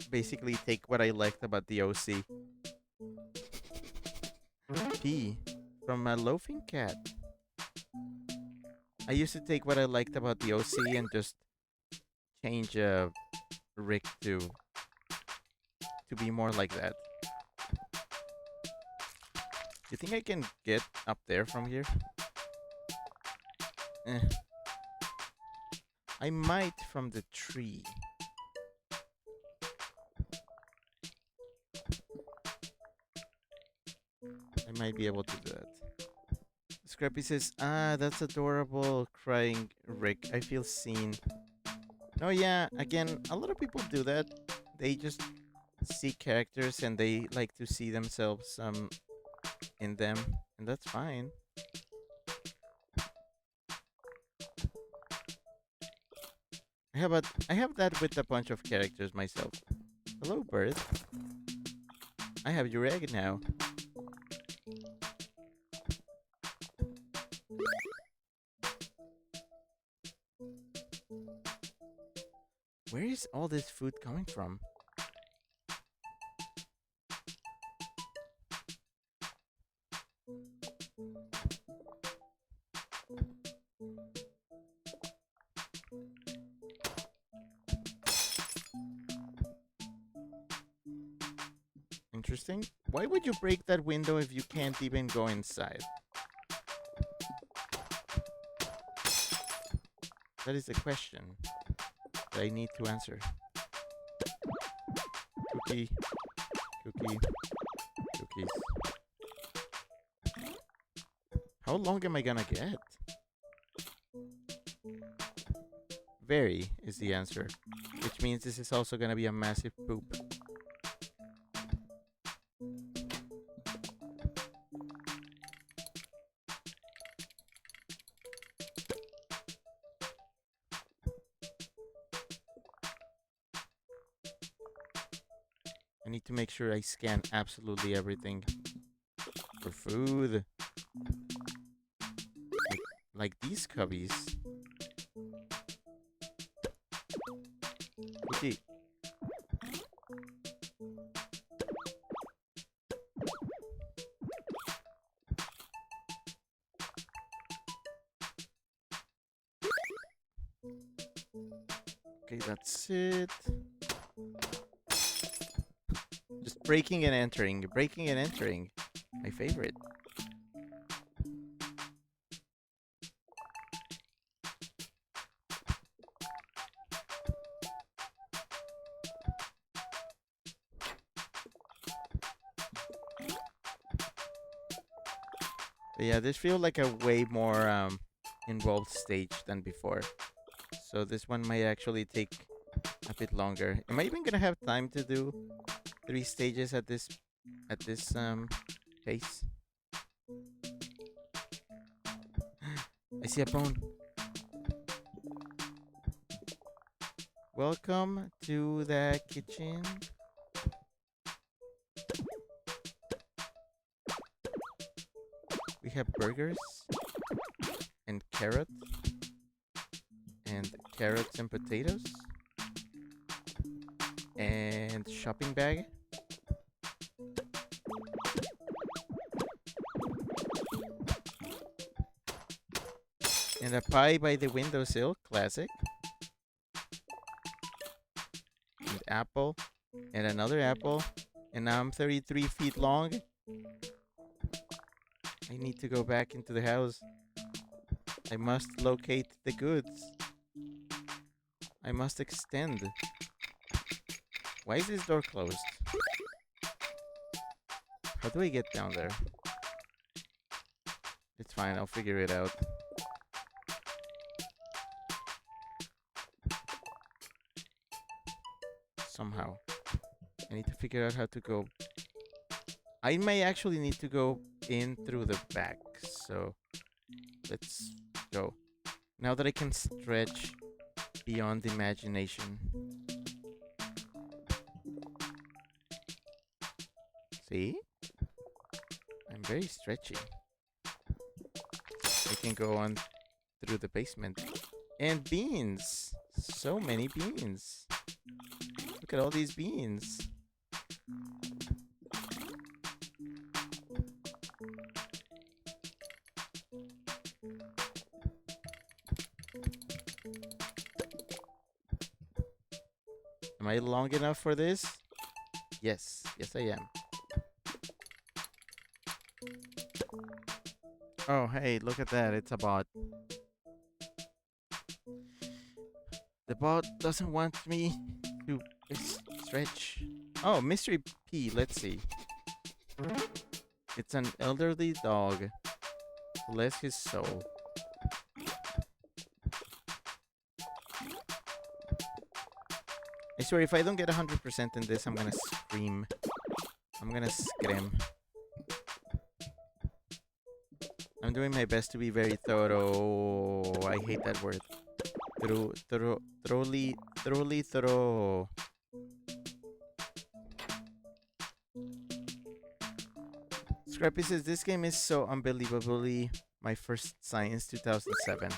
basically take what I liked about the OC. P from a loafing cat. I used to take what I liked about the OC and just change Rick to be more like that. You think I can get up there from here? Eh. I might from the tree. I might be able to do that. Scrappy says, that's adorable, crying Rick. I feel seen. Oh yeah, again, a lot of people do that. They just see characters and they like to see themselves in them, and that's fine. I have that with a bunch of characters myself. Hello, bird. I have your egg now. Where is all this food coming from? Interesting. Why would you break that window if you can't even go inside? That is the question that I need to answer. Cookie. Cookie. Cookies. How long am I gonna get? Very is the answer, which means this is also gonna be a massive poop. I need to make sure I scan absolutely everything for food. Like these cubbies. Okay. Okay, that's it. Just breaking and entering. Breaking and entering. My favorite. But yeah, this feels like a way more involved stage than before. So this one might actually take a bit longer. Am I even gonna have time to do 3 stages at this pace? I see a bone. Welcome to the kitchen. We have burgers and carrot and carrots and potatoes and shopping bag and a pie by the windowsill, classic, and apple and another apple, and now I'm 33 feet long. I need to go back into the house. I must locate the goods. I must extend. Why is this door closed? How do I get down there? It's fine, I'll figure it out. Somehow. I need to figure out how to go. I may actually need to go in through the back, so let's go. Now that I can stretch beyond imagination. See? I'm very stretchy. I can go on through the basement. And beans! So many beans. Look at all these beans. Am I long enough for this? Yes. Yes, I am. Oh, hey, look at that. It's a bot. The bot doesn't want me to stretch. Oh, mystery P. Let's see. It's an elderly dog. Bless his soul. I swear, if I don't get 100% in this, I'm gonna scream. I'm gonna scream. I'm doing my best to be very thorough. I hate that word. Thoroughly thorough. Scrappy says, this game is so unbelievably my first science 2007.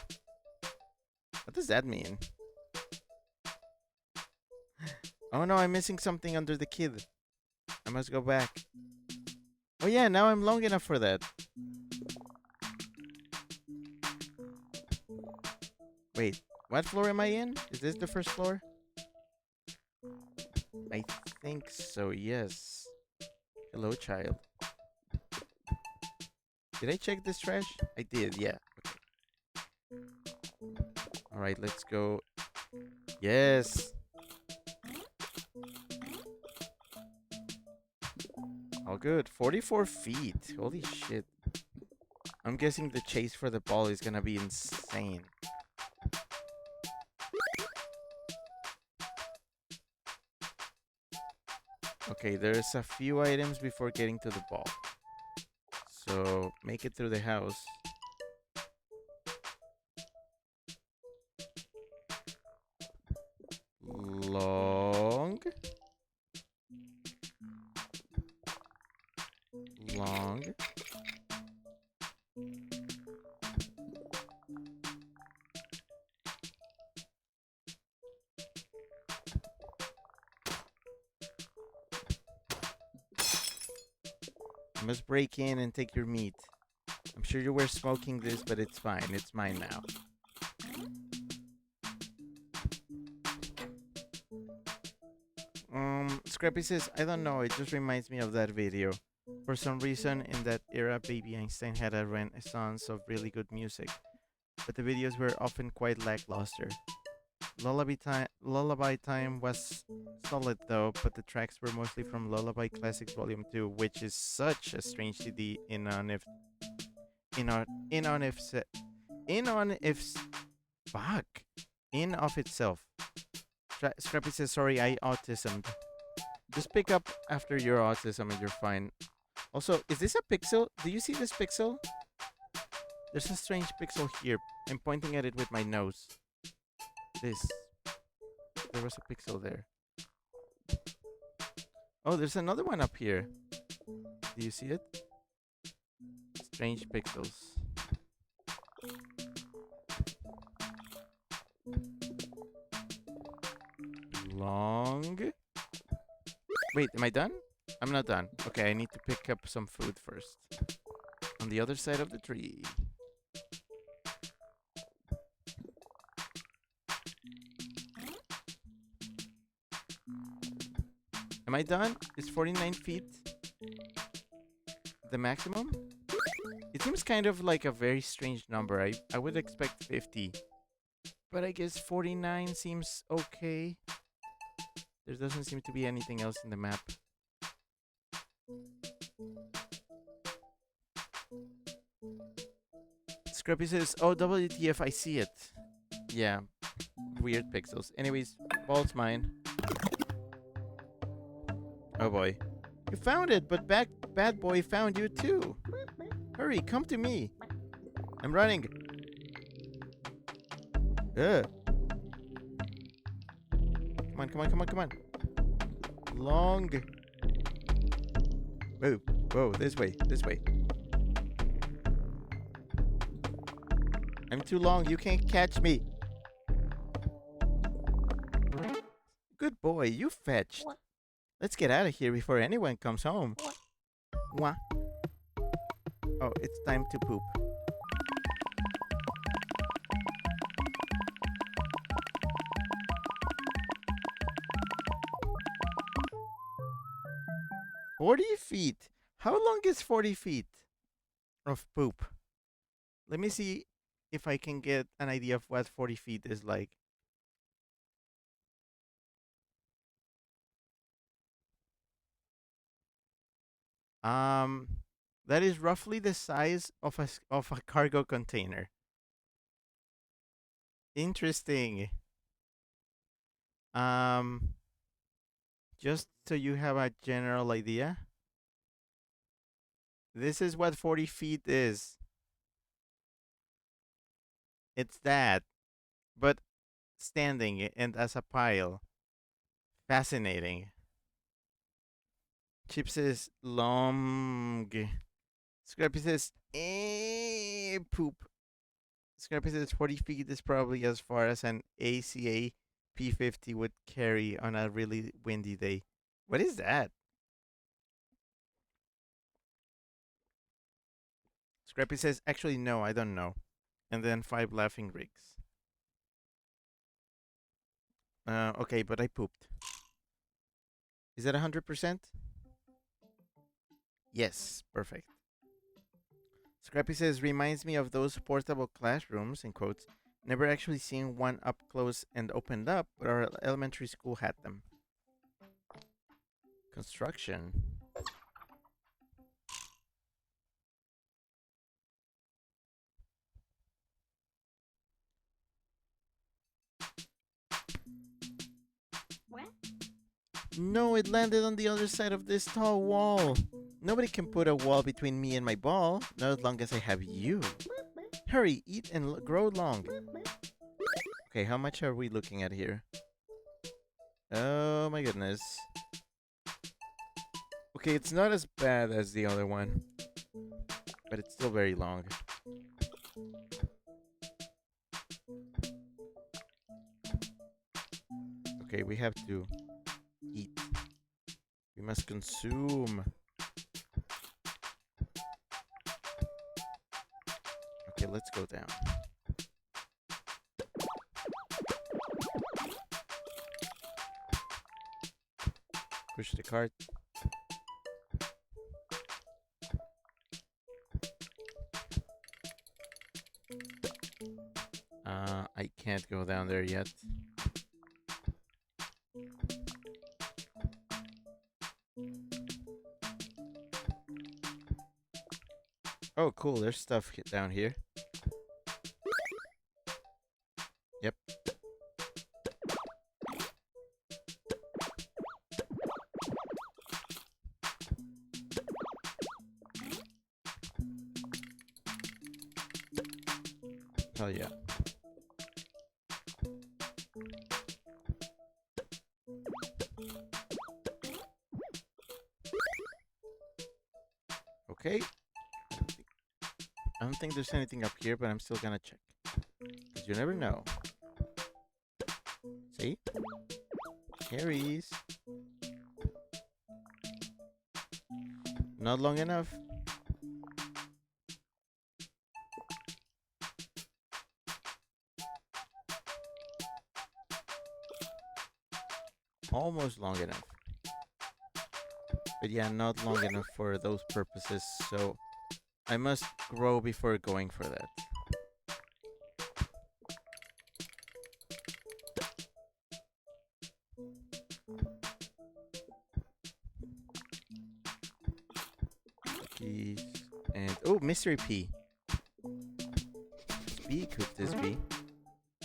What does that mean? Oh no, I'm missing something under the kid. I must go back. Oh yeah, now I'm long enough for that. Wait, what floor am I in? Is this the first floor? I think so, yes. Hello, child. Did I check this trash? I did, yeah. Okay. Alright, let's go. Yes! All good. 44 feet. Holy shit. I'm guessing the chase for the ball is gonna be insane. Okay, there's a few items before getting to the ball. So, make it through the house. Long. Long. I must break in and take your meat. I'm sure you were smoking this, but it's fine. It's mine now. Scrappy says, I don't know, it just reminds me of that video. For some reason, in that era, Baby Einstein had a renaissance of really good music, but the videos were often quite lackluster. Lullaby Time was solid though, but the tracks were mostly from Lullaby Classics Volume 2, which is such a strange CD in on if of itself. Scrappy says, sorry, I autismed. Just pick up after your autism and you're fine. Also, is this a pixel? Do you see this pixel? There's a strange pixel here. I'm pointing at it with my nose. This. There was a pixel there. Oh, there's another one up here. Do you see it? strange pixels. Long. Wait, am I done? I'm not done. Okay, I need to pick up some food first. On the other side of the tree. Am I done? Is 49 feet the maximum? It seems kind of like a very strange number. I would expect 50. But I guess 49 seems okay. There doesn't seem to be anything else in the map. Scrappy says, oh, WTF, I see it. Yeah, weird pixels. Anyways, ball's mine. Oh boy. You found it, but bad boy found you too. Hurry, come to me. I'm running. Ugh. Come on, come on, come on, come on. Long. Whoa, whoa, this way, this way. I'm too long, you can't catch me. Good boy, you fetched. Let's get out of here before anyone comes home. Wah. Oh, it's time to poop. $40. How long is 40 feet of poop? Let me see if I can get an idea of what 40 feet is like. Um, that is roughly the size of a cargo container. Interesting. Um, just so you have a general idea, this is what 40 feet is. It's that, but standing and as a pile. Fascinating. Chip says long. Scrappy says poop. Scrappy says 40 feet is probably as far as an ACA P50 would carry on a really windy day. What is that? Scrappy says, actually, no, I don't know. And then 5 laughing rigs. Okay, but I pooped. Is that 100%? Yes, perfect. Scrappy says, reminds me of those portable classrooms, in quotes. Never actually seen one up close and opened up, but our elementary school had them. Construction. What? No, it landed on the other side of this tall wall. Nobody can put a wall between me and my ball, not as long as I have you. Hurry, eat and grow long. Okay, how much are we looking at here? Oh my goodness. Okay, it's not as bad as the other one, but it's still very long. Okay, we have to eat. We must consume. Okay, let's go down. Push the cart. I can't go down there yet. Oh, cool. There's stuff down here. Yep. Hell yeah. Okay. think there's anything up here, but I'm still gonna check. Because you never know. See? Carries. Not long enough. Almost long enough. But yeah, not long enough for those purposes, so I must grow before going for that. Keys. And oh, mystery pea. Pea could this be?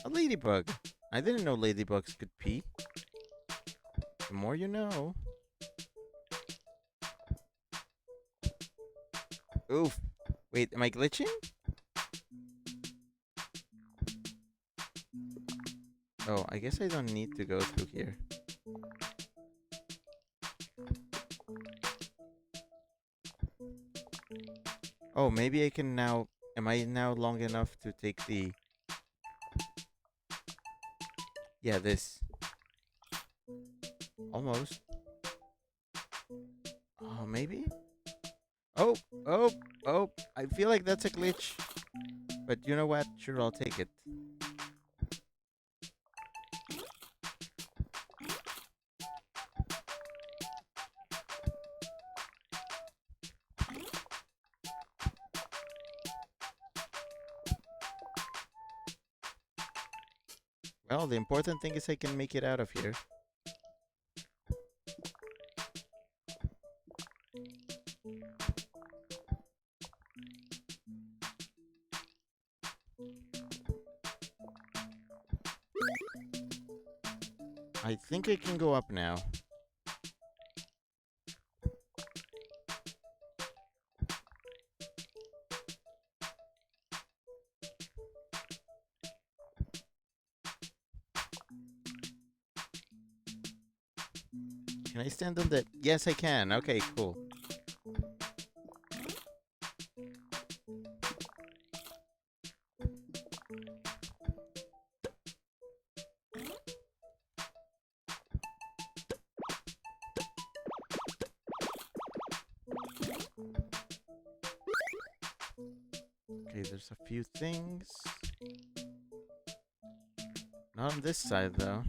A ladybug. I didn't know ladybugs could pee. The more you know. Oof. Wait, am I glitching? Oh, I guess I don't need to go through here. Oh, maybe I can now... Am I now long enough to take the... Yeah, this. Almost. Oh, maybe? Oh, oh, oh. I feel like that's a glitch. But you know what? Sure, I'll take it. Well, the important thing is I can make it out of here. I think I can go up now. Can I stand on that? Yes, I can. Okay, cool. Okay, there's a few things. Not on this side, though.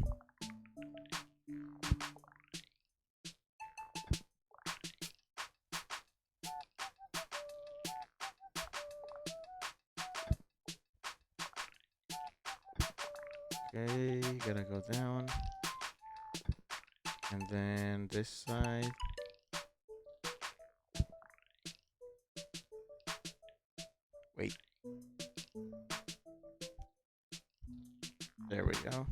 Okay, gotta go down. And then this side. Wait. There we go.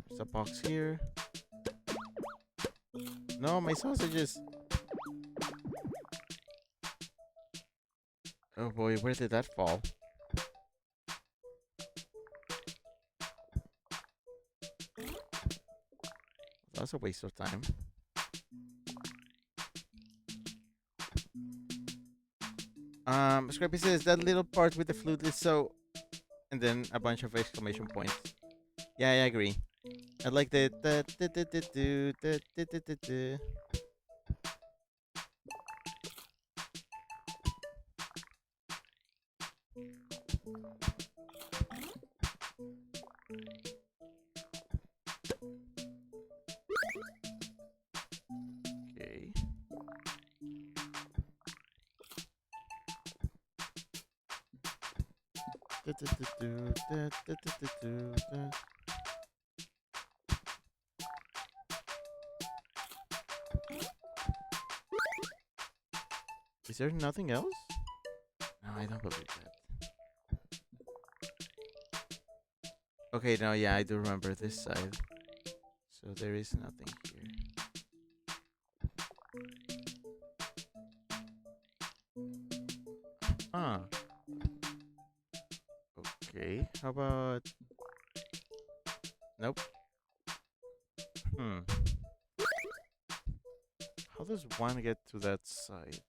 There's a box here. No, my sausages. Oh boy, where did that fall? That's a waste of time. Scrappy says that little part with the flute is so... And then a bunch of exclamation points. Yeah, I agree. I like the... Okay. Is there nothing else? No, I don't believe that. Okay, no, yeah, I do remember this side. So there is nothing here. Huh. Okay, how about... Nope. How does one get to that side?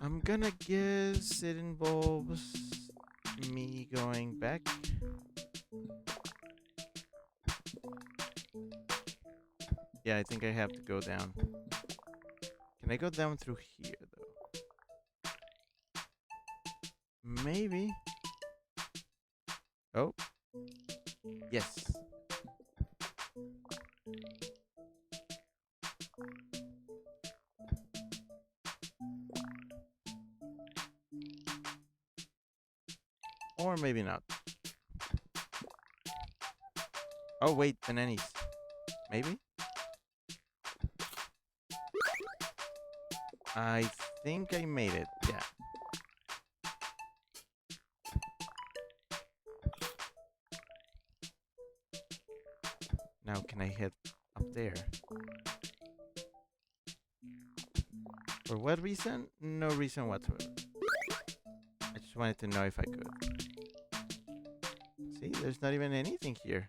I'm gonna guess it involves me going back. Yeah, I think I have to go down. Can I go down through here, though? Maybe. Oh, yes. Or maybe not. Oh, wait, bananas. Maybe? I think I made it. Yeah. Now can I head up there? For what reason? No reason whatsoever. I just wanted to know if I could. See, there's not even anything here.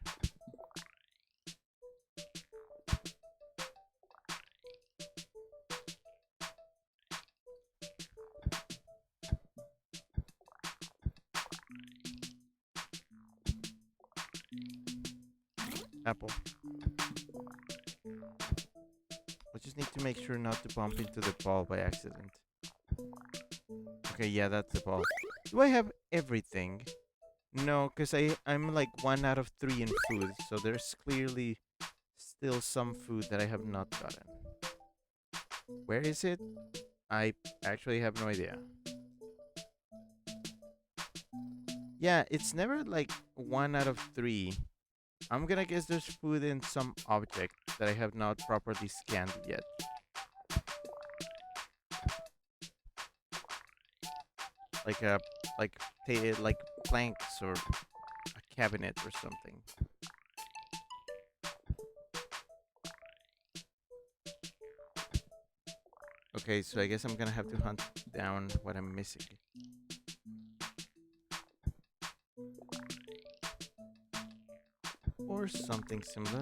Apple. I just need to make sure not to bump into the ball by accident. Okay, yeah, that's the ball. Do I have everything? No, because I'm like 1 out of 3 in food, so there's clearly still some food that I have not gotten. Where is it? I actually have no idea. Yeah, it's never like 1 out of 3. I'm gonna guess there's food in some object that I have not properly scanned yet. Like a like planks or a cabinet or something. Okay, so I guess I'm gonna have to hunt down what I'm missing. Or something similar.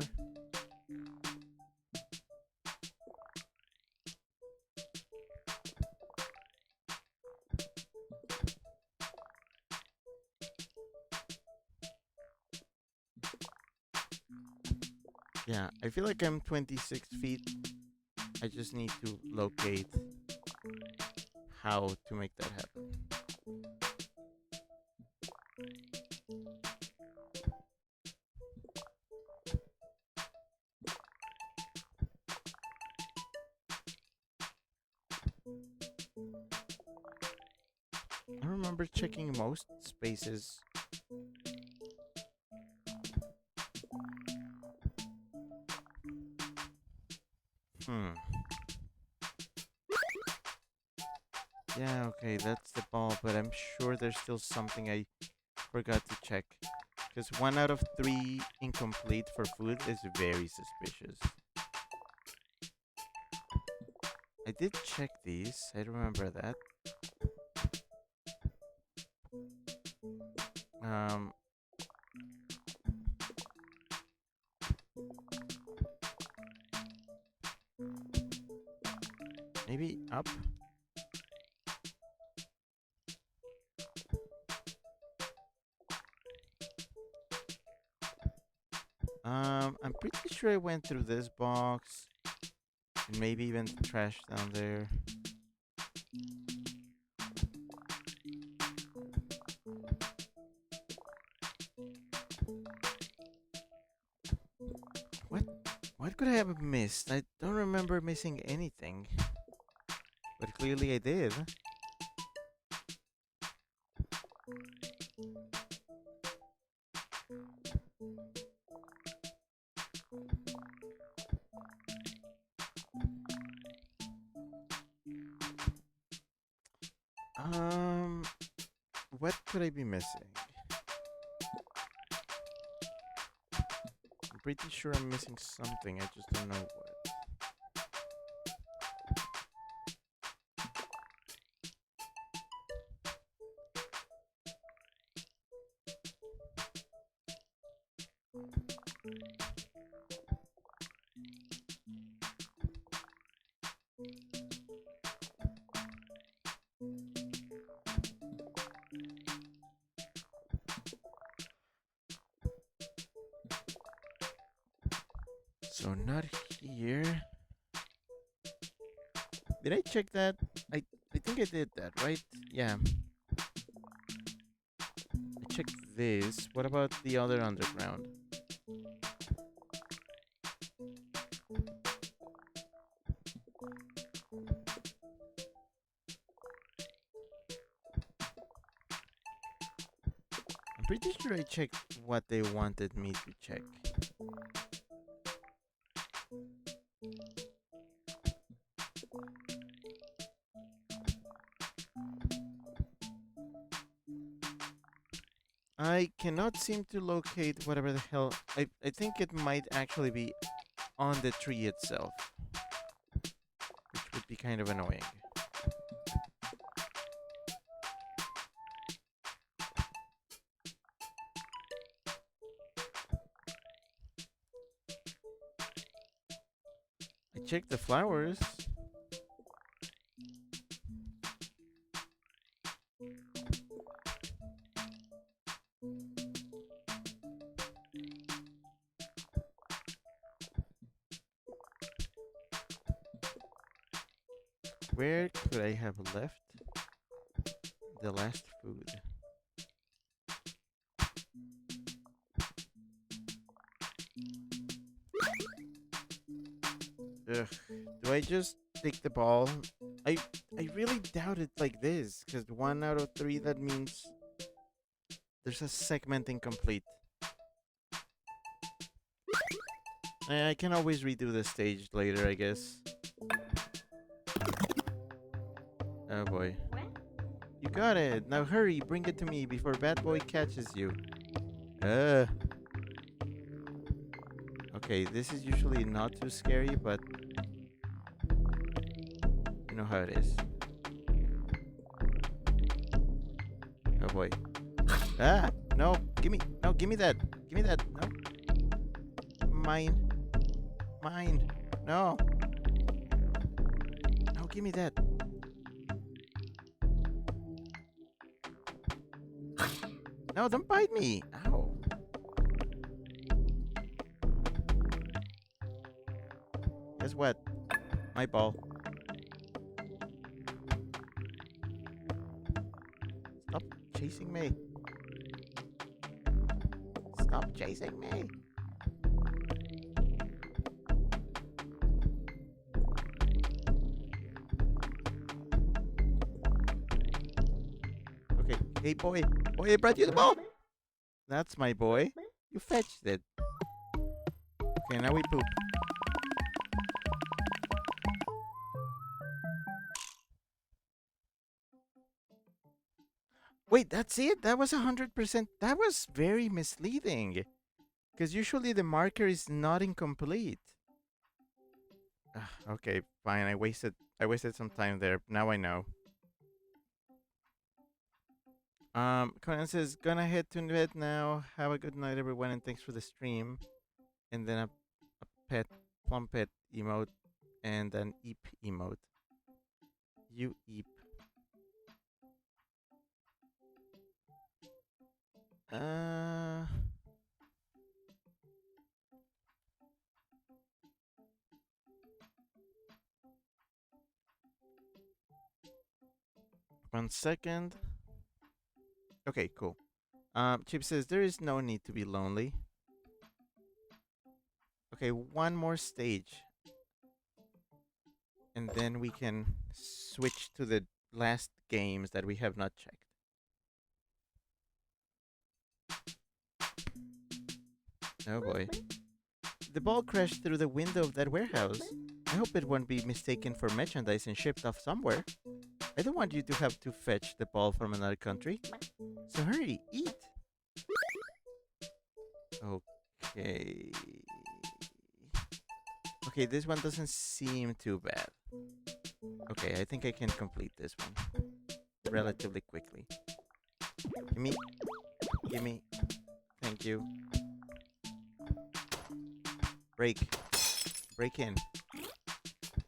Yeah, I feel like I'm 26 feet. I just need to locate how to make that happen. I remember checking most spaces. Hmm. Yeah, okay, that's the ball, but I'm sure there's still something I forgot to check. Because 1 out of 3 incomplete for food is very suspicious. I did check these, I remember that. Um, maybe up? I'm pretty sure I went through this box. And maybe even the trash down there. What? What could I have missed? I don't remember missing anything. But clearly I did. Um, what could I be missing? I'm pretty sure I'm missing something. I just don't know what. So not here. Did I check that? I think I did that, right? Yeah. I checked this. What about the other underground? I'm pretty sure I checked what they wanted me to check. I cannot seem to locate whatever the hell. I think it might actually be on the tree itself, which would be kind of annoying. I checked the flowers. Where could I have left the last food? Ugh. Do I just take the ball? I I really doubt it's like this, because 1 out of 3, that means there's a segment incomplete. I can always redo the stage later, I guess. Oh boy. You got it. Now hurry, bring it to me before Bad Boy catches you. Uh. Okay, this is usually not too scary, but you know how it is. Oh boy. Ah! No! Gimme that! Gimme that! No! Mine! Mine! No! No, gimme that! No, don't bite me! Ow! Guess what? My ball. Stop chasing me. Stop chasing me. Okay, hey boy. Boy, I brought you the ball. That's my boy. You fetched it. Okay, now we poop. Wait, that's it? That was 100%. That was very misleading. Because usually the marker is not incomplete. Okay, fine. I wasted some time there. Now I know. Conan says, gonna head to bed now. Have a good night, everyone, and thanks for the stream. And then a pet, plum pet emote, and an eep emote. You eep. 1 second. Okay, cool. Chip says there is no need to be lonely. Okay, one more stage. And then we can switch to the last games that we have not checked. Oh boy. The ball crashed through the window of that warehouse. I hope it won't be mistaken for merchandise and shipped off somewhere. I don't want you to have to fetch the ball from another country. So hurry, eat. Okay. Okay, this one doesn't seem too bad. Okay, I think I can complete this one relatively quickly. Gimme. Gimme. Thank you. Break. Break in.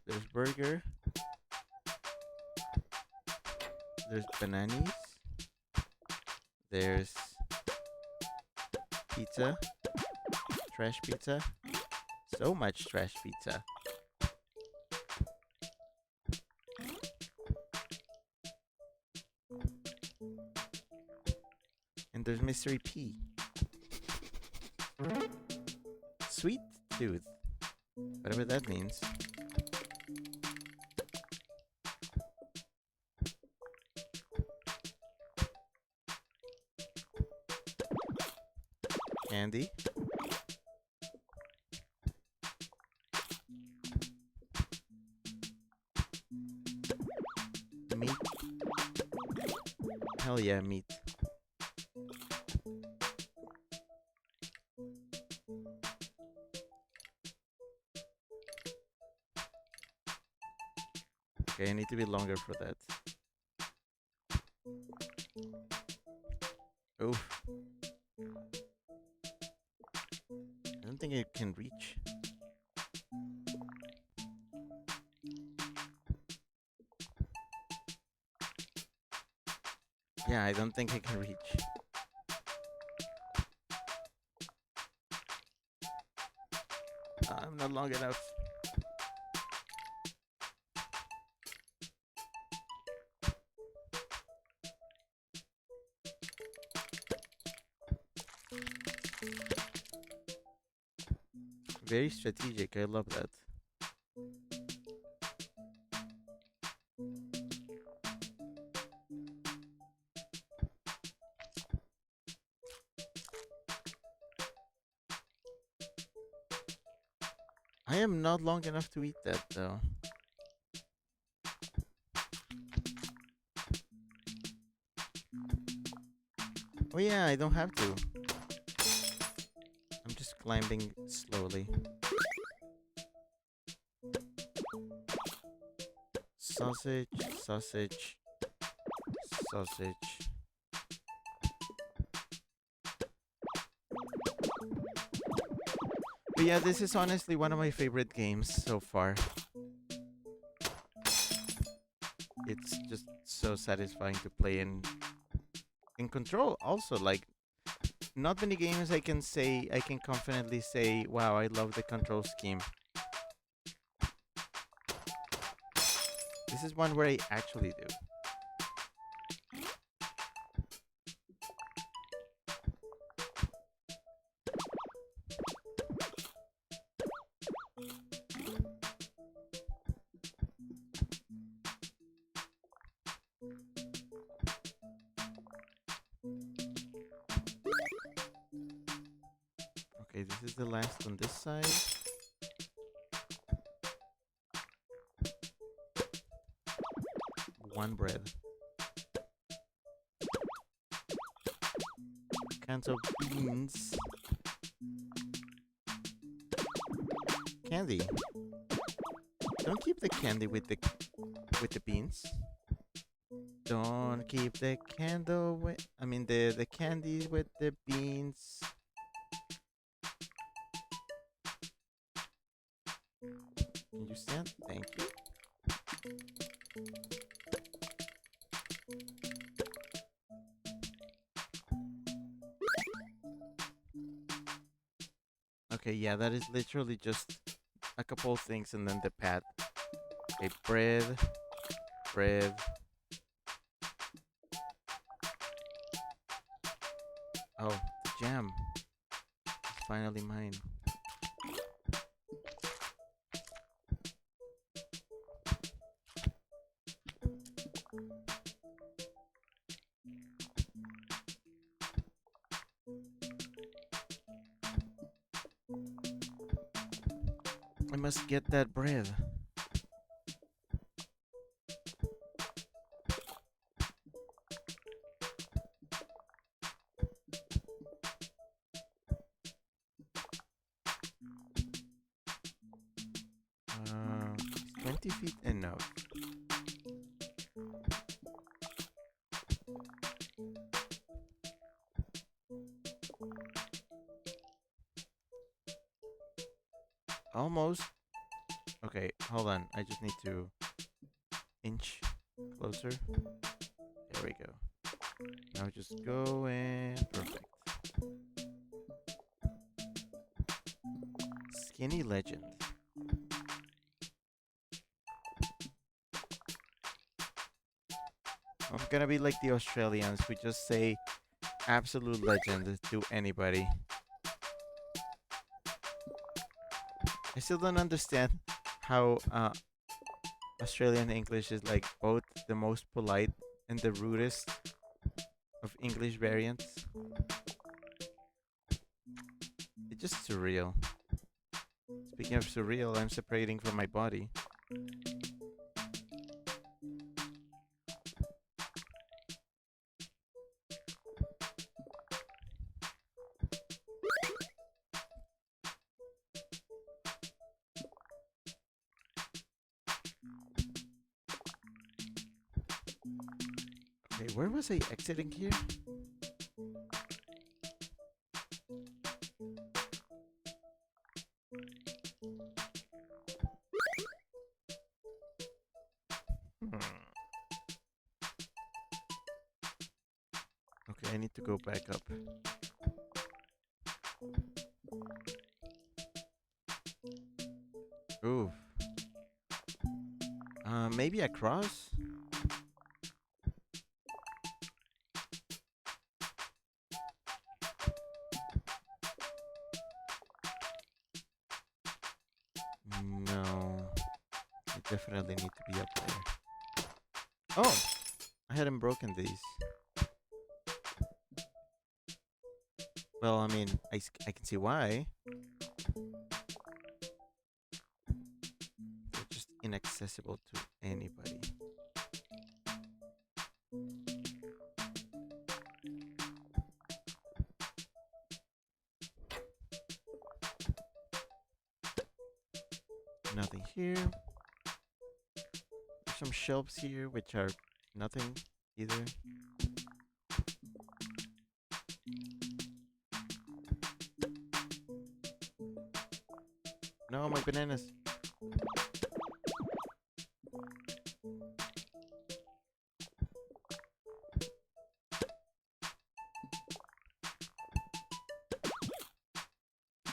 There's burger. There's bananas. There's pizza. Trash pizza. So much trash pizza. And there's Mystery P. Sweet tooth. Whatever that means. Candy. Meat. Hell yeah, meat. Okay, I need to be longer for that. Oof. I don't think it can reach. Yeah, I don't think I can reach. I'm not long enough. Very strategic. I love that. I am not long enough to eat that though. Oh yeah, I don't have to. I'm just climbing slowly. Sausage, sausage, sausage. But yeah, this is honestly one of my favorite games so far. It's just so satisfying to play in control. Also, like, not many games I can confidently say, wow, I love the control scheme. This is one where I actually do. Okay, this is the last on this side. One bread. Cans of beans. Candy. Don't keep the candy with the beans. Don't keep the candle with the candy with the beans. Can you stand? Thank you. Okay, yeah, that is literally just a couple of things and then the pad. Okay, bread. Bread. Oh, the jam. It's finally mine. I must get that bread. Is 20 feet enough? Almost. Okay, hold on. I just need to inch closer. There we go. Now just go and perfect. Skinny legend. I'm gonna be like the Australians who just say absolute legend to anybody. I still don't understand how Australian English is like both the most polite and the rudest of English variants. It's just surreal. Speaking of surreal, I'm separating from my body. Okay, where was I exiting here? Hmm. Okay, I need to go back up. Ooh. Maybe across? No. I definitely need to be up there. Oh! I hadn't broken these. Well, I mean, I can see why. They're just inaccessible to anybody. Nothing here. There's some shelves here which are nothing either. No, my bananas.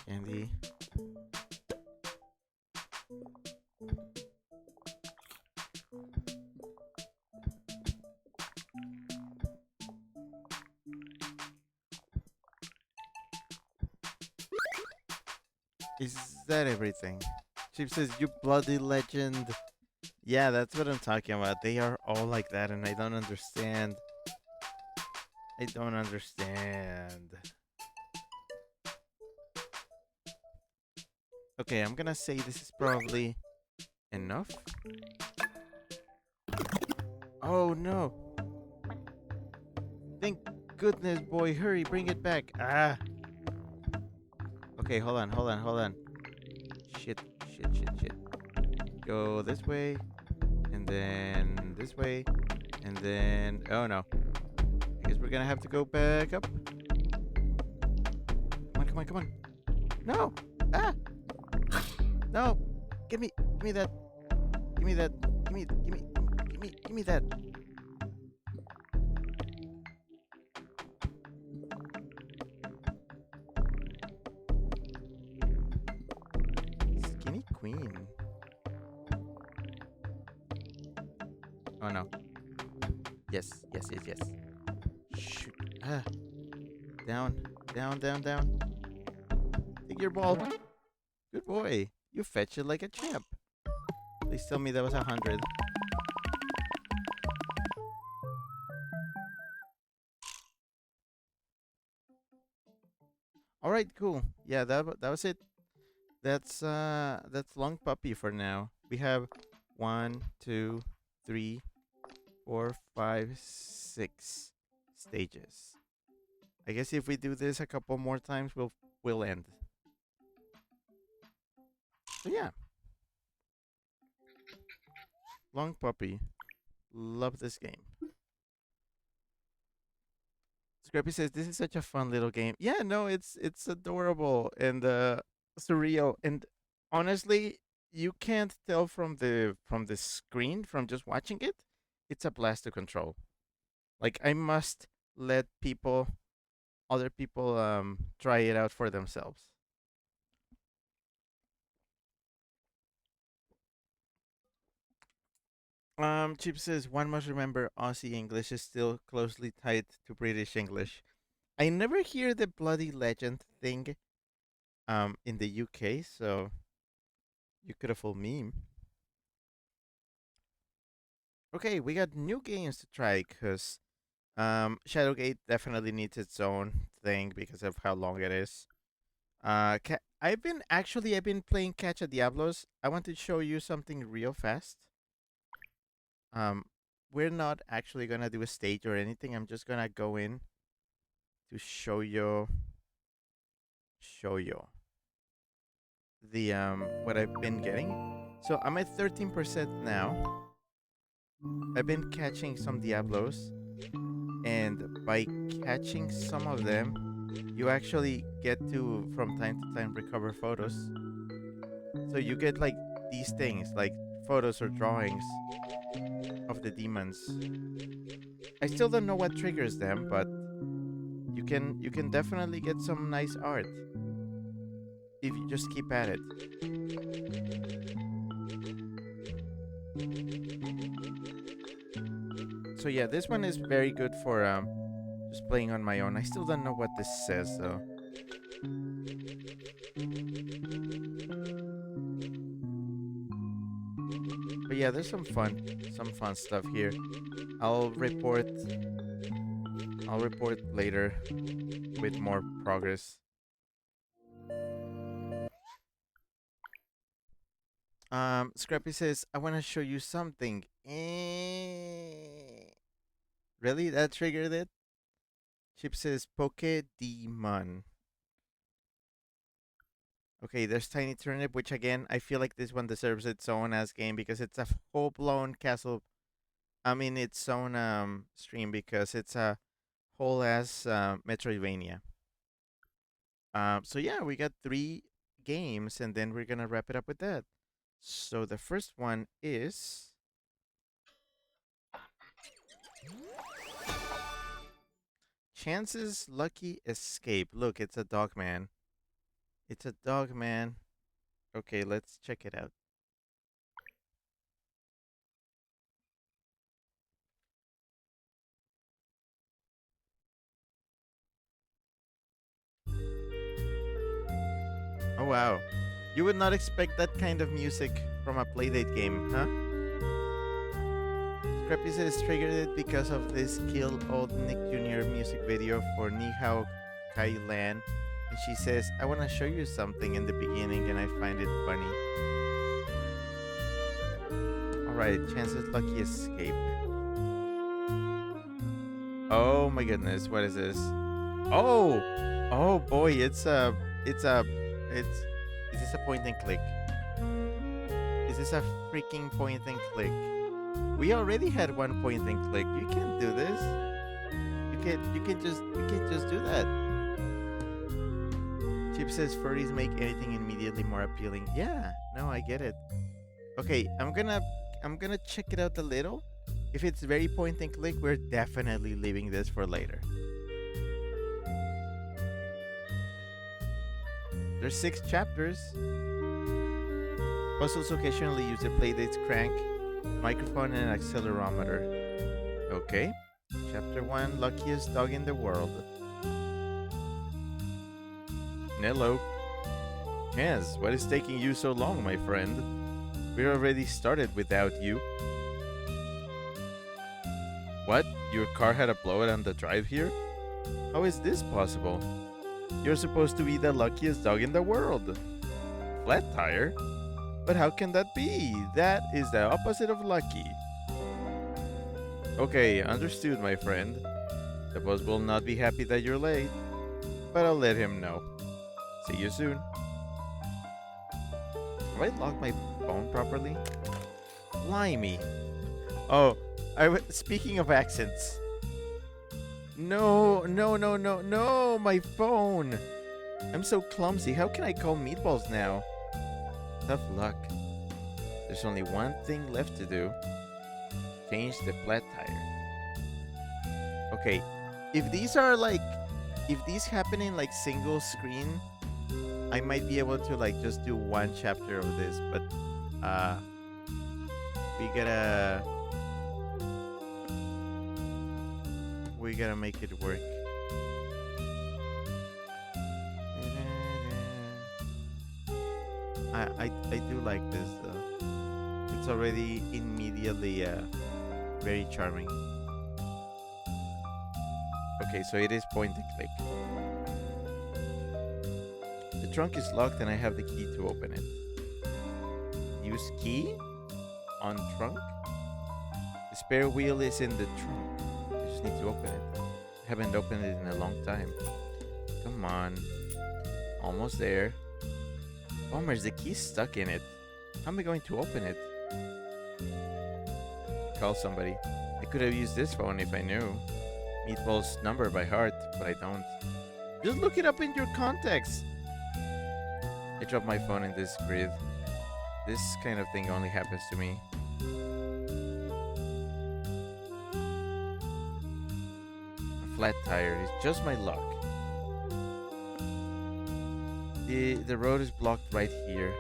Candy. Is that everything? Chip says, you bloody legend. Yeah, that's what I'm talking about. They are all like that, and I don't understand. I don't understand. Okay, I'm gonna say this is probably enough. Oh no! Thank goodness, boy. Hurry, bring it back. Ah! Okay, hold on, hold on, hold on. Shit, shit, shit, shit. Go this way, and then this way, and then... Oh no. I guess we're gonna have to go back up. Come on, come on, come on. No! Ah! No! Give me that. Give me that. Give me that. Skinny Queen. Oh no. Yes, yes, yes, yes. Shoot. Ah. Down, down, down, down. Take your ball. Good boy. You fetch it like a champ. Please tell me that was 100. All right, cool. Yeah, that was it. That's Long Puppy for now. We have 1, 2, 3, 4, 5, 6 stages. I guess if we do this a couple more times, we'll end. So yeah, Long Puppy. Love this game. Scrappy says this is such a fun little game. Yeah, no, it's adorable and surreal, and honestly, you can't tell from the screen from just watching it. It's a blast to control. Like I must let other people try it out for themselves. Chip says one must remember Aussie English is still closely tied to British English. I never hear the bloody legend thing in the UK, so you could have fooled me. Okay, we got new games to try because Shadowgate definitely needs its own thing because of how long it is. I've been playing Catch a Diablos. I want to show you something real fast. Um, we're not actually gonna do a stage or anything. I'm just gonna go in to show you the what I've been getting. So I'm at 13% now. I've been catching some Diablos, and by catching some of them, you actually get to from time to time recover photos. So you get like these things, like photos or drawings of the demons. I still don't know what triggers them, but you can definitely get some nice art if you just keep at it. So yeah, this one is very good for just playing on my own. I still don't know what this says though. But yeah, there's some fun stuff here. I'll report I'll report later with more progress. Scrappy says, I want to show you something. Really? That triggered it? Chip says, Poke Demon. Okay, there's Tiny Turnip, which again, I feel like this one deserves its own as game because it's a full blown castle. I mean, its own stream because it's a whole ass Metroidvania. So yeah, we got 3 games, and then we're gonna wrap it up with that. So the first one is Chance's Lucky Escape. Look, it's a dog man. It's a dog man. Okay, let's check it out. Oh wow. You would not expect that kind of music from a Playdate game, huh? Scrappy says triggered it because of this Kill Old Nick Jr. music video for Nihao Kai Lan. And she says, I want to show you something in the beginning and I find it funny. Alright, Chance's Lucky Escape. Oh my goodness, what is this? Oh! Oh boy, it's a, it's, is this a point and click? Is this a freaking point and click? We already had one point and click. You can't do this. You can't just do that. Chip says furries make anything immediately more appealing. Yeah, no, I get it. Okay, I'm gonna check it out a little. If it's very point and click, we're definitely leaving this for later. There's 6 chapters. Puzzles occasionally use the Playdate's crank, microphone, and accelerometer. Okay. Chapter 1, Luckiest Dog in the World. Hello. Yes, what is taking you so long, my friend? We already started without you. What? Your car had a blowout on the drive here? How is this possible? You're supposed to be the luckiest dog in the world. Flat tire? But how can that be? That is the opposite of lucky. Okay, understood, my friend. The boss will not be happy that you're late, but I'll let him know. See you soon. Have I locked my phone properly? Blimey. Oh, speaking of accents. No, no, no, no, no, my phone. I'm so clumsy. How can I call meatballs now? Tough luck. There's only one thing left to do. Change the flat tire. Okay, if these happen in like single screen, I might be able to like just do one chapter of this, but we gotta we gotta make it work. I do like this though. It's already immediately very charming. Okay, so it is point and click. The trunk is locked and I have the key to open it. Use key on trunk. The spare wheel is in the trunk. I just need to open it. I haven't opened it in a long time. Come on. Almost there. Bummer, the key's stuck in it. How am I going to open it? Call somebody. I could have used this phone if I knew Meatball's number by heart, but I don't. Just look it up in your contacts. I dropped my phone in this grid. This kind of thing only happens to me. A flat tire is just my luck. The road is blocked right here.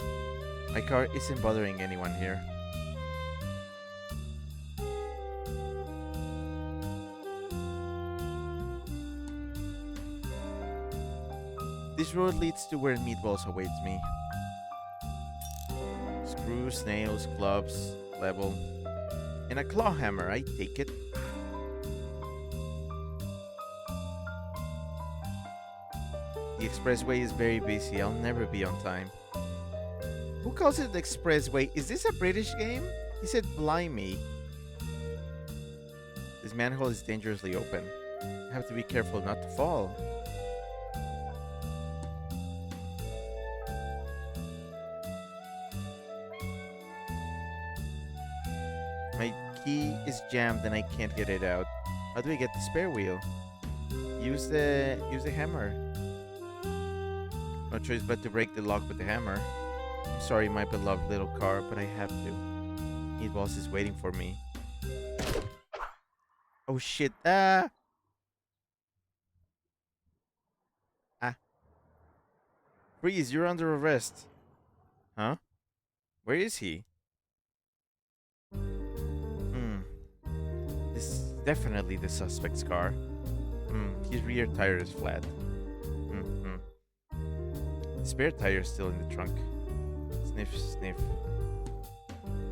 My car isn't bothering anyone here. This road leads to where Meatballs awaits me. Screws, nails, clubs, level, and a claw hammer. I take it. The expressway is very busy. I'll never be on time. Who calls it the expressway? Is this a British game? He said blimey. This manhole is dangerously open. I have to be careful not to fall. My key is jammed and I can't get it out. How do I get the spare wheel? Use the hammer. No choice but to break the lock with the hammer. I'm sorry, my beloved little car, but I have to. Meatballs is waiting for me. Oh shit! Ah! Freeze! You're under arrest. Huh? Where is he? Hmm. This is definitely the suspect's car. His rear tire is flat. Hmm. The spare tire is still in the trunk. Sniff, sniff.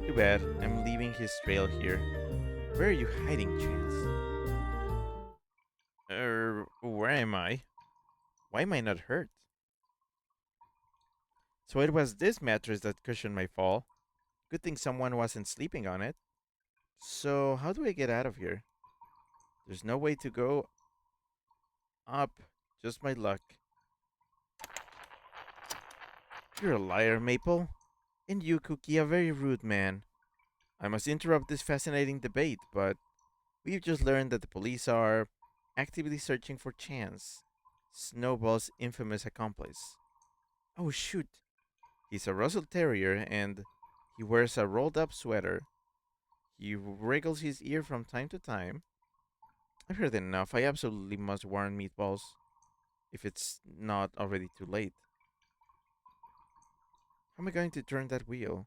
Too bad. I'm leaving his trail here. Where are you hiding, Chance? Where am I? Why am I not hurt? So it was this mattress that cushioned my fall. Good thing someone wasn't sleeping on it. So how do I get out of here? There's no way to go up. Just my luck. You're a liar, Maple. And you, Cookie, a very rude man. I must interrupt this fascinating debate, but we've just learned that the police are actively searching for Chance, Snowball's infamous accomplice. Oh, shoot. He's a Russell Terrier and he wears a rolled up sweater. He wriggles his ear from time to time. I've heard enough. I absolutely must warn Meatballs if it's not already too late. How am I going to turn that wheel?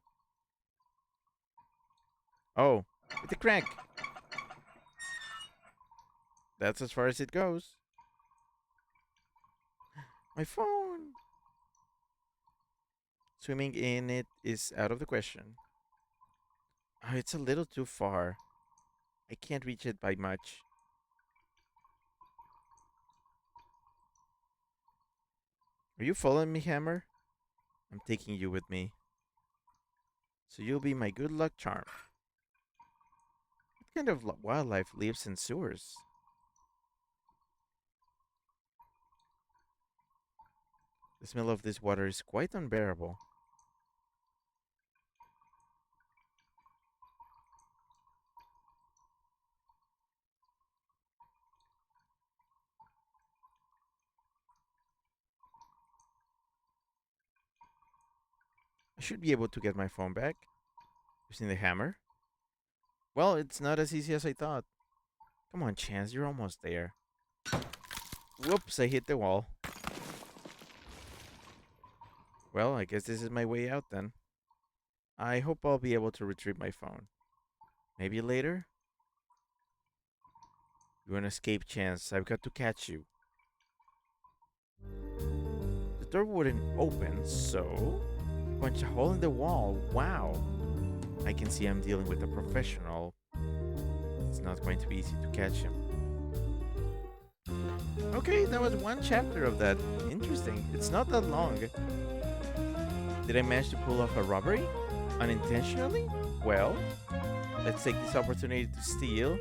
Oh, with the crank. That's as far as it goes. My phone. Swimming in it is out of the question. Oh, it's a little too far. I can't reach it by much. Are you following me, Hammer? I'm taking you with me. So you'll be my good luck charm. What kind of wildlife lives in sewers? The smell of this water is quite unbearable. I should be able to get my phone back using the hammer. Well, it's not as easy as I thought. Come on, Chance, you're almost there. Whoops, I hit the wall. Well, I guess this is my way out then. I hope I'll be able to retrieve my phone. Maybe later? You're an escape chance. I've got to catch you. The door wouldn't open, so punch a hole in the wall. Wow. I can see I'm dealing with a professional. It's not going to be easy to catch him. Okay, that was one chapter of that. Interesting. It's not that long. Did I manage to pull off a robbery? Unintentionally? Well, let's take this opportunity to steal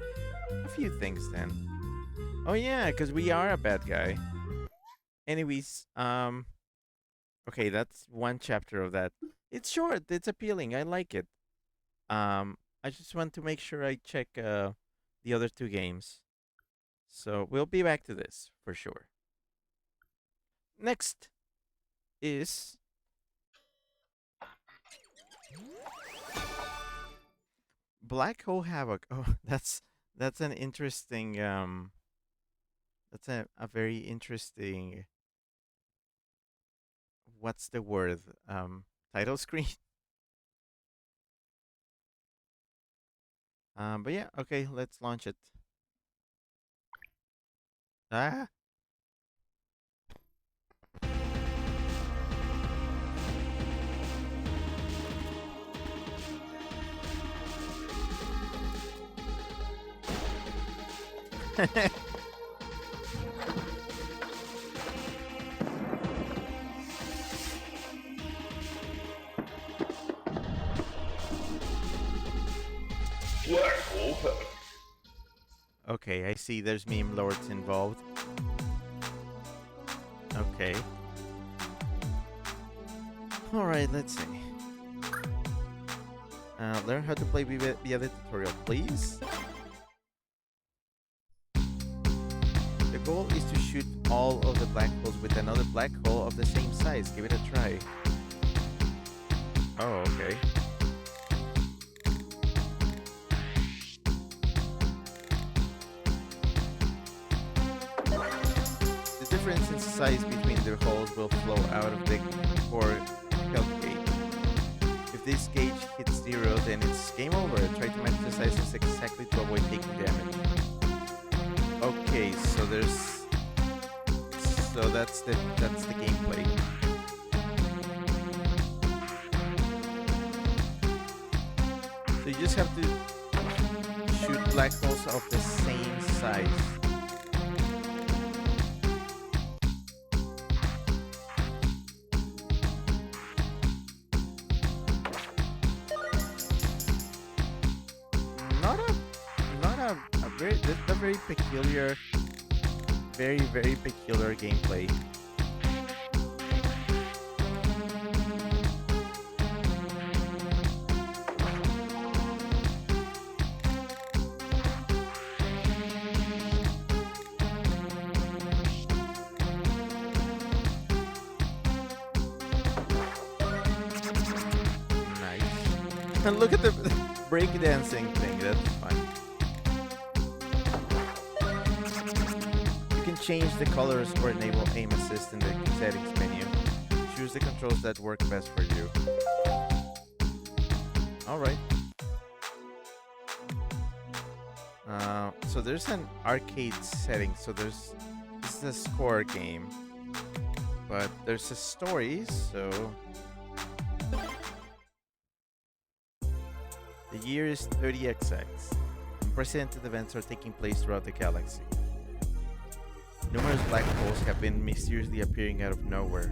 a few things then. Oh yeah, because we are a bad guy. Anyways, okay, that's one chapter of that. It's short, it's appealing, I like it. I just want to make sure I check the other two games. So we'll be back to this for sure. Next is Black Hole Havoc. Oh, that's an interesting that's a very interesting, what's the word? Title screen. But yeah, okay, let's launch it. Ah. Black Hole Havoc. Okay, I see there's meme lords involved. Okay. Alright, let's see. Learn how to play via the tutorial, please. The goal is to shoot all of the black holes with another black hole of the same size. Give it a try. Oh, okay. The difference in size between the holes will flow out of the core health gauge. If this gauge hits 0, then it's game over. Try to match the sizes exactly to avoid taking damage. Okay, so that's the gameplay. So you just have to shoot black holes of the same size. Not a very, this is a very peculiar, very peculiar gameplay. Nice. And look at the breakdancing thing. That's fun. You can change the colors or enable aim assist in the settings menu. Choose the controls that work best for you. Alright. So there's an arcade setting. So this is a score game. But there's a story, so... The year is 30XX. Unprecedented events are taking place throughout the galaxy. Numerous black holes have been mysteriously appearing out of nowhere,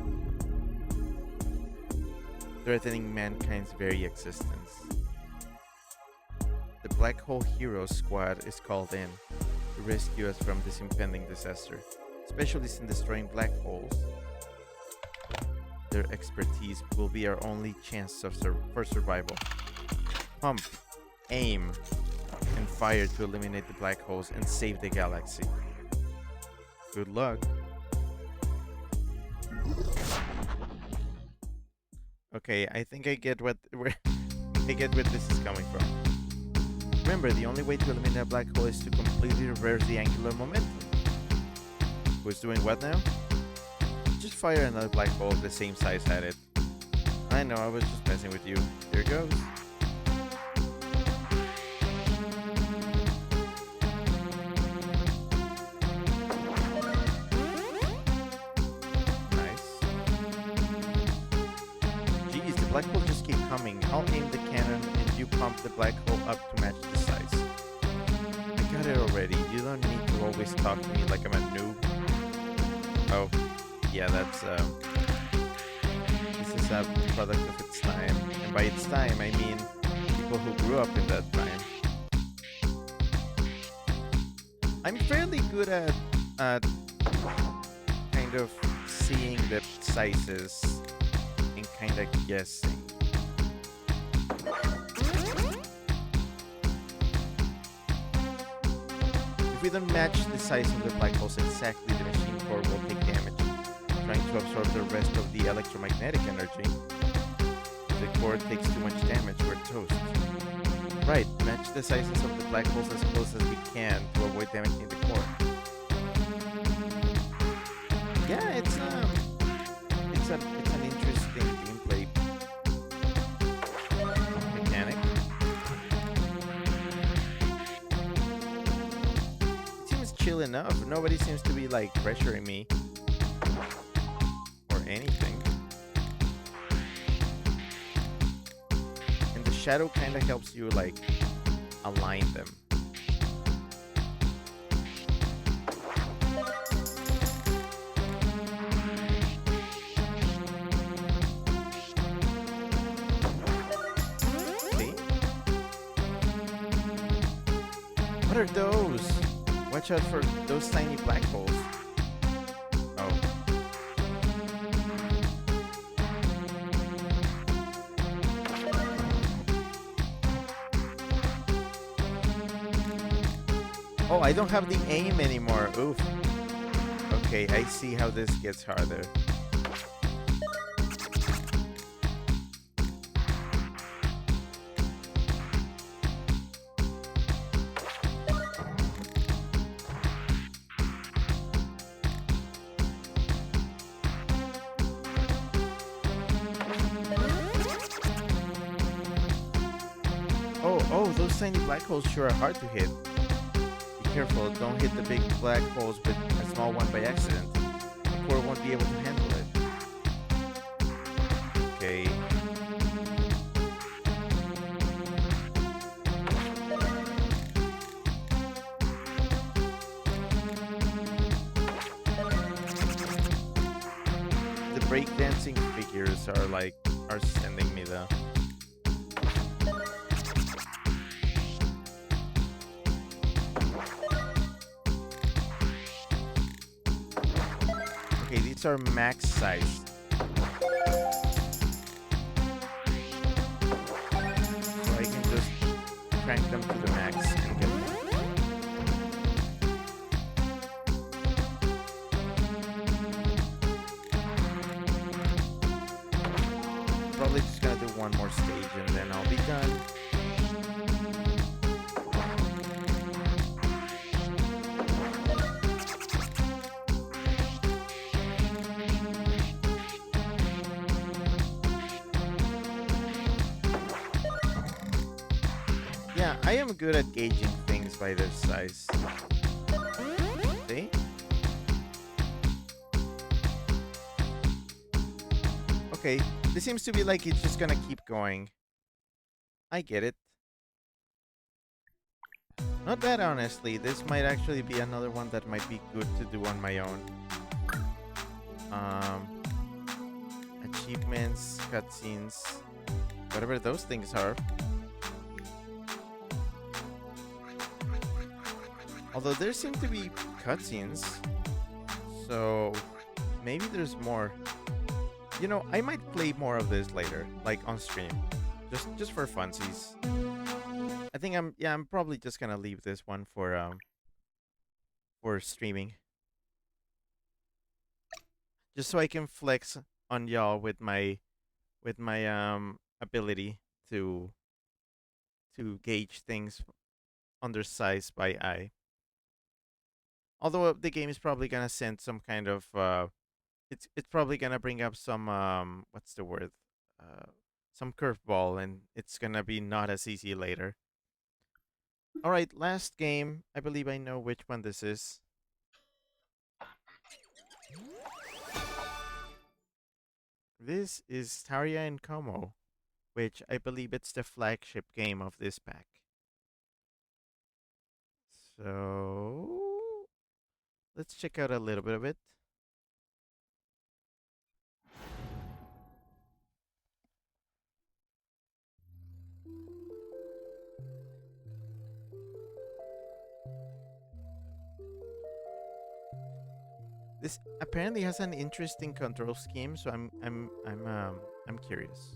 threatening mankind's very existence. The Black Hole Heroes Squad is called in to rescue us from this impending disaster. Specialists in destroying black holes, their expertise will be our only chance for survival. Pump, aim, and fire to eliminate the black holes and save the galaxy. Good luck. Okay, I think I get where this is coming from. Remember, the only way to eliminate a black hole is to completely reverse the angular momentum. Who's doing what now? Just fire another black hole of the same size at it. I know, I was just messing with you. Here goes. coming. I'll aim the cannon and you pump the black hole up to match the size. I got it already. You don't need to always talk to me like I'm a noob. Oh, yeah, this is a product of its time. And by its time, I mean people who grew up in that time. I'm fairly good at kind of seeing the sizes and kind of guessing. If we don't match the size of the black holes exactly, the machine core will take damage, trying to absorb the rest of the electromagnetic energy. If the core takes too much damage, we're toast. Right, match the sizes of the black holes as close as we can to avoid damaging the core. Yeah, it's an interesting gameplay mechanic. It seems chill enough. Nobody seems to be like pressuring me or anything. And the shadow kind of helps you like align them. What are those? Watch out for those tiny black holes. Oh. Oh, I don't have the aim anymore. Oof. Okay, I see how this gets harder. Oh, those tiny black holes sure are hard to hit. Be careful, don't hit the big black holes with a small one by accident. The core won't be able to handle it. Okay. The breakdancing figures are sending me though. Okay, these are max size. So I can just crank them to the max and get them. Probably just gonna do one more stage and then I'll be done. Yeah, I am good at gauging things by their size. See? Okay, this seems to be like it's just gonna keep going. I get it. Not bad, honestly. This might actually be another one that might be good to do on my own. Achievements, cutscenes, whatever those things are. Although there seem to be cutscenes, so maybe there's more. You know, I might play more of this later, like on stream, just for funsies. I think I'm probably just gonna leave this one for streaming, just so I can flex on y'all with my ability to gauge things under size by eye. Although the game is probably gonna send some kind of it's probably gonna bring up some what's the word? Some curveball, and it's gonna be not as easy later. All right, last game. I believe I know which one this is. This is Taria and Como. which I believe it's the flagship game of this pack. So let's check out a little bit of it. This apparently has an interesting control scheme, so I'm curious.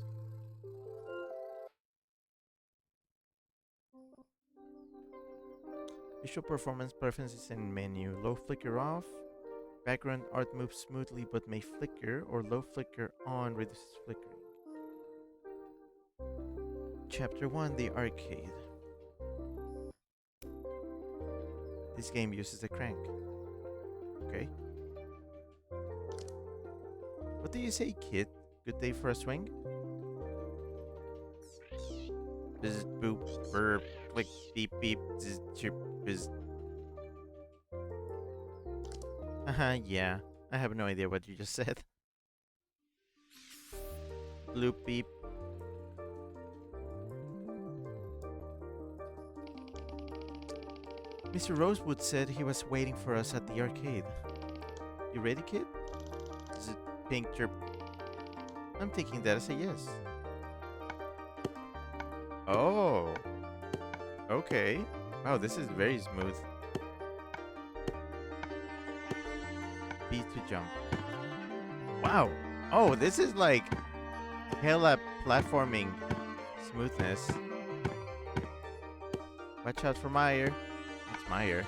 Visual performance preferences in menu. Low flicker off. Background art moves smoothly but may flicker, or low flicker on reduces flickering. Chapter 1, the arcade. This game uses a crank. Okay. What do you say, kid? Good day for a swing? Bzz, boop, burp, click, beep, beep, zzz, chirp, bzz. Haha, yeah. I have no idea what you just said. Bloop, beep. Mr. Rosewood said he was waiting for us at the arcade. You ready, kid? Zzz, pink, chirp. I'm taking that as a yes. Oh. Okay. Wow, this is very smooth. B to jump. Wow. Oh, this is like hella platforming smoothness. Watch out for Meyer. It's Meyer.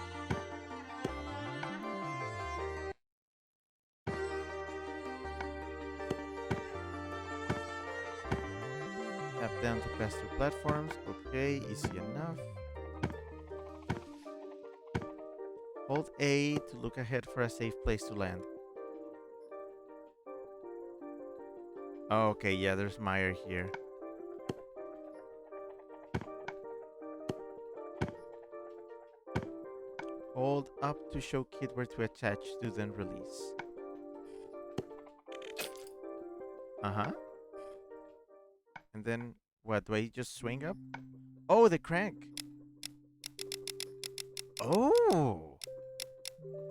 Tap down to pass through platforms. Okay, easy enough. Hold A to look ahead for a safe place to land. Okay, yeah, there's Meyer here. Hold up to show kid where to attach to then release. Uh-huh. And then what? Do I just swing up? Oh, the crank. Oh.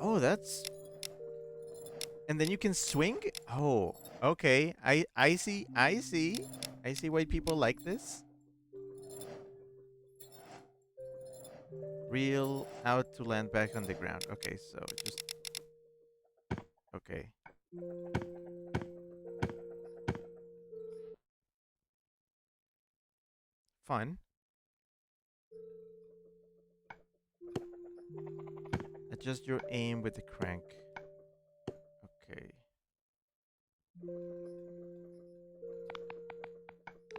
Oh, that's. And then you can swing? Oh, okay. I see. I see. I see why people like this. Reel out to land back on the ground. Okay, so just okay. Fun. Adjust your aim with the crank. Okay.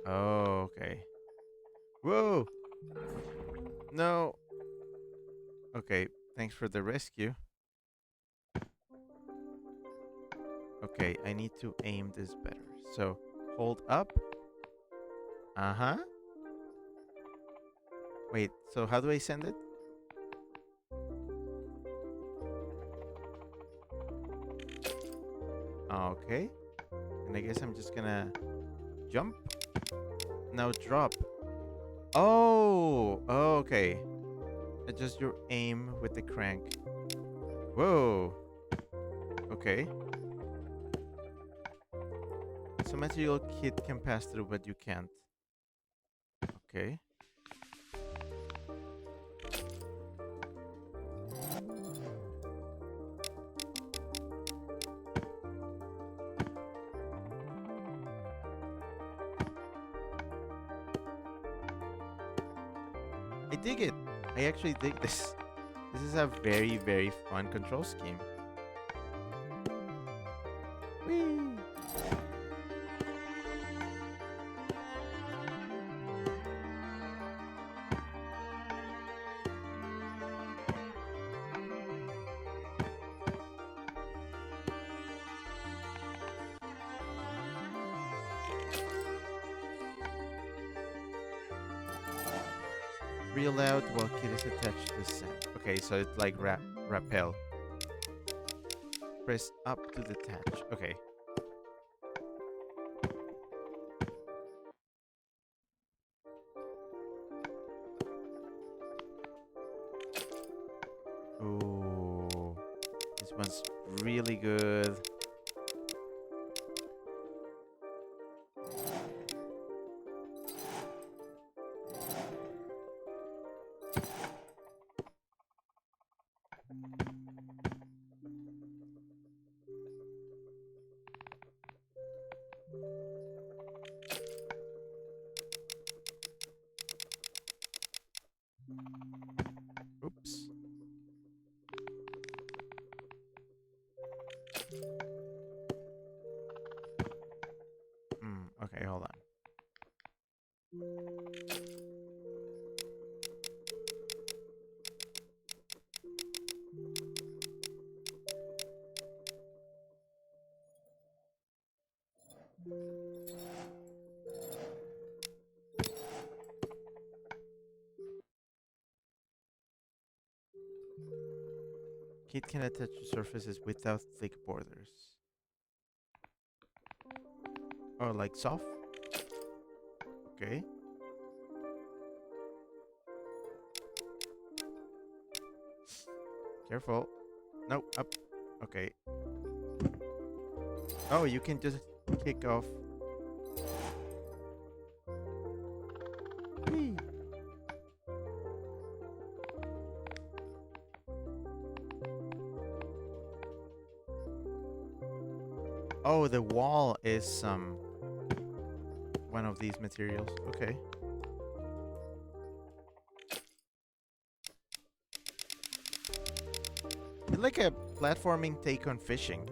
Oh, okay. Whoa! No. Okay, thanks for the rescue. Okay, I need to aim this better. So, hold up. Uh-huh. Wait, so how do I send it? Okay. And I guess I'm just gonna jump. Now drop. Oh, okay. Adjust your aim with the crank. Whoa. Okay. So material kit can pass through, but you can't. Okay. I dig it. I actually dig this. This is a very, very fun control scheme. Whee! Reel out while kid is attached to the sand. Okay, so it's like rappel. Press up to detach. Okay. Ooh, this one's really good. Oops. Okay, hold on. Kit can attach to surfaces without thick borders. Oh, like soft? Okay. Careful. No, up. Okay. Oh, you can just kick off. Whee! Oh, the wall is one of these materials. Okay. It's like a platforming take on fishing.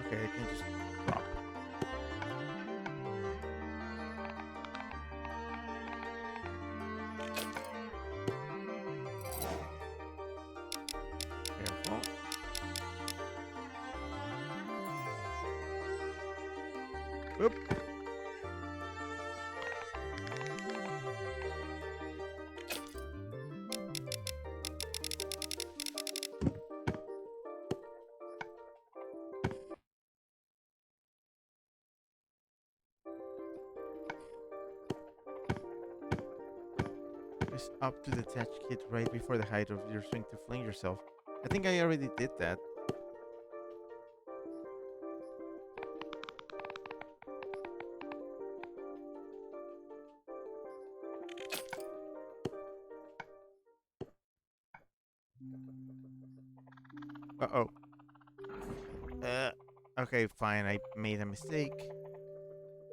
Okay, I can just drop. Careful. Oop. Press up to detach kit right before the height of your swing to fling yourself. I think I already did that. Uh-oh. Okay, fine. I made a mistake.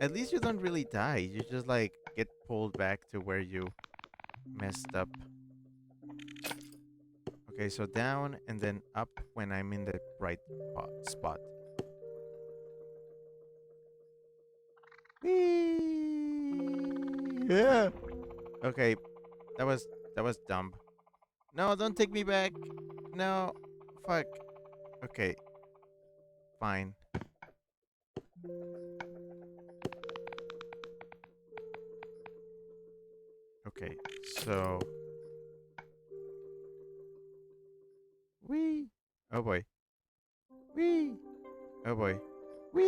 At least you don't really die. You just, like, get pulled back to where you messed up. Okay, so down and then up when I'm in the right spot. Whee! Yeah. Okay, that was dumb. No, don't take me back. No. Fuck. Okay. Fine. Okay. So, wee. Oh boy. Wee. Oh boy. Wee.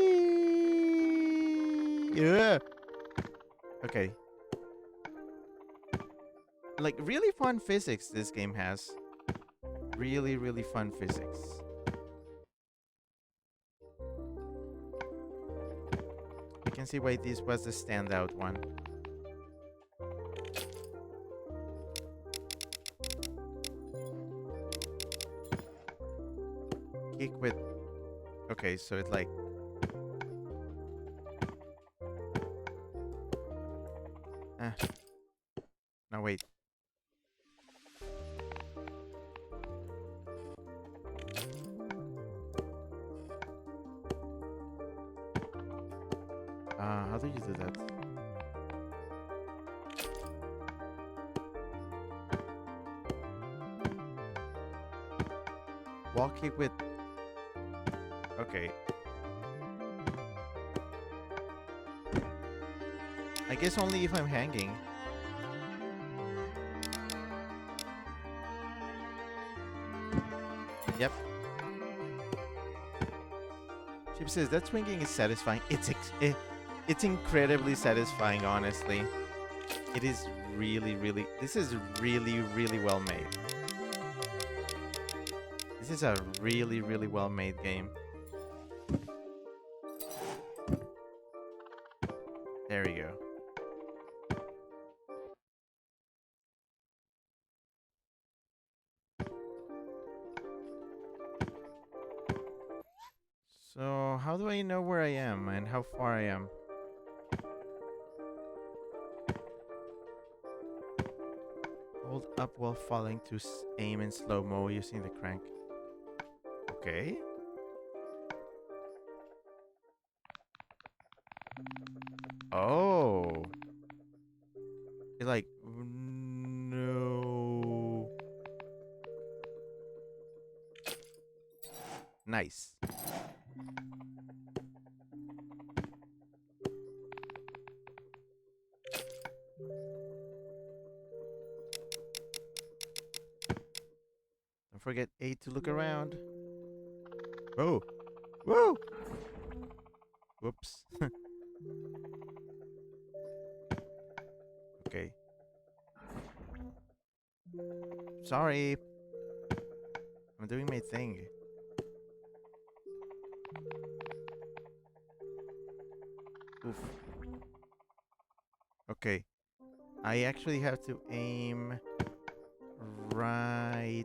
Yeah. Okay. Like, really fun physics this game has. Really, really fun physics. You can see why this was the standout one. Kick with... Okay, so it's like... No, wait. How do you do that? Wall kick with... Okay. I guess only if I'm hanging. Yep. Chip says that swinging is satisfying. It's incredibly satisfying, honestly. It is really. This is really well made. This is a really well made game. There we go. So, how do I know where I am and how far I am? Hold up while falling to aim in slow-mo using the crank. Okay. Oh. You're like, no. Nice. Don't forget A to look around. Oh. Whoa. Whoops. Okay. Sorry. I'm doing my thing. Oof. Okay. I actually have to aim right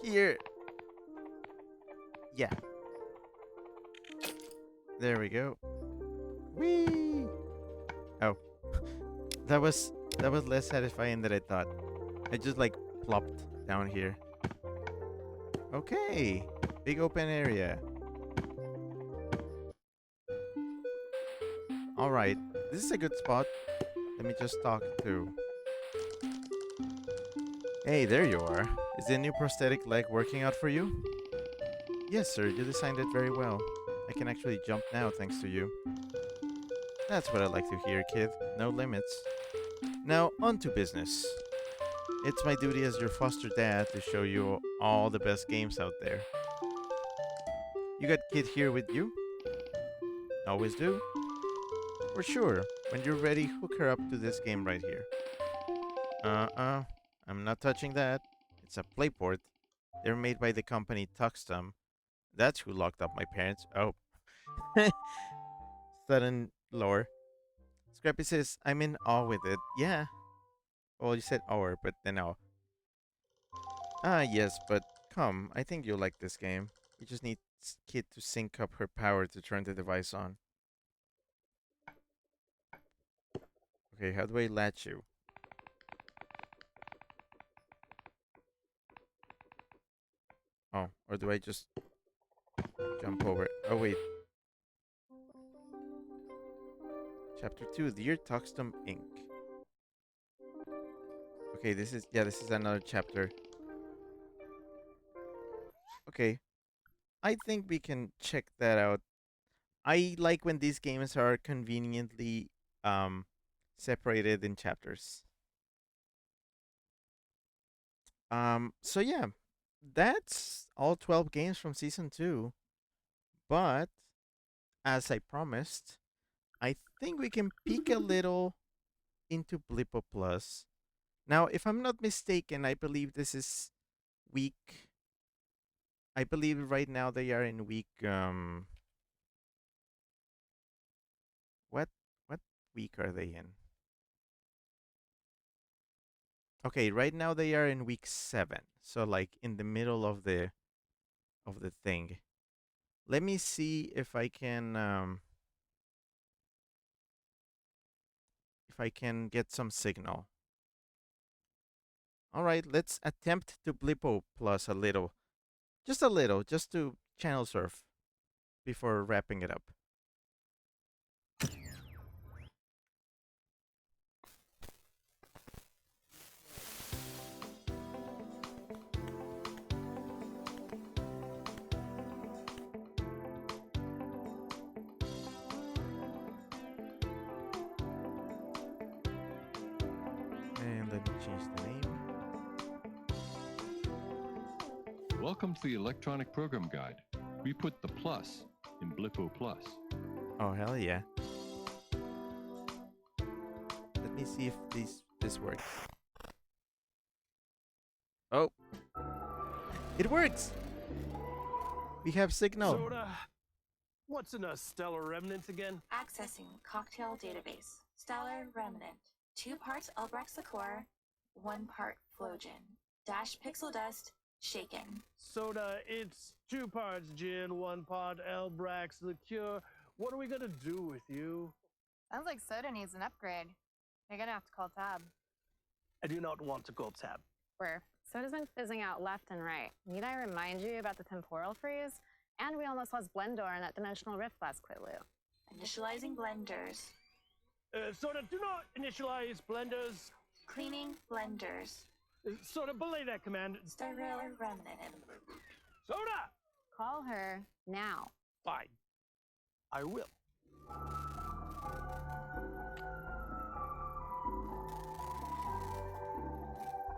here. Yeah. There we go. Whee! Oh. that was less satisfying than I thought. I just like plopped down here. Okay. Big open area. Alright. This is a good spot. Let me just talk to... Hey, there you are. Is the new prosthetic leg working out for you? Yes, sir. You designed it very well. I can actually jump now thanks to you. That's what I like to hear, kid. No limits. Now, on to business. It's my duty as your foster dad to show you all the best games out there. You got Kid here with you? Always do? For sure. When you're ready, hook her up to this game right here. I'm not touching that. It's a PlayPort. They're made by the company Tuxtum. That's who locked up my parents. Oh. Sudden lore. Scrappy says, I'm in awe with it. Yeah. Well, you said our, but then no. Ah, yes, but come. I think you'll like this game. You just need Kid to sync up her power to turn the device on. Okay, how do I latch you? Oh, or do I just jump over it? Oh, wait. Chapter 2, Dear Tuxtum Inc. Okay, this is another chapter. Okay, I think we can check that out. I like when these games are conveniently um separated in chapters. So yeah, that's all 12 games from season 2. But as I promised, I think we can peek a little into Blippo Plus. Now, if I'm not mistaken, I believe this is week. I believe right now they are in week what what week are they in? Okay, right now they are in week 7. So like in the middle of the thing. Let me see if I can get some signal. All right, let's attempt to Blippo Plus a little. Just a little, just to channel surf before wrapping it up. And let me change the name. Welcome to the Electronic Program Guide. We put the plus in Blippo Plus. Oh, hell yeah. Let me see if this works. Oh. It works! We have signal. Soda, what's in a stellar remnant again? Accessing cocktail database. Stellar remnant. 2 parts Elbrecht liqueur, 1 part Flogen. Dash pixel dust, shaken. Soda, it's 2 parts gin, 1 part Elbrax liqueur. What are we gonna do with you? Sounds like Soda needs an upgrade. You're gonna have to call Tab. I do not want to call Tab. Where Soda's been fizzing out left and right. Need I remind you about the temporal freeze? And we almost lost Blendor in that dimensional rift last Quitlu. Initializing blenders. Soda, do not initialize blenders. Cleaning blenders. Soda, belay that command. Stellar remnant. Soda! Call her now. Fine. I will.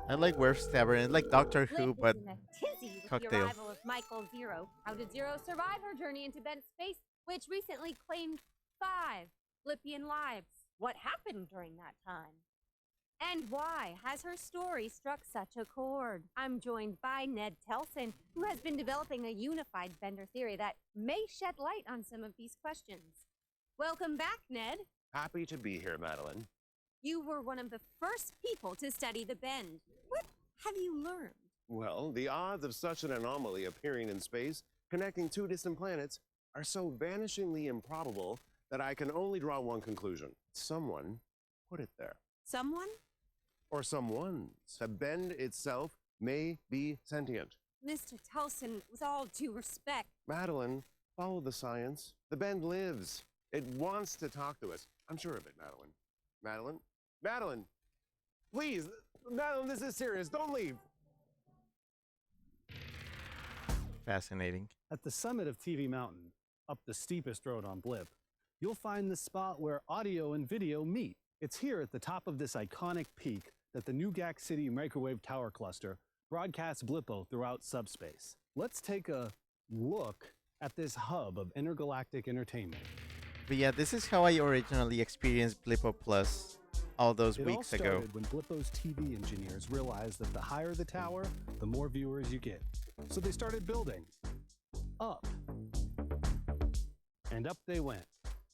I like Werf's Tavern. It's like Doctor Who, but in a tizzy with the cocktails. arrival of Michael Zero. How did Zero survive her journey into bent space, which recently claimed 5 Blippian lives? What happened during that time? And why has her story struck such a chord? I'm joined by Ned Telson, who has been developing a unified Bender theory that may shed light on some of these questions. Welcome back, Ned. Happy to be here, Madeline. You were one of the first people to study the Bend. What have you learned? Well, the odds of such an anomaly appearing in space, connecting 2 distant planets, are so vanishingly improbable that I can only draw one conclusion. Someone put it there. Someone? Or someones. The Bend itself may be sentient. Mr. Telson, with all due respect. Madeline, follow the science. The Bend lives. It wants to talk to us. I'm sure of it, Madeline. Madeline? Madeline! Please! Madeline, this is serious. Don't leave! Fascinating. At the summit of TV Mountain, up the steepest road on Blip, you'll find the spot where audio and video meet. It's here at the top of this iconic peak that the New Gack City Microwave Tower Cluster broadcasts Blippo throughout subspace. Let's take a look at this hub of intergalactic entertainment. But yeah, this is how I originally experienced Blippo Plus all those It all weeks ago. started when Blippo's TV engineers realized that the higher the tower, the more viewers you get. So they started building up. And up they went,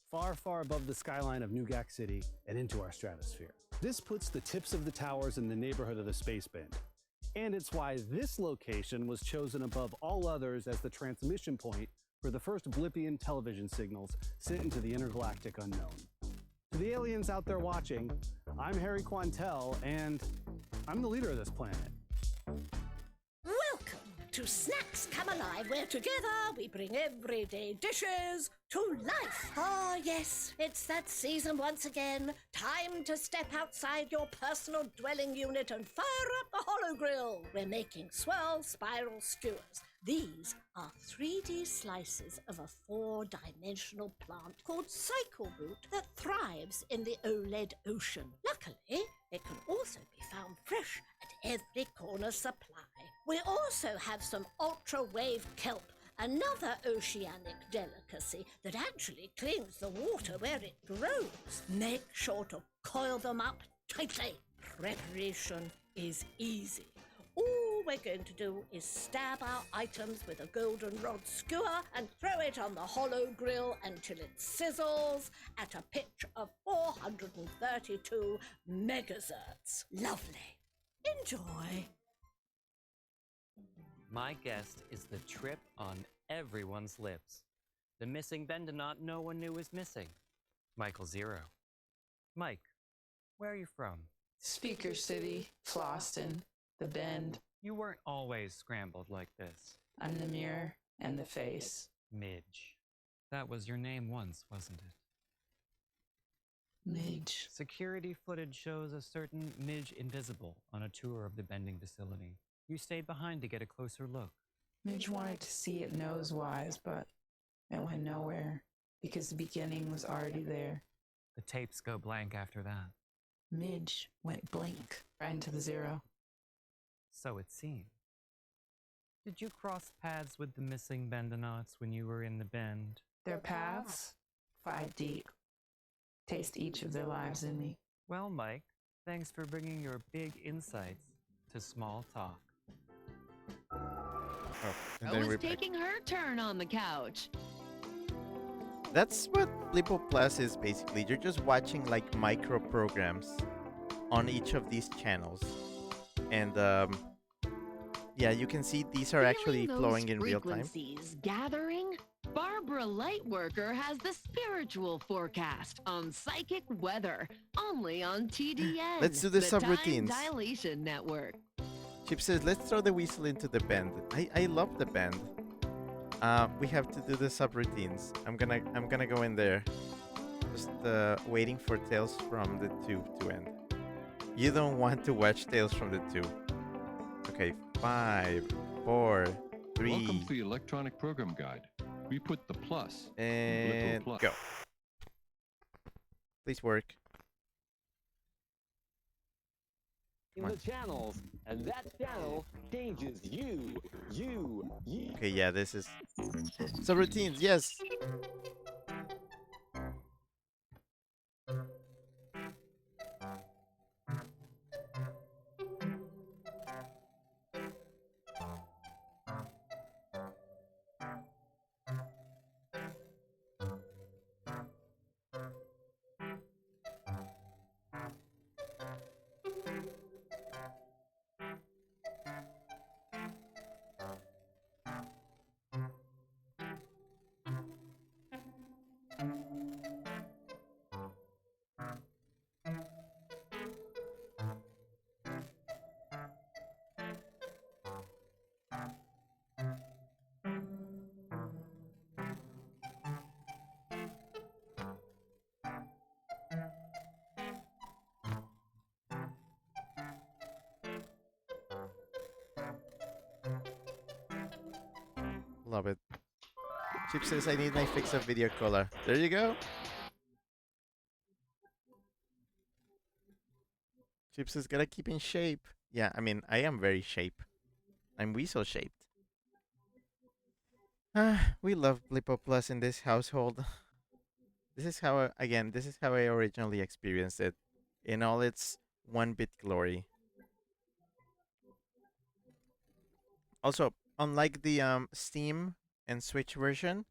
far, far above the skyline of New Gack City and into our stratosphere. This puts the tips of the towers in the neighborhood of the space bend. And it's why this location was chosen above all others as the transmission point for the first Blippian television signals sent into the intergalactic unknown. To the aliens out there watching, I'm Harry Quantel, and I'm the leader of this planet. Welcome to Snacks Come Alive, where together we bring everyday dishes to life. Ah, yes, it's that season once again. Time to step outside your personal dwelling unit and fire up the hollow grill. We're making swirl spiral skewers. These are 3D slices of a 4-dimensional plant called cycle root that thrives in the OLED ocean. Luckily, it can also be found fresh at every corner supply. We also have some ultra-wave kelp, another oceanic delicacy that actually cleans the water where it grows. Make sure to coil them up tightly. Preparation is easy. All we're going to do is stab our items with a goldenrod skewer and throw it on the hollow grill until it sizzles at a pitch of 432 megahertz. Lovely. Enjoy. My guest is the trip on everyone's lips. The missing Bendonaut no one knew was missing. Michael Zero. Mike, where are you from? Speaker City, Floston, the Bend. You weren't always scrambled like this. I'm the mirror and the face. Midge. That was your name once, wasn't it? Midge. Security footage shows a certain Midge Invisible on a tour of the bending facility. You stayed behind to get a closer look. Midge wanted to see it nose-wise, but it went nowhere because the beginning was already there. The tapes go blank after that. Midge went blank right into the zero. So it seemed. Did you cross paths with the missing Bendonauts when you were in the bend? Their paths, 5 deep. Taste each of their lives in me. Well, Mike, thanks for bringing your big insights to small talk. Oh, and Who then is we're back. taking her turn on the couch? That's what Blippo Plus is basically. You're just watching like micro programs on each of these channels. And yeah, you can see these are actually Feeling flowing those in real time. frequencies gathering? Barbara Lightworker has the spiritual forecast on psychic weather, only on TDN. Let's do the Time subroutines. Dilation Network. Chip says, let's throw the weasel into the bend. I love the bend. We have to do the subroutines. I'm gonna go in there. Just waiting for Tales from the Tube to end. You don't want to watch Tales from the Tube. Okay, 5, 4, 3. Welcome to the electronic program guide. We put the plus in And Blippo Plus. go. Please work. In the channels, and that channel changes you. Okay, yeah, this is subroutines. Yes. Love it. Chip says I need my fix of video color. There you go. Chip says gotta keep in shape. Yeah, I mean, I am very shape. I'm weasel shaped. We love Blippo Plus in this household. This is how, this is how I originally experienced it. In all its 1-bit glory. Also, unlike the Steam and Switch version,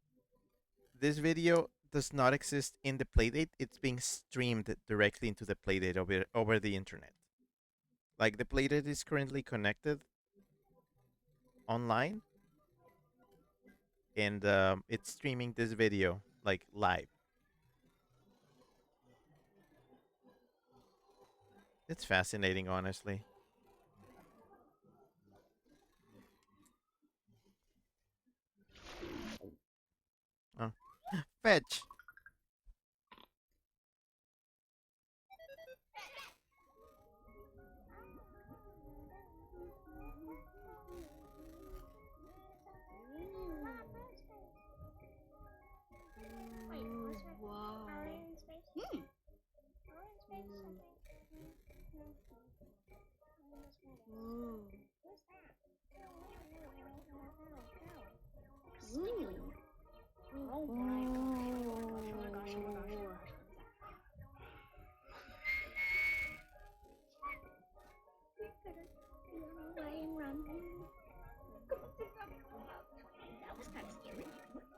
this video does not exist in the Playdate. It's being streamed directly into the Playdate over the internet. Like, the Playdate is currently connected online, and it's streaming this video, like, live. It's fascinating, honestly. Oh. Fetch! Oh my gosh, oh my gosh. That was kind of scary.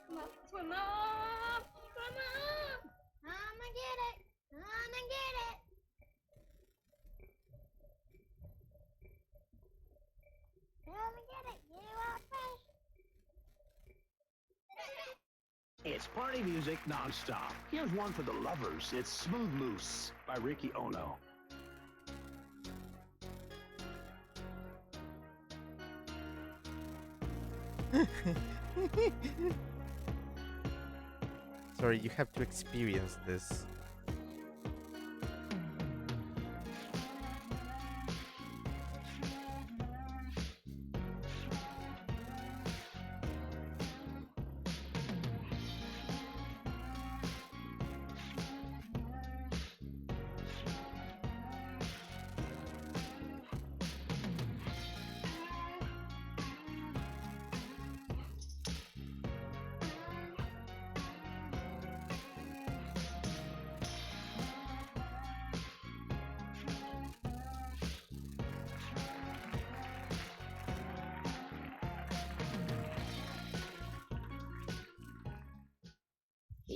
Come on, swim up! Swim up! Come and get it! Come and get it! Come and get it! You are fish! It's party music nonstop. Here's one for the lovers. It's Smooth Loose by Ricky Ono. Sorry, you have to experience this.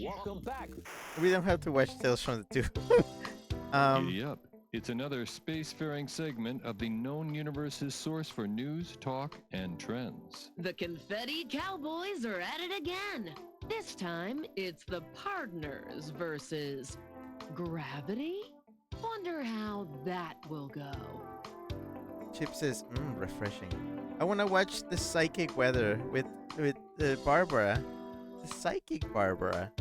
Welcome back. We don't have to watch Tales from the Two. Giddy up. It's another spacefaring segment of the known universe's source for news, talk, and trends. The Confetti Cowboys are at it again. This time, it's the partners versus gravity. Wonder how that will go. Chip says, refreshing. I want to watch the psychic weather with Barbara. The psychic Barbara.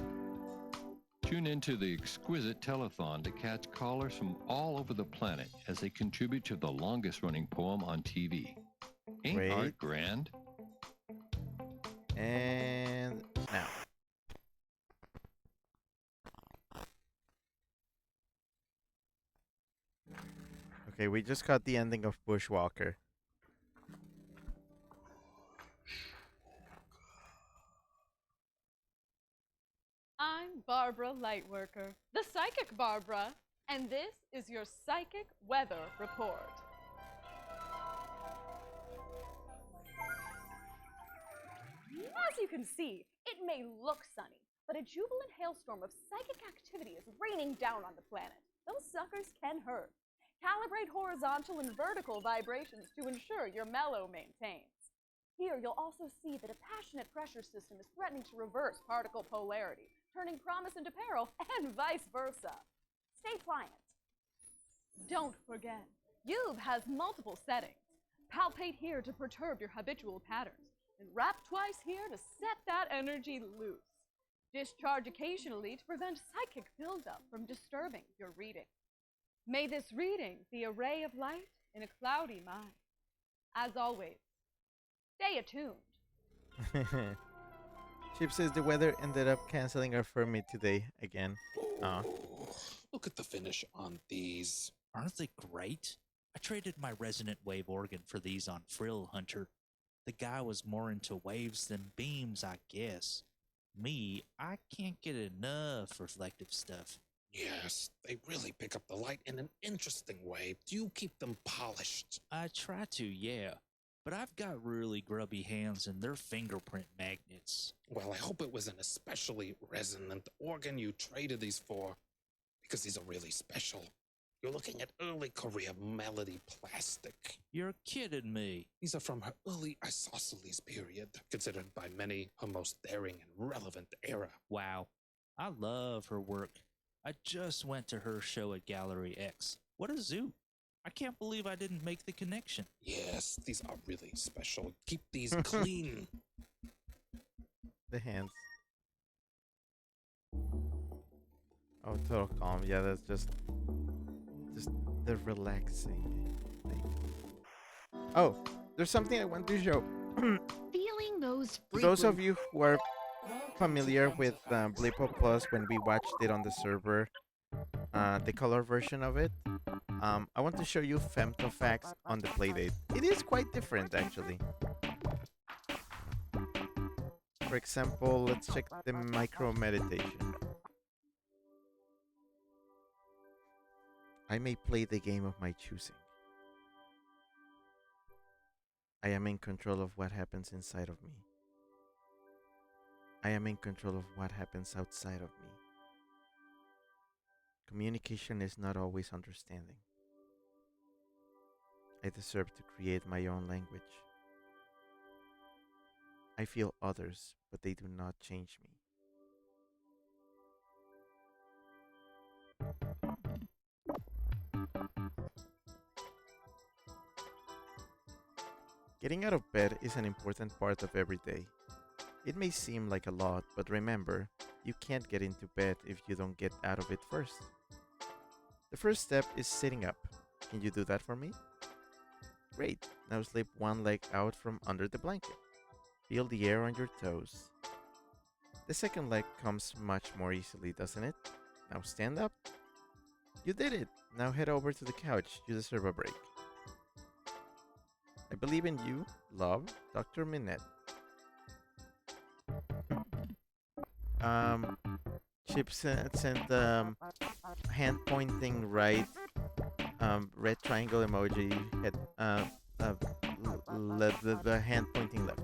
Tune into the exquisite telethon to catch callers from all over the planet as they contribute to the longest running poem on TV. Ain't Great. art grand? And now. Okay, we just got the ending of Bushwalker. I'm Barbara Lightworker, the Psychic Barbara, and this is your Psychic Weather Report. As you can see, it may look sunny, but a jubilant hailstorm of psychic activity is raining down on the planet. Those suckers can hurt. Calibrate horizontal and vertical vibrations to ensure your mellow maintains. Here, you'll also see that a passionate pressure system is threatening to reverse particle polarity, turning promise into peril, and vice versa. Stay pliant. Don't forget, Youb has multiple settings. Palpate here to perturb your habitual patterns, and wrap twice here to set that energy loose. Discharge occasionally to prevent psychic buildup from disturbing your reading. May this reading be a ray of light in a cloudy mind. As always, stay attuned. Chip says the weather ended up canceling our Fermi today again. Look at the finish on these. Aren't they great? I traded my resonant wave organ for these on Frill Hunter. The guy was more into waves than beams, I guess. Me, I can't get enough reflective stuff. Yes, they really pick up the light in an interesting way. Do you keep them polished? I try to, yeah. But I've got really grubby hands and they're fingerprint magnets. Well, I hope it was an especially resonant organ you traded these for, because these are really special. You're looking at early career Melody plastic. You're kidding me. These are from her early isosceles period, considered by many her most daring and relevant era. Wow. I love her work. I just went to her show at Gallery X. What a zoo. I can't believe I didn't make the connection. Yes, these are really special. Keep these clean. The hands. Oh, total calm. Yeah, that's just the relaxing thing. Oh, there's something I want to show. Feeling those To those of you who are familiar with Blippo Plus, when we watched it on the server, the color version of it, I want to show you Femtofax on the Playdate. It is quite different, actually. For example, let's check the micro meditation. I may play the game of my choosing. I am in control of what happens inside of me. I am in control of what happens outside of me. Communication is not always understanding. I deserve to create my own language. I feel others, but they do not change me. Getting out of bed is an important part of every day. It may seem like a lot, but remember, you can't get into bed if you don't get out of it first. The first step is sitting up. Can you do that for me? Great. Now slip one leg out from under the blanket. Feel the air on your toes. The second leg comes much more easily, doesn't it? Now stand up. You did it. Now head over to the couch. You deserve a break. I believe in you. Love, Dr. Minette. Chip sent hand pointing right, red triangle emoji, head, the hand pointing left.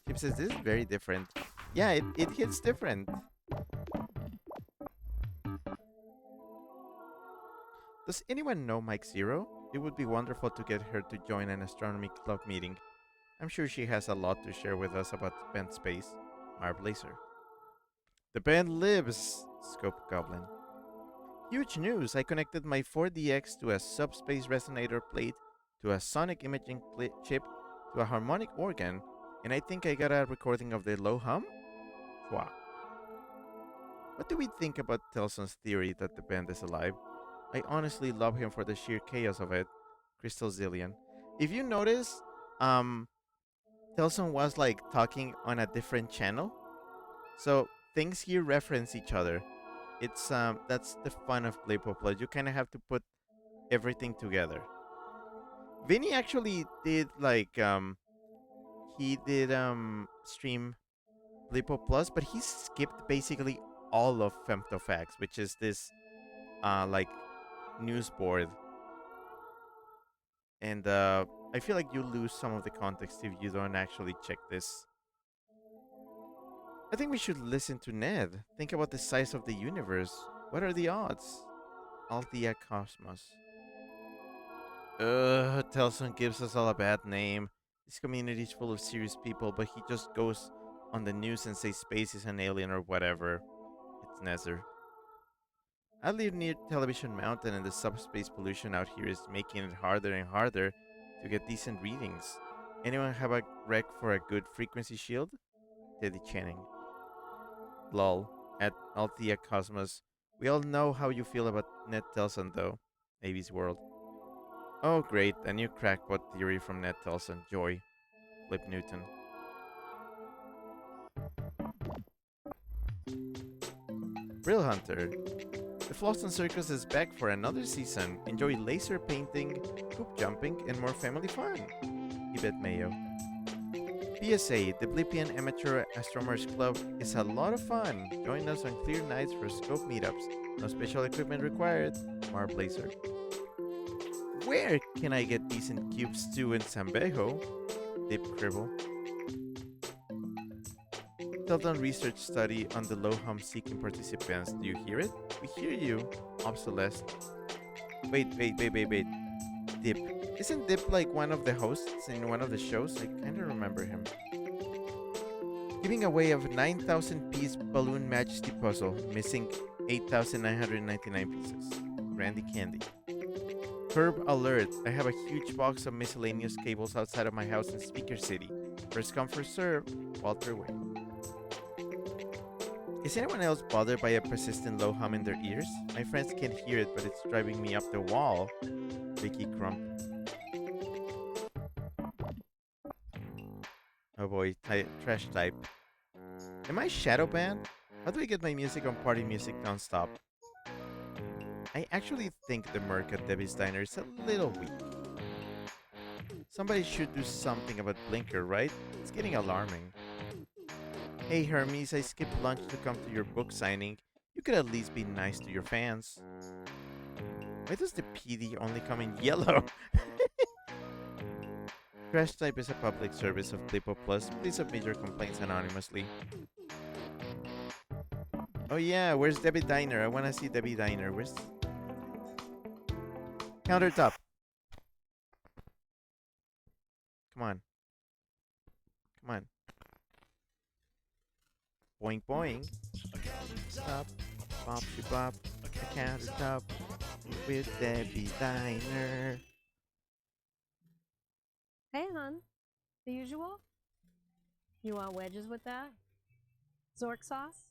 Chip says this is very different. Yeah, it hits different. Does anyone know Mike Zero? It would be wonderful to get her to join an astronomy club meeting. I'm sure she has a lot to share with us about spent space. Marv Laser. The band lives, Scope Goblin. Huge news! I connected my 4DX to a subspace resonator plate, to a sonic imaging chip, to a harmonic organ, and I think I got a recording of the low hum? Chua. What do we think about Telson's theory that the band is alive? I honestly love him for the sheer chaos of it. Crystal Zillion. If you notice, Telson was like talking on a different channel, so things here reference each other. It's that's the fun of Blippo Plus. You kind of have to put everything together. Vinny actually did like he did stream Blippo Plus, but he skipped basically all of Femtofax, which is this like news board. And I feel like you lose some of the context if you don't actually check this. I think we should listen to Ned. Think about the size of the universe. What are the odds? Althea Cosmos. Telson gives us all a bad name. This community is full of serious people, but he just goes on the news and says space is an alien or whatever. It's Nether. I live near Television Mountain, and the subspace pollution out here is making it harder and harder to get decent readings. Anyone have a rec for a good frequency shield? Teddy Channing. Lol. At Althea Cosmos. We all know how you feel about Ned Telson, though. Avi's World. Oh, great. A new crackpot theory from Ned Telson. Joy. Flip Newton. Brill Hunter. The Floston Circus is back for another season. Enjoy laser painting, hoop jumping, and more family fun. Yvette Mayo. PSA, the Blippian Amateur Astronomers Club is a lot of fun. Join us on clear nights for scope meetups. No special equipment required. Marv Blazer. Where can I get decent cubes too in Sambejo? Dip Cribble. Teldon research study on the low hum seeking participants. Do you hear it? We hear you. Obsolesced. Wait. Dip. Isn't Dip like one of the hosts in one of the shows? I kinda remember him. Giving away of 9,000 piece Balloon Majesty puzzle, missing 8,999 pieces. Randy Candy. Curb alert. I have a huge box of miscellaneous cables outside of my house in Speaker City. First come, first serve. Walter Wayne. Is anyone else bothered by a persistent low hum in their ears? My friends can't hear it, but it's driving me up the wall. Vicky Crump. Oh boy, trash type. Am I shadow banned? How do I get my music on party music non-stop? I actually think the Merc at Debbie's Diner is a little weak. Somebody should do something about Blinker, right? It's getting alarming. Hey Hermes, I skipped lunch to come to your book signing. You could at least be nice to your fans. Why does the PD only come in yellow? Crash Type is a public service of Blippo Plus. Please submit your complaints anonymously. Oh yeah, where's Debbie Diner? I wanna see Debbie Diner. Where's... Countertop. Come on. Come on. Boing boing. Stop. Bop she bop. A countertop. With Debbie Diner. Hey, hon. The usual? You want wedges with that? Zork sauce?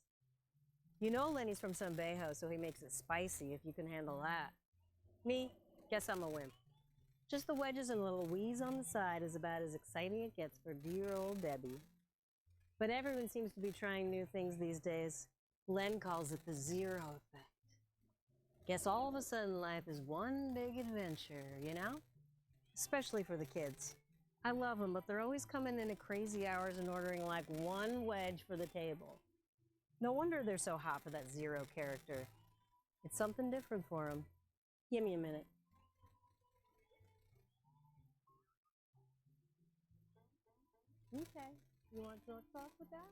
You know Lenny's from Sambejo, so he makes it spicy if you can handle that. Me? Guess I'm a wimp. Just the wedges and a little wheeze on the side is about as exciting it gets for dear old Debbie. But everyone seems to be trying new things these days. Len calls it the zero effect. Guess all of a sudden life is one big adventure, you know? Especially for the kids. I love them, but they're always coming in at crazy hours and ordering like one wedge for the table. No wonder they're so hot for that zero character. It's something different for them. Give me a minute. Okay, you want Zork sauce with that?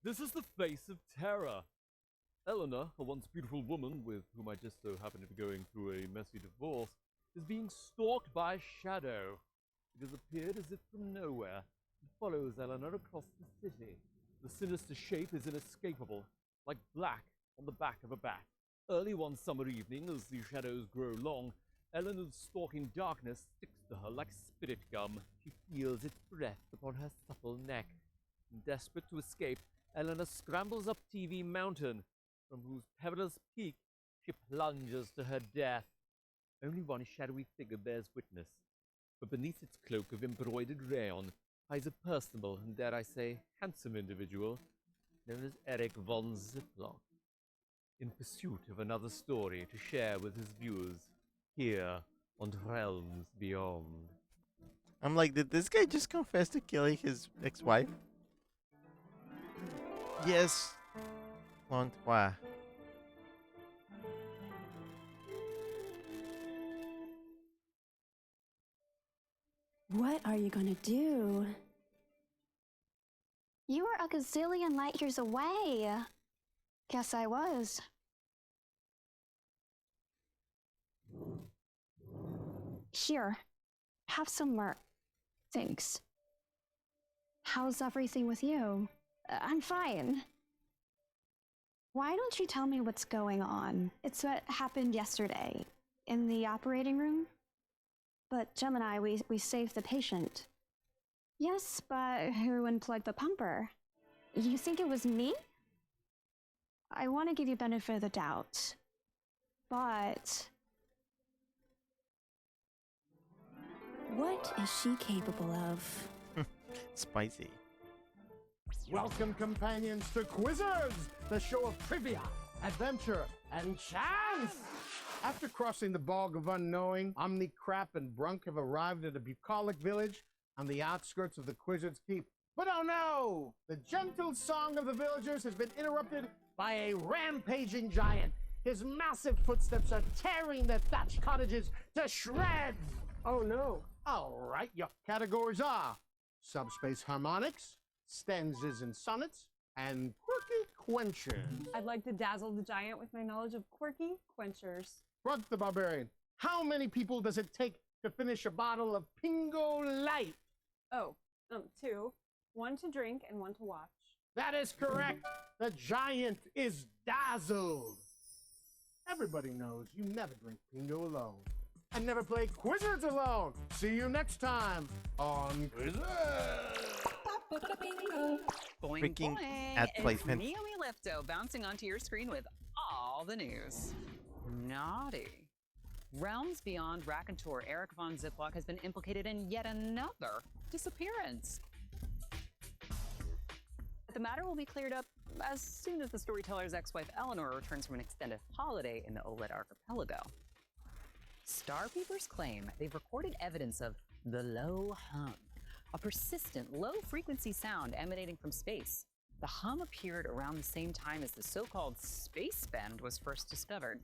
This is the face of terror. Eleanor, a once beautiful woman with whom I just so happen to be going through a messy divorce, is being stalked by a shadow. It has appeared as if from nowhere. It follows Eleanor across the city. The sinister shape is inescapable, like black on the back of a bat. Early one summer evening, as the shadows grow long, Eleanor's stalking darkness sticks to her like spirit gum. She feels its breath upon her supple neck. Desperate to escape, Eleanor scrambles up TV Mountain, from whose perilous peak she plunges to her death. Only one shadowy figure bears witness, but beneath its cloak of embroidered rayon hides a personable and, dare I say, handsome individual known as Eric von Ziplock, in pursuit of another story to share with his viewers here on Realms Beyond. I'm like, did this guy just confess to killing his ex-wife? Yes, Montois. What are you gonna do? You were a gazillion light years away. Guess I was. Here, have some more. Thanks. How's everything with you? I'm fine. Why don't you tell me what's going on? It's what happened yesterday in the operating room. But Gemini, we saved the patient. Yes, but who unplugged the pumper? You think it was me? I want to give you benefit of the doubt. But What is she capable of? Spicy. Welcome, companions, to Quizzers, the show of trivia, adventure, and chance! After crossing the bog of unknowing, Omnicrap and Brunk have arrived at a bucolic village on the outskirts of the Quizzard's Keep. But oh no! The gentle song of the villagers has been interrupted by a rampaging giant. His massive footsteps are tearing the thatched cottages to shreds! Oh no. All right, your categories are subspace harmonics, stanzas and sonnets, and quirky quenchers. I'd like to dazzle the giant with my knowledge of quirky quenchers. Brunk the Barbarian, how many people does it take to finish a bottle of Pingo Light? Oh, 2. 1 to drink and 1 to watch. That is correct. The giant is dazzled. Everybody knows you never drink Pingo alone. And never play Quizzards alone. See you next time on Quizzards. Boing, Freaking boing. ad It's placement. Naomi Lifto bouncing onto your screen with all the news. Naughty. Realms Beyond raconteur Eric von Ziplock has been implicated in yet another disappearance. The matter will be cleared up as soon as the storyteller's ex-wife Eleanor returns from an extended holiday in the OLED archipelago. Star Peepers claim they've recorded evidence of the low hum, a persistent low-frequency sound emanating from space. The hum appeared around the same time as the so-called space bend was first discovered.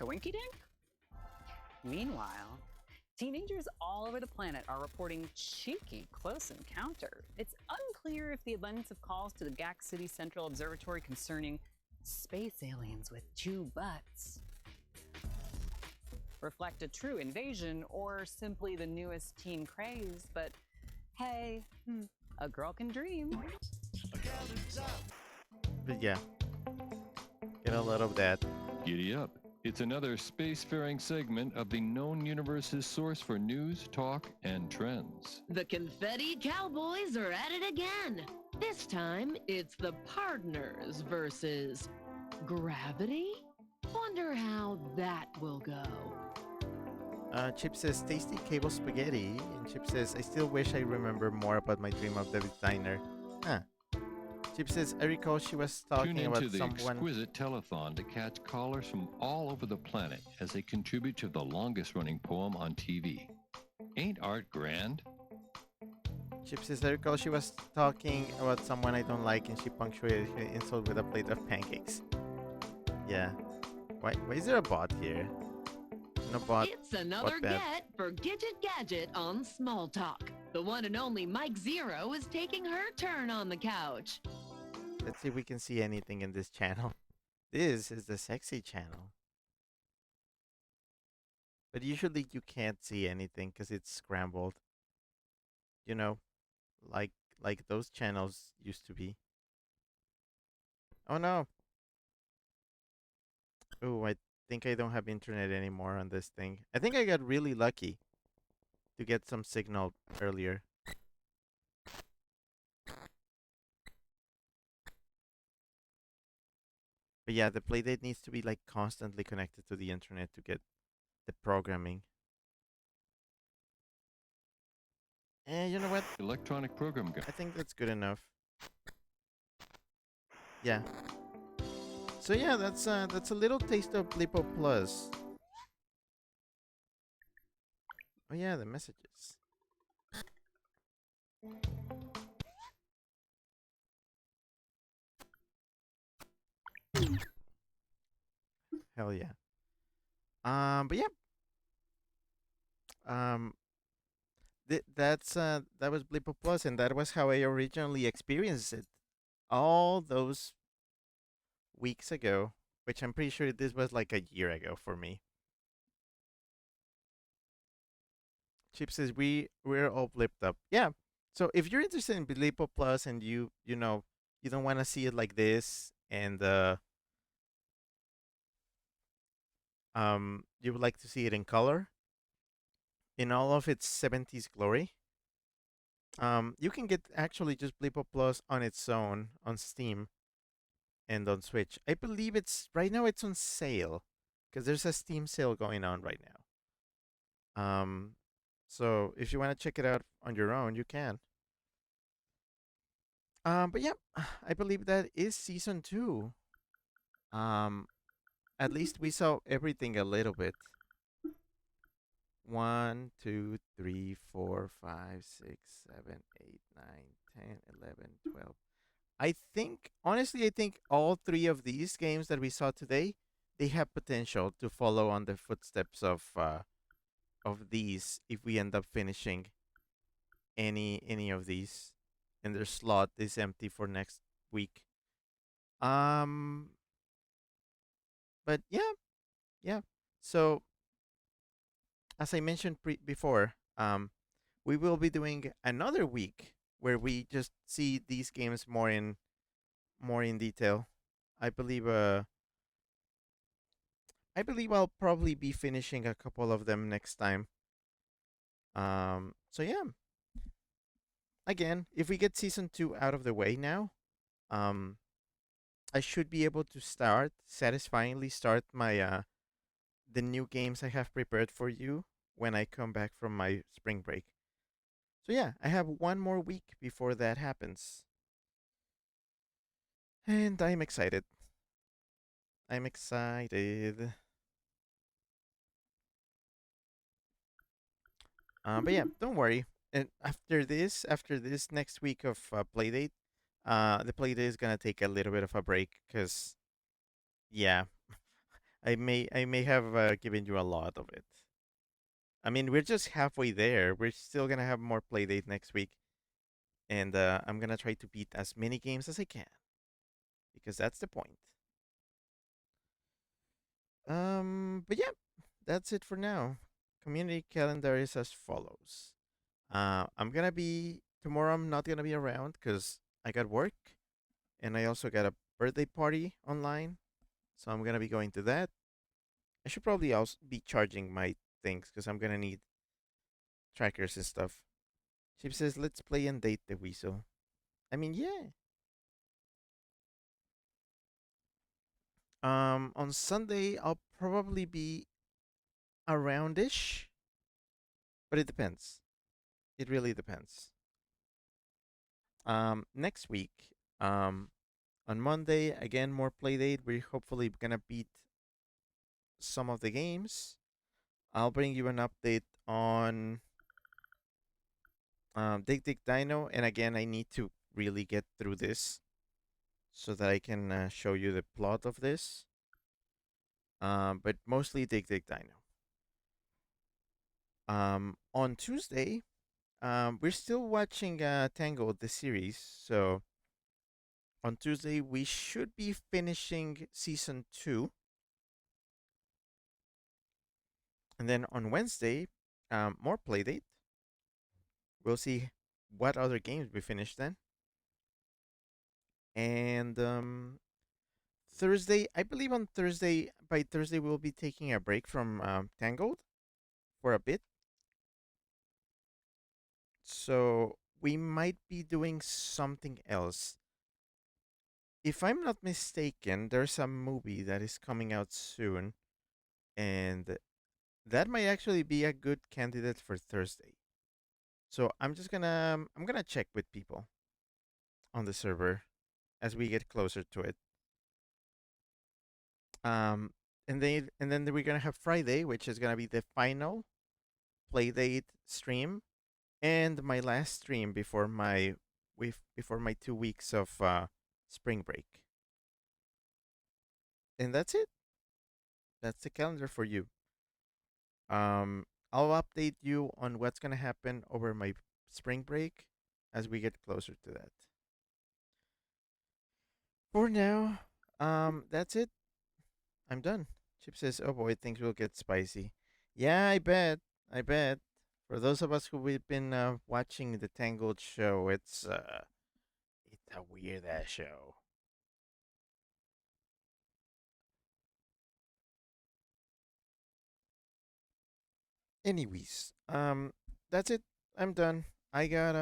Coinky-dink? Meanwhile, teenagers all over the planet are reporting cheeky close encounters. It's unclear if the abundance of calls to the GAC City Central Observatory concerning space aliens with 2 butts reflect a true invasion or simply the newest teen craze, but hey, a girl can dream. But yeah, get a lot of that. Giddy up. It's another spacefaring segment of the known universe's source for news, talk, and trends. The Confetti Cowboys are at it again. This time, it's the partners versus gravity. Wonder how that will go. Chip says, tasty cable spaghetti. And Chip says, I still wish I remember more about my dream of the designer. Huh. Chip says, I recall she was talking Tune about into the someone... exquisite telethon to catch callers from all over the planet as they contribute to the longest-running poem on TV. Ain't art grand? Chip says, I recall she was talking about someone I don't like and she punctuated her insult with a plate of pancakes. Yeah. Why is there a bot here? No bot. It's another What bad? get for Gidget Gadget on Small Talk. The one and only Mike Zero is taking her turn on the couch. Let's see if we can see anything in this channel. This is the sexy channel. But usually you can't see anything because it's scrambled. You know, like like those channels used to be. Oh no. Oh, I think I don't have internet anymore on this thing. I think I got really lucky to get some signal earlier. But yeah, the Playdate needs to be like constantly connected to the internet to get the programming. And you know what? Electronic program guide. I think that's good enough. Yeah. So yeah, that's a little taste of Blippo Plus. Oh yeah, the messages. Hell yeah. But yeah. Um, that was Blippo Plus, and that was how I originally experienced it all those weeks ago, which I'm pretty sure this was like a year ago for me. Chip says we're all blipped up. Yeah. So if you're interested in Blippo Plus and you know you don't want to see it like this, and you would like to see it in color, in all of its 70s glory, you can get actually just Blippo Plus on its own on Steam and on Switch. I believe it's right now it's on sale because there's a Steam sale going on right now. So if you want to check it out on your own, you can. But yeah, I believe that is season 2. Um, at least we saw everything a little bit. 1, 2, 3, 4, 5, 6, 7, 8, 9, 10, 11, 12. I think, honestly, I think all 3 of these games that we saw today, they have potential to follow on the footsteps of these if we end up finishing any of these, and their slot is empty for next week. Um, but yeah, yeah. So as I mentioned before, we will be doing another week where we just see these games more in detail. I believe I believe I'll probably be finishing a couple of them next time. So yeah. Again, if we get season 2 out of the way now, um I should be able to satisfyingly start my the new games I have prepared for you when I come back from my spring break. So yeah, I have one more week before that happens. And I'm excited. I'm excited. But yeah, don't worry. And after this next week of Playdate, the Playdate is gonna take a little bit of a break because, yeah, I may have given you a lot of it. I mean, we're just halfway there. We're still gonna have more Playdate next week, and I'm gonna try to beat as many games as I can because that's the point. But yeah, that's it for now. Community calendar is as follows. I'm gonna be tomorrow. I'm not gonna be around because I got work, and I also got a birthday party online, so I'm gonna be going to that. I should probably also be charging my things because I'm gonna need trackers and stuff. Chip says, "Let's play and date the weasel." I mean, yeah. On Sunday I'll probably be aroundish, but it depends. It really depends. Next week, on Monday, again, more Playdate. We're hopefully gonna beat some of the games. I'll bring you an update on Dig Dig Dino, and again, I need to really get through this so that I can show you the plot of this. But mostly Dig Dig Dino. On Tuesday, we're still watching Tangled the series, so On Tuesday, we should be finishing season 2. And then on Wednesday, more Playdate. We'll see what other games we finish then. And Thursday, I believe on Thursday, by Thursday, we'll be taking a break from Tangled for a bit. So we might be doing something else. If I'm not mistaken, there's a movie that is coming out soon, and that might actually be a good candidate for Thursday. So I'm gonna check with people on the server as we get closer to it. Um, and then we're gonna have Friday, which is gonna be the final Playdate stream and my last stream before my 2 weeks of spring break. And that's it. That's the calendar for you. I'll update you on what's gonna happen over my spring break as we get closer to that. For now, that's it. I'm done. Chip says, "Oh boy, things will get spicy." Yeah, I bet. I bet. For those of us who we've been watching the Tangled show, it's a weird ass show. Anyways, that's it. I'm done. I got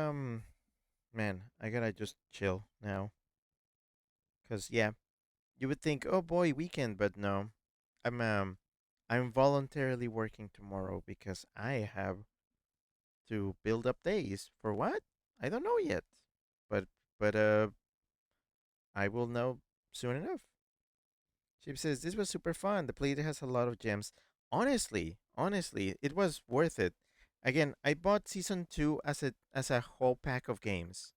man, I gotta just chill now. Cause yeah, you would think, oh boy, weekend, but no, I'm um, I'm voluntarily working tomorrow because I have to build up days for what? I don't know yet, but but I will know soon enough. Chip says this was super fun. The play has a lot of gems. Honestly, it was worth it. Again, I bought season 2 as a whole pack of games.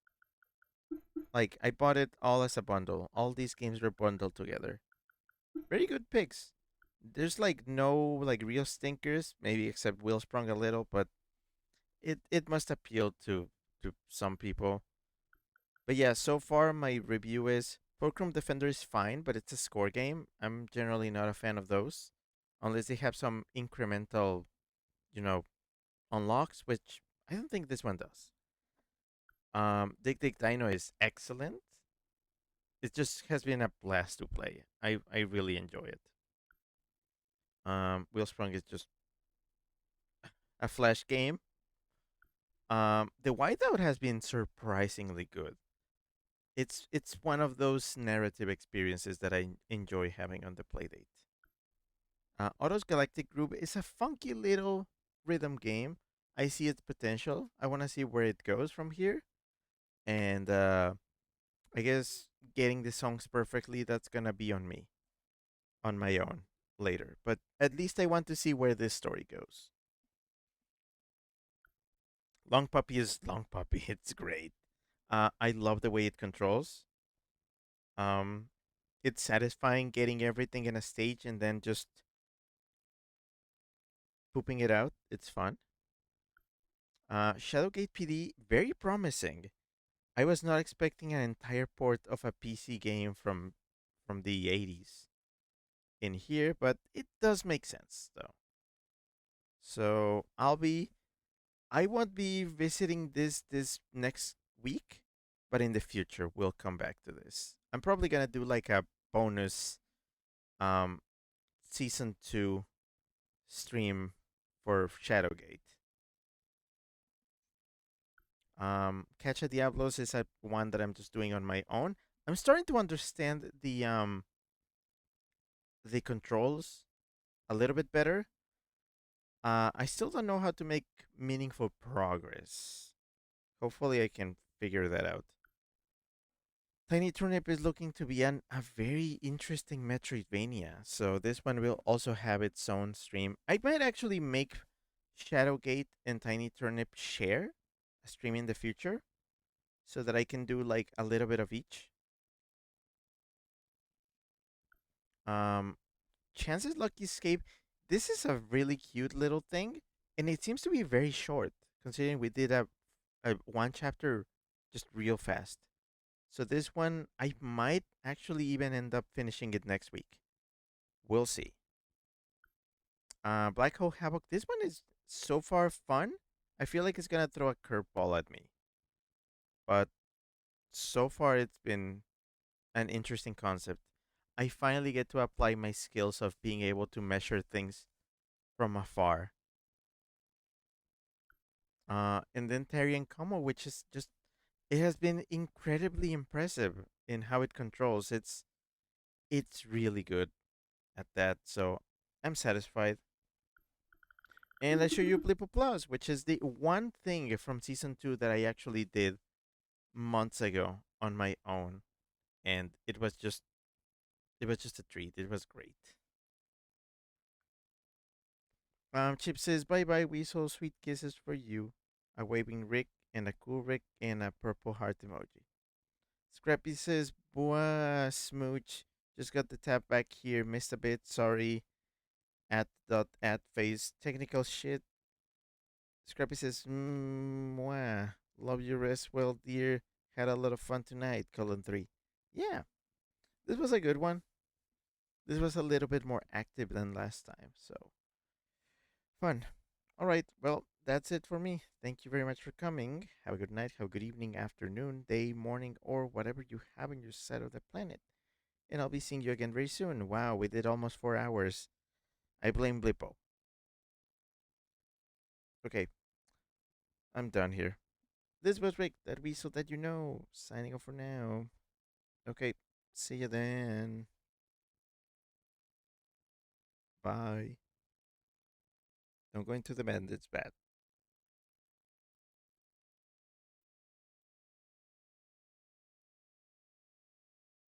Like I bought it all as a bundle. All these games were bundled together. Very good picks. There's like no like real stinkers, maybe except Will Sprung a little, but it must appeal to some people. But yeah, so far my review is Fulcrum Defender is fine, but it's a score game. I'm generally not a fan of those, unless they have some incremental, you know, unlocks, which I don't think this one does. Dig Dig Dino is excellent. It just has been a blast to play. I really enjoy it. Wheel Sprung is just a flash game. The Whiteout has been surprisingly good. It's one of those narrative experiences that I enjoy having on the Playdate. Auto's Galactic Group is a funky little rhythm game. I see its potential. I want to see where it goes from here, and I guess getting the songs perfectly, that's gonna be on me, on my own later. But at least I want to see where this story goes. Long Puppy is Long Puppy. It's great. I love the way it controls. Um, it's satisfying getting everything in a stage and then just pooping it out. It's fun. Shadowgate PD, very promising. I was not expecting an entire port of a PC game from the 80s in here, but it does make sense though. So I won't be visiting this next week, but in the future we'll come back to this. I'm probably gonna do like a bonus um season 2 stream for Shadowgate. Catch a Diablos is a one that I'm just doing on my own. I'm starting to understand the controls a little bit better. I still don't know how to make meaningful progress. Hopefully, I can figure that out. Tiny Turnip is looking to be a very interesting Metroidvania, so this one will also have its own stream. I might actually make Shadowgate and Tiny Turnip share a stream in the future so that I can do like a little bit of each. Um, Chance's Lucky Escape. This is a really cute little thing, and it seems to be very short, considering we did a one chapter just real fast. So this one, I might actually even end up finishing it next week. We'll see. Black Hole Havoc. This one is so far fun. I feel like it's gonna throw a curveball at me, but so far it's been an interesting concept. I finally get to apply my skills of being able to measure things from afar. And then Taria and Como, which is just it has been incredibly impressive in how it controls. It's really good at that. So I'm satisfied. And I show you Blippo Plus, which is the one thing from season 2 that I actually did months ago on my own, and it was just a treat. It was great. Chip says bye bye Weasel, sweet kisses for you. A waving Rick and a cool Rick and a purple heart emoji. Scrappy says boah smooch. Just got the tap back here. Missed a bit. Sorry. At phase technical shit. Scrappy says mwah. Love your rest well, dear. Had a lot of fun tonight. Colon 3. Yeah, this was a good one. This was a little bit more active than last time, so fun. All right, well, that's it for me. Thank you very much for coming. Have a good night, have a good evening, afternoon, day, morning, or whatever you have on your side of the planet. And I'll be seeing you again very soon. Wow, we did almost 4 hours. I blame Blippo. Okay, I'm done here. This was Rick, that weasel that you know. Signing off for now. Okay, see you then. Bye. Don't go into the bed, it's bad.